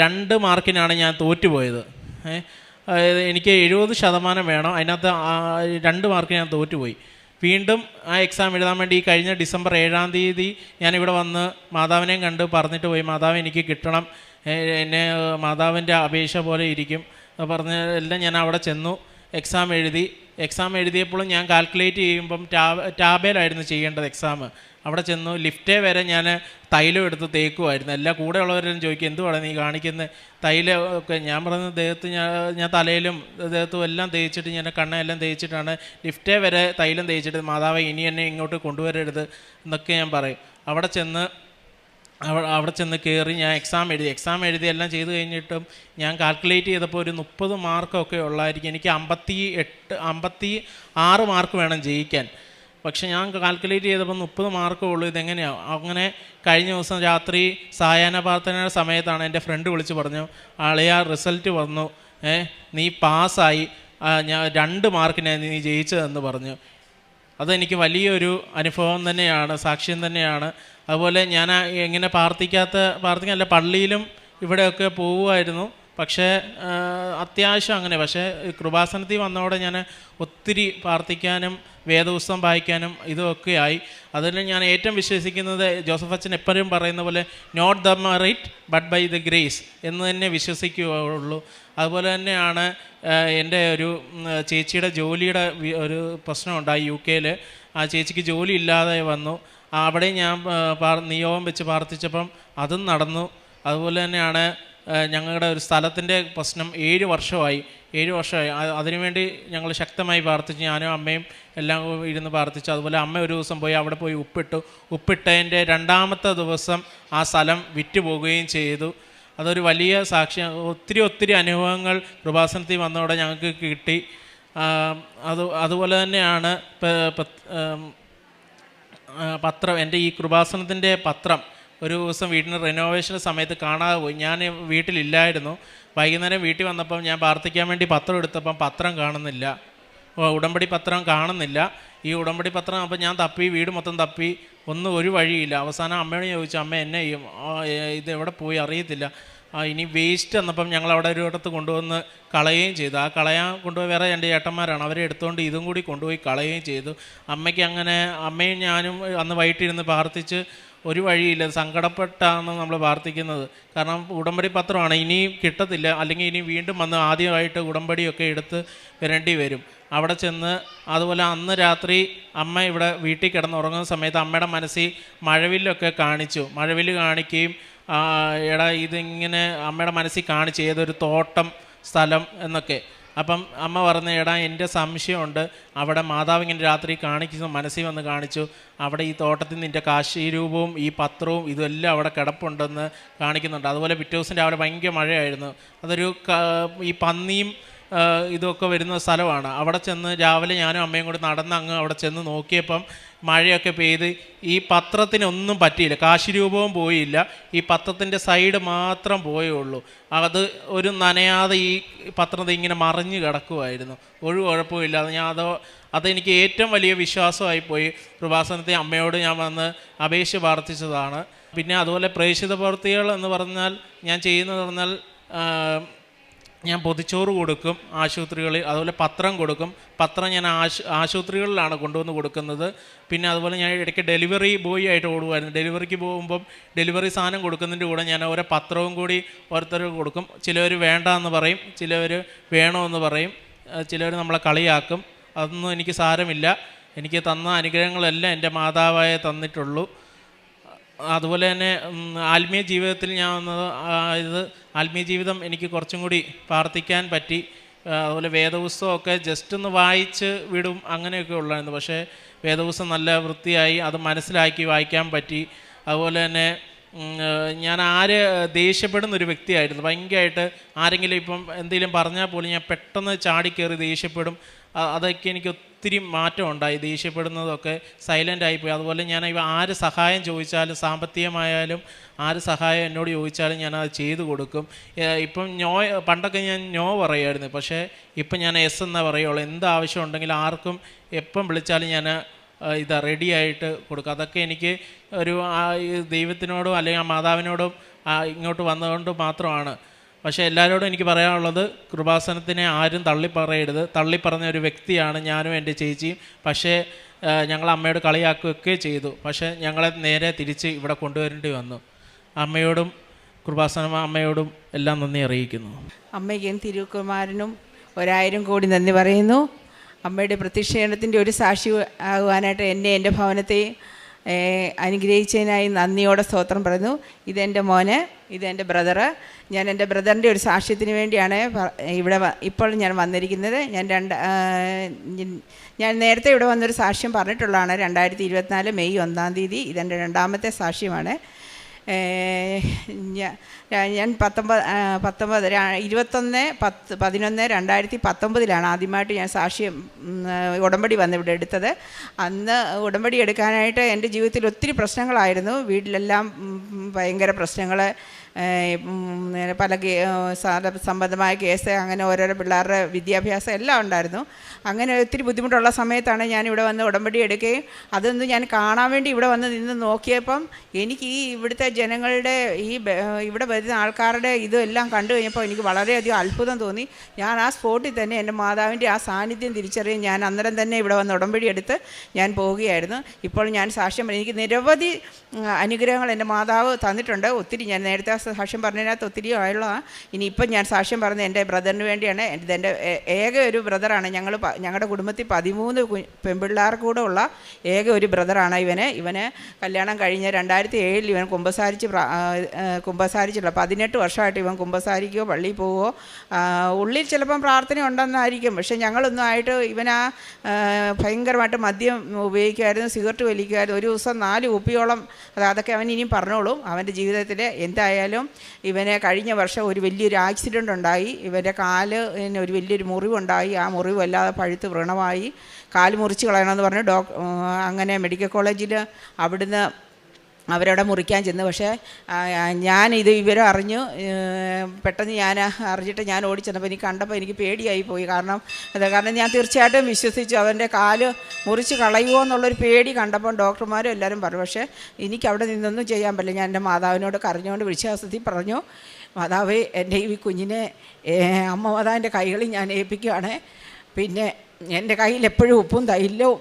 2 മാർക്കിനാണ് ഞാൻ തോറ്റുപോയത്. എനിക്ക് 70% വേണം, അതിനകത്ത് 2 മാർക്കിന് ഞാൻ തോറ്റുപോയി. വീണ്ടും ആ എക്സാം എഴുതാൻ വേണ്ടി കഴിഞ്ഞ ഡിസംബർ 7-ാം തീയതി ഞാനിവിടെ വന്ന് മാതാവിനെയും കണ്ട് പറഞ്ഞിട്ട് പോയി, മാതാവ് എനിക്ക് കിട്ടണം, എന്നെ മാതാവിൻ്റെ അപേക്ഷ പോലെ ഇരിക്കും പറഞ്ഞ എല്ലാം. ഞാൻ അവിടെ ചെന്നു, എക്സാം എഴുതി. എക്സാം എഴുതിയപ്പോഴും ഞാൻ കാൽക്കുലേറ്റ് ചെയ്യുമ്പം ടാബേലായിരുന്നു ചെയ്യേണ്ടത് എക്സാം. അവിടെ ചെന്നു, ലിഫ്റ്റേ വരെ ഞാൻ തൈലം എടുത്ത് തേക്കുമായിരുന്നു. എല്ലാ കൂടെ ഉള്ളവരും ചോദിക്കും, എന്തുവാണ് നീ കാണിക്കുന്നത് തൈലം ഒക്കെ? ഞാൻ പറയുന്നത് ദേഹത്ത് ഞാൻ തലയിലും ദേഹത്തും എല്ലാം തേച്ചിട്ട്, ഞാൻ കണ്ണെല്ലാം തേച്ചിട്ടാണ് ലിഫ്റ്റേ വരെ തൈലം തേച്ചിട്ട്, മാതാവ് ഇനി എന്നെ ഇങ്ങോട്ട് കൊണ്ടുവരരുത് എന്നൊക്കെ ഞാൻ പറയും. അവിടെ ചെന്ന് കയറി ഞാൻ എക്സാം എഴുതി എല്ലാം ചെയ്ത് കഴിഞ്ഞിട്ടും ഞാൻ കാൽക്കുലേറ്റ് ചെയ്തപ്പോൾ ഒരു 30 മാർക്കൊക്കെ ഉള്ളായിരിക്കും. എനിക്ക് 56 മാർക്ക് വേണം ജയിക്കാൻ. പക്ഷെ ഞാൻ കാൽക്കുലേറ്റ് ചെയ്തപ്പോൾ 30 മാർക്കേ ഉള്ളൂ. ഇതെങ്ങനെയാണ്? അങ്ങനെ കഴിഞ്ഞ ദിവസം രാത്രി സായാഹ്ന പ്രാർത്ഥനയുടെ സമയത്താണ് എൻ്റെ ഫ്രണ്ട് വിളിച്ച് പറഞ്ഞു, ആളെയാ റിസൾട്ട് വന്നു, നീ പാസ്സായി, ഞാൻ 2 മാർക്കിനെ നീ ജയിച്ചതെന്ന് പറഞ്ഞു. അതെനിക്ക് വലിയൊരു അനുഭവം തന്നെയാണ്, സാക്ഷ്യം തന്നെയാണ്. അതുപോലെ ഞാൻ എങ്ങനെ പ്രാർത്ഥിക്കാനല്ല, പള്ളിയിലും ഇവിടെയൊക്കെ പോവുമായിരുന്നു. പക്ഷേ അത്യാവശ്യം അങ്ങനെ. പക്ഷേ കൃപാസനത്തിൽ വന്നതോടെ ഞാൻ ഒത്തിരി പ്രാർത്ഥിക്കാനും വേദപുസ്തകം വായിക്കാനും ഇതൊക്കെ ആയി. അതിൽ ഞാൻ ഏറ്റവും വിശ്വസിക്കുന്നത് ജോസഫ് അച്ഛൻ എപ്പോഴും പറയുന്ന പോലെ not the merit but by the grace എന്ന് തന്നെ വിശ്വസിക്കുകയുള്ളൂ. അതുപോലെ തന്നെയാണ് എൻ്റെ ഒരു ചേച്ചിയുടെ ജോലിയുടെ ഒരു പ്രശ്നമുണ്ടായി UK-ൽ. ആ ചേച്ചിക്ക് ജോലി ഇല്ലാതെ വന്നു. അവിടെ ഞാൻ നിയോഗം വെച്ച് പ്രാർത്ഥിച്ചപ്പം അതും നടന്നു. അതുപോലെ തന്നെയാണ് ഞങ്ങളുടെ ഒരു സ്ഥലത്തിൻ്റെ പ്രശ്നം 7 വർഷമായി. അതിനുവേണ്ടി ഞങ്ങൾ ശക്തമായി പ്രാർത്ഥിച്ചു. ഞാനും അമ്മയും എല്ലാം ഇരുന്ന് പ്രാർത്ഥിച്ചു. അതുപോലെ അമ്മ ഒരു ദിവസം പോയി അവിടെ പോയി ഉപ്പിട്ടതിൻ്റെ 2ാമത്തെ ദിവസം ആ സ്ഥലം വിറ്റുപോകുകയും ചെയ്തു. അതൊരു വലിയ സാക്ഷ്യം. ഒത്തിരി അനുഭവങ്ങൾ കൃപാസനത്തിൽ വന്നതോടെ ഞങ്ങൾക്ക് കിട്ടി. അതുപോലെ തന്നെയാണ് പത്രം, എൻ്റെ ഈ കൃപാസനത്തിൻ്റെ പത്രം ഒരു ദിവസം വീട്ടിന് റിനോവേഷൻ സമയത്ത് കാണാതെ പോയി. ഞാൻ വീട്ടിലില്ലായിരുന്നു. വൈകുന്നേരം വീട്ടിൽ വന്നപ്പം ഞാൻ പ്രാർത്ഥിക്കാൻ വേണ്ടി പത്രം എടുത്തപ്പം പത്രം കാണുന്നില്ല, ഉടമ്പടി പത്രം കാണുന്നില്ല. ഈ ഉടമ്പടി പത്രം അപ്പം ഞാൻ തപ്പി, വീട് മൊത്തം തപ്പി, ഒന്നും ഒരു വഴിയില്ല. അവസാനം അമ്മയോട് ചോദിച്ചു, അമ്മ എന്നെ ചെയ്യും, ഇത് എവിടെ പോയി അറിയത്തില്ല. ഇനി വേസ്റ്റ് വന്നപ്പം ഞങ്ങൾ അവിടെ ഒരു ഇടത്ത് കൊണ്ടുവന്ന് കളയുകയും ചെയ്തു. ആ കളയാൻ കൊണ്ടുപോയി വേറെ 2 ചേട്ടന്മാരാണ്, അവരെ എടുത്തുകൊണ്ട് ഇതും കൂടി കൊണ്ടുപോയി കളയുകയും ചെയ്തു. അമ്മയ്ക്ക് അങ്ങനെ, അമ്മയും ഞാനും അന്ന് വൈകിട്ടിരുന്ന് പ്രാർത്ഥിച്ച് ഒരു വഴിയില്ല, സങ്കടപ്പെട്ടാണ് നമ്മൾ പ്രാർത്ഥിക്കുന്നത്. കാരണം ഉടമ്പടി പത്രമാണ്, ഇനിയും കിട്ടത്തില്ല, അല്ലെങ്കിൽ ഇനി വീണ്ടും വന്ന് ആദ്യമായിട്ട് ഉടമ്പടിയൊക്കെ എടുത്ത് വരേണ്ടി വരും. അവിടെ ചെന്ന് അതുപോലെ അന്ന് രാത്രി അമ്മ ഇവിടെ വീട്ടിൽ കിടന്നുറങ്ങുന്ന സമയത്ത് അമ്മയുടെ മനസ്സിൽ മഴവില്ലൊക്കെ കാണിച്ചു. മഴവില്ല് കാണിക്കുകയും എടാ ഇതിങ്ങനെ അമ്മയുടെ മനസ്സിൽ കാണിച്ചു, ഏതൊരു തോട്ടം സ്ഥലം എന്നൊക്കെ. അപ്പം അമ്മ പറഞ്ഞു, എടാ എൻ്റെ സംശയമുണ്ട്, അവിടെ മാതാവ് ഇങ്ങനെ രാത്രി കാണിക്കുന്നു, മനസ്സിൽ വന്ന് കാണിച്ചു, അവിടെ ഈ തോട്ടത്തിൽ നിൻ്റെ കാശീരൂപവും ഈ പത്രവും ഇതെല്ലാം അവിടെ കിടപ്പുണ്ടെന്ന് കാണിക്കുന്നുണ്ട്. അതുപോലെ പിറ്റേ ദിവസം രാവിലെ ഭയങ്കര മഴയായിരുന്നു. അതൊരു ഈ പന്നിയും ഇതൊക്കെ വരുന്ന സ്ഥലമാണ്. അവിടെ ചെന്ന് രാവിലെ ഞാനും അമ്മയും കൂടി നടന്ന് അങ്ങ് അവിടെ ചെന്ന് നോക്കിയപ്പം മഴയൊക്കെ പെയ്ത് ഈ പത്രത്തിനൊന്നും പറ്റിയില്ല, കാശിരൂപവും പോയില്ല, ഈ പത്രത്തിൻ്റെ സൈഡ് മാത്രം പോയുള്ളൂ. അത് ഒരു നനയാതെ ഈ പത്രത്തിൽ ഇങ്ങനെ മറിഞ്ഞ് കിടക്കുമായിരുന്നു, ഒരു കുഴപ്പമില്ലാതെ. അതെനിക്ക് ഏറ്റവും വലിയ വിശ്വാസമായിപ്പോയി. കൃപാസനത്തെ അമ്മയോട് ഞാൻ വന്ന് അപേക്ഷ പ്രാർത്ഥിച്ചതാണ്. പിന്നെ അതുപോലെ പ്രേക്ഷിത പ്രവൃത്തികൾ എന്ന് പറഞ്ഞാൽ ഞാൻ ചെയ്യുന്നത് പറഞ്ഞാൽ ഞാൻ പൊതിച്ചോറ് കൊടുക്കും ആശുപത്രികളിൽ, അതുപോലെ പത്രം കൊടുക്കും. പത്രം ഞാൻ ആശുപത്രികളിലാണ് കൊണ്ടുവന്ന് കൊടുക്കുന്നത്. പിന്നെ അതുപോലെ ഞാൻ ഇടയ്ക്ക് ഡെലിവറി ബോയ് ആയിട്ട് ഓടുമായിരുന്നു. ഡെലിവറിക്ക് പോകുമ്പം ഡെലിവറി സാധനം കൊടുക്കുന്നതിൻ്റെ കൂടെ ഞാൻ ഓരോ പത്രവും കൂടി ഓരോരുത്തർക്ക് കൊടുക്കും. ചിലവർ വേണ്ടാന്ന് പറയും, ചിലവർ വേണമെന്ന് പറയും, ചിലവർ നമ്മളെ കളിയാക്കും. അതൊന്നും എനിക്ക് സാരമില്ല. എനിക്ക് തന്ന അനുഗ്രഹങ്ങളെല്ലാം എൻ്റെ മാതാവായ തന്നിട്ടുള്ളൂ. അതുപോലെ തന്നെ ആത്മീയ ജീവിതത്തിൽ ഞാൻ വന്നത് ആത്മീയ ജീവിതം എനിക്ക് കുറച്ചും കൂടി പ്രാർത്ഥിക്കാൻ പറ്റി. അതുപോലെ വേദപുസ്തകമൊക്കെ ജസ്റ്റ് ഒന്ന് വായിച്ച് വിടും, അങ്ങനെയൊക്കെ ഉള്ളായിരുന്നു. പക്ഷേ വേദപുസ്തകം നല്ല വൃത്തിയായി അത് മനസ്സിലാക്കി വായിക്കാൻ പറ്റി. അതുപോലെ തന്നെ ഞാൻ ദേഷ്യപ്പെടുന്നൊരു വ്യക്തിയായിരുന്നു. ഭയങ്കരമായിട്ട് ആരെങ്കിലും ഇപ്പം എന്തെങ്കിലും പറഞ്ഞാൽ പോലും ഞാൻ പെട്ടെന്ന് ചാടിക്കയറി ദേഷ്യപ്പെടും. അതൊക്കെ എനിക്ക് ഒത്തിരി മാറ്റം ഉണ്ടായി, ദേഷ്യപ്പെടുന്നതൊക്കെ സൈലൻ്റ് ആയിപ്പോയി. അതുപോലെ ഞാൻ ആര് സഹായം ചോദിച്ചാലും, സാമ്പത്തികമായാലും ആര് സഹായം എന്നോട് ചോദിച്ചാലും ഞാനത് ചെയ്തു കൊടുക്കും. ഇപ്പം പണ്ടൊക്കെ ഞാൻ നോ പറയുമായിരുന്നു, പക്ഷേ ഇപ്പം ഞാൻ എസ് എന്നാ പറയുള്ളൂ. എന്താവശ്യം ഉണ്ടെങ്കിലും ആർക്കും എപ്പം വിളിച്ചാലും ഞാൻ റെഡിയായിട്ട് കൊടുക്കും. അതൊക്കെ എനിക്ക് ഒരു ദൈവത്തിനോടും അല്ലെങ്കിൽ ആ മാതാവിനോടും ഇങ്ങോട്ട് വന്നതുകൊണ്ട് മാത്രമാണ്. പക്ഷേ എല്ലാവരോടും എനിക്ക് പറയാനുള്ളത്, കൃപാസനത്തിനെ ആരും തള്ളിപ്പറയരുത്. തള്ളിപ്പറഞ്ഞ ഒരു വ്യക്തിയാണ് ഞാനും എൻ്റെ ചേച്ചിയും. പക്ഷേ ഞങ്ങൾ അമ്മയോട് കളിയാക്കുകയൊക്കെ ചെയ്തു. പക്ഷേ ഞങ്ങളെ നേരെ തിരിച്ച് ഇവിടെ കൊണ്ടുവരേണ്ടി വന്നു. അമ്മയോടും കൃപാസന അമ്മയോടും എല്ലാം നന്ദി അറിയിക്കുന്നു. അമ്മയ്ക്കും തിരുക്കുമാരനും 1000 കോടി നന്ദി പറയുന്നു. അമ്മയുടെ പ്രത്യക്ഷീകരണത്തിൻ്റെ ഒരു സാക്ഷി ആകുവാനായിട്ട് എന്നെ, എൻ്റെ ഭവനത്തെ അനുഗ്രഹിച്ചതിനായി നന്ദിയോടെ സ്തോത്രം പറയുന്നു. ഇതെൻ്റെ മോന്, ഇതെൻ്റെ ബ്രദറ്. ഞാൻ എൻ്റെ ബ്രദറിൻ്റെ ഒരു സാക്ഷ്യത്തിന് വേണ്ടിയാണ് ഇപ്പോൾ ഞാൻ വന്നിരിക്കുന്നത്. ഞാൻ നേരത്തെ ഇവിടെ വന്നൊരു സാക്ഷ്യം പറഞ്ഞിട്ടുള്ളതാണ്. 2024 മെയ് 1-ാം തീയതി. ഇതെൻ്റെ 2ാമത്തെ സാക്ഷ്യമാണ്. ഞാൻ 21/11/2019 ആദ്യമായിട്ട് ഞാൻ സാക്ഷ്യം ഉടമ്പടി വന്ന് ഇവിടെ എടുത്തത്. അന്ന് ഉടമ്പടി എടുക്കാനായിട്ട് എൻ്റെ ജീവിതത്തിൽ ഒത്തിരി പ്രശ്നങ്ങളായിരുന്നു. വീട്ടിലെല്ലാം ഭയങ്കര പ്രശ്നങ്ങൾ, പല സംബന്ധമായ കേസ്, അങ്ങനെ ഓരോരോ പിള്ളേരുടെ വിദ്യാഭ്യാസം എല്ലാം ഉണ്ടായിരുന്നു. അങ്ങനെ ഒത്തിരി ബുദ്ധിമുട്ടുള്ള സമയത്താണ് ഞാനിവിടെ വന്ന് ഉടമ്പടി എടുക്കുകയും അതൊന്ന് ഞാൻ കാണാൻ വേണ്ടി ഇവിടെ വന്ന് നിന്ന് നോക്കിയപ്പം എനിക്ക് ഈ ഇവിടുത്തെ ജനങ്ങളുടെ ഇവിടെ വരുന്ന ആൾക്കാരുടെ ഇതെല്ലാം കണ്ടു കഴിഞ്ഞപ്പോൾ എനിക്ക് വളരെയധികം അത്ഭുതം തോന്നി. ഞാൻ ആ സ്പോട്ടിൽ തന്നെ എൻ്റെ മാതാവിൻ്റെ ആ സാന്നിധ്യം തിരിച്ചറിയും ഞാൻ അന്നേരം തന്നെ ഇവിടെ വന്ന് ഉടമ്പടി എടുത്ത് ഞാൻ പോവുകയായിരുന്നു. ഇപ്പോൾ ഞാൻ സാക്ഷ്യം എനിക്ക് നിരവധി അനുഗ്രഹങ്ങൾ എൻ്റെ മാതാവ് തന്നിട്ടുണ്ട്. ഒത്തിരി ഞാൻ നേരത്തെ സാക്ഷ്യം പറഞ്ഞതിനകത്ത് ഒത്തിരി ആയുള്ളതാണ്. ഇനിയിപ്പം ഞാൻ സാക്ഷ്യം പറഞ്ഞത് എൻ്റെ ബ്രദറിന് വേണ്ടിയാണ്. ഇതെൻ്റെ ഏക ഒരു ബ്രദറാണ്. ഞങ്ങളുടെ കുടുംബത്തിൽ 13 പെൺപിള്ളേർ കൂടെ ഉള്ള ഏക ഒരു ബ്രദറാണ് ഇവന് കല്യാണം കഴിഞ്ഞ് 2007 ഇവൻ കുമ്പസാരിച്ചില്ല. 18 വർഷമായിട്ട് ഇവൻ കുമ്പസാരിക്കുകയോ പള്ളിയിൽ പോവുകയോ, ഉള്ളിൽ ചിലപ്പം പ്രാർത്ഥന ഉണ്ടെന്നായിരിക്കും, പക്ഷേ ഞങ്ങളൊന്നും ആയിട്ട് ഇവനാ ഭയങ്കരമായിട്ട് മദ്യം ഉപയോഗിക്കുമായിരുന്നു, സിഗരറ്റ് വലിക്കുമായിരുന്നു. ഒരു ദിവസം 4 കുപ്പിയോളം. അതൊക്കെ അവൻ ഇനിയും പറഞ്ഞോളും അവൻ്റെ ജീവിതത്തിൽ. എന്തായാലും ഇവന് കഴിഞ്ഞ വർഷം ഒരു വലിയൊരു ആക്സിഡൻ്റ് ഉണ്ടായി. ഇവൻ്റെ കാലിന് ഒരു വലിയൊരു മുറിവുണ്ടായി. ആ മുറിവ് വല്ലാതെ പഴുത്ത് വ്രണമായി. കാല് മുറിച്ച് കളയണമെന്ന് പറഞ്ഞു അങ്ങനെ മെഡിക്കൽ കോളേജിൽ അവിടുന്ന് അവരവിടെ മുറിക്കാൻ ചെന്നു. പക്ഷേ ഞാനിത് വിവരം അറിഞ്ഞു. പെട്ടെന്ന് ഞാൻ അറിഞ്ഞിട്ട് ഞാൻ ഓടിച്ചെന്നപ്പോൾ എനിക്ക് കണ്ടപ്പോൾ എനിക്ക് പേടിയായി പോയി. കാരണം ഞാൻ തീർച്ചയായിട്ടും വിശ്വസിച്ചു അവൻ്റെ കാല് മുറിച്ച് കളയുമോ എന്നുള്ളൊരു പേടി കണ്ടപ്പോൾ ഡോക്ടർമാരും എല്ലാവരും പറഞ്ഞു. പക്ഷേ എനിക്ക് അവിടെ നിന്നൊന്നും ചെയ്യാൻ പറ്റില്ല. ഞാൻ എൻ്റെ മാതാവിനോട് കരഞ്ഞുകൊണ്ട് വിശ്വാസത്തിൽ പറഞ്ഞു, മാതാവേ, എൻ്റെ ഈ കുഞ്ഞിനെ അമ്മ മാതാവിൻ്റെ കൈകളിൽ ഞാൻ ഏൽപ്പിക്കുകയാണ്. പിന്നെ എൻ്റെ കയ്യിൽ എപ്പോഴും ഉപ്പും തൈലവും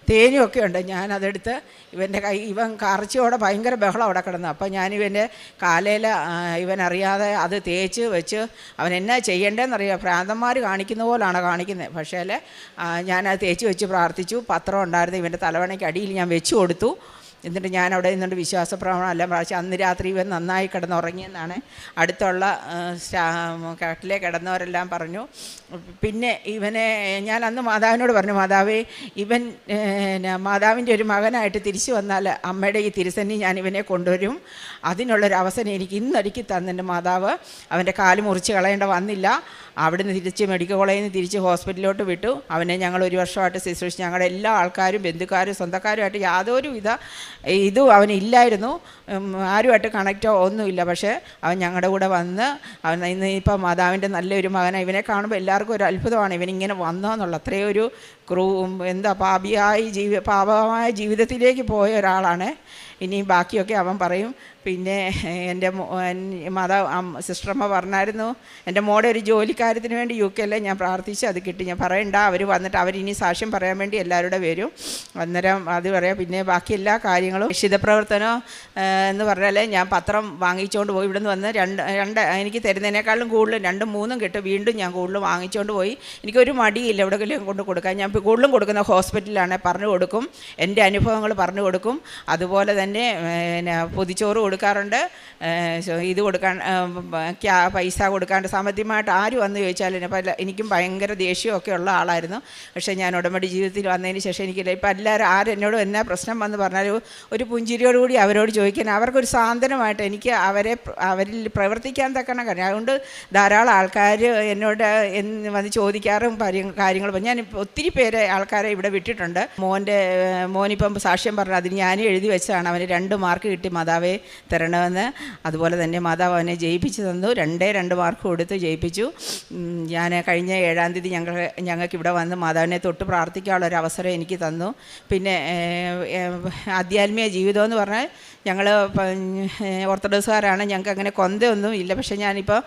തേനും ഒക്കെ ഉണ്ട്. ഞാനതെടുത്ത് ഇവൻ കറച്ചിയോടെ ഭയങ്കര ബഹളം അവിടെ കിടന്നു. അപ്പം ഞാനിവൻ്റെ കാലയിൽ ഇവനറിയാതെ അത് തേച്ച് വെച്ച് അവൻ എന്നാ ചെയ്യേണ്ടതെന്നറിയാം. ഭ്രാന്തന്മാർ കാണിക്കുന്ന പോലാണ് കാണിക്കുന്നത്. പക്ഷേ ഞാനത് തേച്ച് വെച്ച് പ്രാർത്ഥിച്ചു. പത്രം ഉണ്ടായിരുന്നു ഇവൻ്റെ തലവണയ്ക്ക് അടിയിൽ ഞാൻ വെച്ച് കൊടുത്തു. എന്നിട്ട് ഞാൻ അവിടെ നിന്നുകൊണ്ട് വിശ്വാസപ്രമാണം എല്ലാം പ്രാവശ്യം അന്ന് രാത്രി ഇവൻ നന്നായി കിടന്നുറങ്ങിയെന്നാണ് അടുത്തുള്ള കട്ടിലേ കിടന്നവരെല്ലാം പറഞ്ഞു. പിന്നെ ഇവനെ ഞാൻ അന്ന് മാതാവിനോട് പറഞ്ഞു, മാതാവേ, ഇവൻ മാതാവിൻ്റെ ഒരു മകനായിട്ട് തിരിച്ചു വന്നാൽ അമ്മയുടെ ഈ തിരുസന്നി ഞാൻ ഇവനെ കൊണ്ടുവരും. അതിനുള്ളൊരവസരം എനിക്ക് ഇന്നൊരുക്കി തന്നെൻ്റെ മാതാവ്. അവൻ്റെ കാല് മുറിച്ച് കളയേണ്ട വന്നില്ല. അവിടുന്ന് തിരിച്ച് മെഡിക്കൽ കോളേജിൽ നിന്ന് തിരിച്ച് ഹോസ്പിറ്റലിലോട്ട് വിട്ടു. അവനെ ഞങ്ങൾ 1 വർഷമായിട്ട് ശുശ്രൂഷിച്ച് ഞങ്ങളുടെ എല്ലാ ആൾക്കാരും ബന്ധുക്കാരും സ്വന്തക്കാരുമായിട്ട് യാതൊരു വിധ ഇതും അവനില്ലായിരുന്നു. ആരുമായിട്ട് കണക്റ്റോ ഒന്നുമില്ല. പക്ഷേ അവൻ ഞങ്ങളുടെ കൂടെ വന്ന് അവൻ ഇന്ന് ഇപ്പം മാതാവിൻ്റെ നല്ലൊരു മകനാണ്. ഇവനെ കാണുമ്പോൾ എല്ലാവർക്കും ഒരു അത്ഭുതമാണ് ഇവനിങ്ങനെ വന്നതെന്നുള്ള. അത്രയും ഒരു പാപമായ ജീവിതത്തിലേക്ക് പോയ ഒരാളാണ്. ഇനി ബാക്കിയൊക്കെ അവൻ പറയും. പിന്നെ എൻ്റെ സിസ്റ്ററമ്മ പറഞ്ഞായിരുന്നു, എൻ്റെ മോടെ ഒരു ജോലിക്കാര്യത്തിന് വേണ്ടി UK ഞാൻ പ്രാർത്ഥിച്ച് അത് കിട്ടി. ഞാൻ പറയണ്ട, അവർ വന്നിട്ട് അവരിനി സാക്ഷ്യം പറയാൻ വേണ്ടി എല്ലാവരുടെ വരും. അന്നേരം അത് പറയാം. പിന്നെ ബാക്കി എല്ലാ കാര്യങ്ങളും രക്ഷിതപ്രവർത്തനം എന്ന് പറഞ്ഞാൽ ഞാൻ പത്രം വാങ്ങിച്ചുകൊണ്ട് പോയി. ഇവിടുന്ന് വന്ന് രണ്ട് എനിക്ക് തരുന്നതിനേക്കാളും കൂടുതലും 2, 3 കിട്ടും. വീണ്ടും ഞാൻ കൂടുതലും വാങ്ങിച്ചുകൊണ്ട് പോയി. എനിക്കൊരു മടിയില്ല എവിടെയെങ്കിലും കൊണ്ട് കൊടുക്കാൻ. ഞാൻ കൂടുതലും കൊടുക്കുന്ന ഹോസ്പിറ്റലിലാണ്. പറഞ്ഞു കൊടുക്കും, എൻ്റെ അനുഭവങ്ങൾ പറഞ്ഞു കൊടുക്കും. അതുപോലെ തന്നെ പൊതിച്ചോറ് കൊടുക്കാറുണ്ട്. ഇത് കൊടുക്കാൻ പൈസ കൊടുക്കാണ്ട് സാമ്പത്തികമായിട്ട് ആര് വന്ന് ചോദിച്ചാലും എനിക്കും ഭയങ്കര ദേഷ്യമൊക്കെ ഉള്ള ആളായിരുന്നു. പക്ഷേ ഞാൻ ഉടമ്പടി ജീവിതത്തിൽ വന്നതിന് ശേഷം എനിക്കില്ല. ഇപ്പം എല്ലാവരും ആരെന്നോട് എന്നാ പ്രശ്നം വന്ന് പറഞ്ഞാലും ഒരു പുഞ്ചിരിയോടുകൂടി അവരോട് ചോദിക്കാൻ അവർക്കൊരു സാന്ത്വനമായിട്ട് എനിക്ക് അവരിൽ പ്രവർത്തിക്കാൻ തക്കണം കാര്യം. അതുകൊണ്ട് ധാരാളം ആൾക്കാർ എന്നോട് വന്ന് ചോദിക്കാറും കാര്യങ്ങളും. ഞാൻ ഒത്തിരി ആൾക്കാരെ ഇവിടെ വിട്ടിട്ടുണ്ട്. മോനിപ്പം സാക്ഷ്യം പറഞ്ഞു. അതിന് ഞാനും എഴുതി വെച്ചതാണ്. അവന് 2 മാർക്ക് കിട്ടി മാതാവേ തരണമെന്ന്. അതുപോലെ തന്നെ മാതാവ് അവനെ ജയിപ്പിച്ചു തന്നു. 2 മാർക്ക് കൊടുത്ത് ജയിപ്പിച്ചു. ഞാൻ കഴിഞ്ഞ 7-ാം തീയതി ഞങ്ങൾക്ക് ഇവിടെ വന്ന് മാതാവിനെ തൊട്ട് പ്രാർത്ഥിക്കാനുള്ളൊരു അവസരം എനിക്ക് തന്നു. പിന്നെ ആധ്യാത്മിക ജീവിതം എന്ന് പറഞ്ഞാൽ ഞങ്ങൾ ഓർത്തഡോക്സുകാരാണ്. ഞങ്ങൾക്ക് അങ്ങനെ കൊന്തയൊന്നും ഇല്ല. പക്ഷേ ഞാനിപ്പോൾ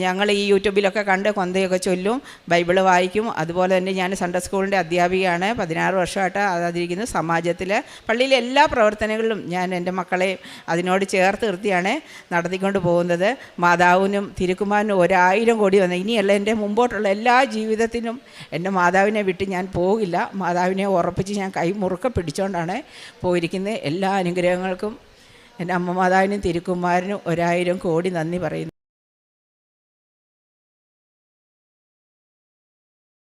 ഞങ്ങൾ ഈ യൂട്യൂബിലൊക്കെ കണ്ട് കൊന്തയൊക്കെ ചൊല്ലും, ബൈബിള് വായിക്കും. അതുപോലെ തന്നെ ഞാൻ സൺഡേ സ്കൂളിൻ്റെ അധ്യാപികയാണ്. 16 വർഷമായിട്ട് അതിരിക്കുന്നു. സമാജത്തിൽ പള്ളിയിലെ എല്ലാ പ്രവർത്തനങ്ങളിലും ഞാൻ എൻ്റെ മക്കളെ അതിനോട് ചേർത്ത് നിർത്തിയാണ് നടത്തിക്കൊണ്ട് പോകുന്നത്. മാതാവിനും തിരുക്കുമാരനും 1000 കോടി വന്നു. ഇനിയല്ല, എൻ്റെ മുമ്പോട്ടുള്ള എല്ലാ ജീവിതത്തിനും എൻ്റെ മാതാവിനെ വിട്ട് ഞാൻ പോകില്ല. മാതാവിനെ ഉറപ്പിച്ച് ഞാൻ കൈ മുറുക്കെ പിടിച്ചുകൊണ്ടാണ് പോയിരിക്കുന്നത്. എല്ലാ അനുഗ്രഹങ്ങൾക്കും എൻ്റെ അമ്മ മാതാവിനും തിരുക്കുമാരനും 1000 കോടി നന്ദി പറയുന്നു.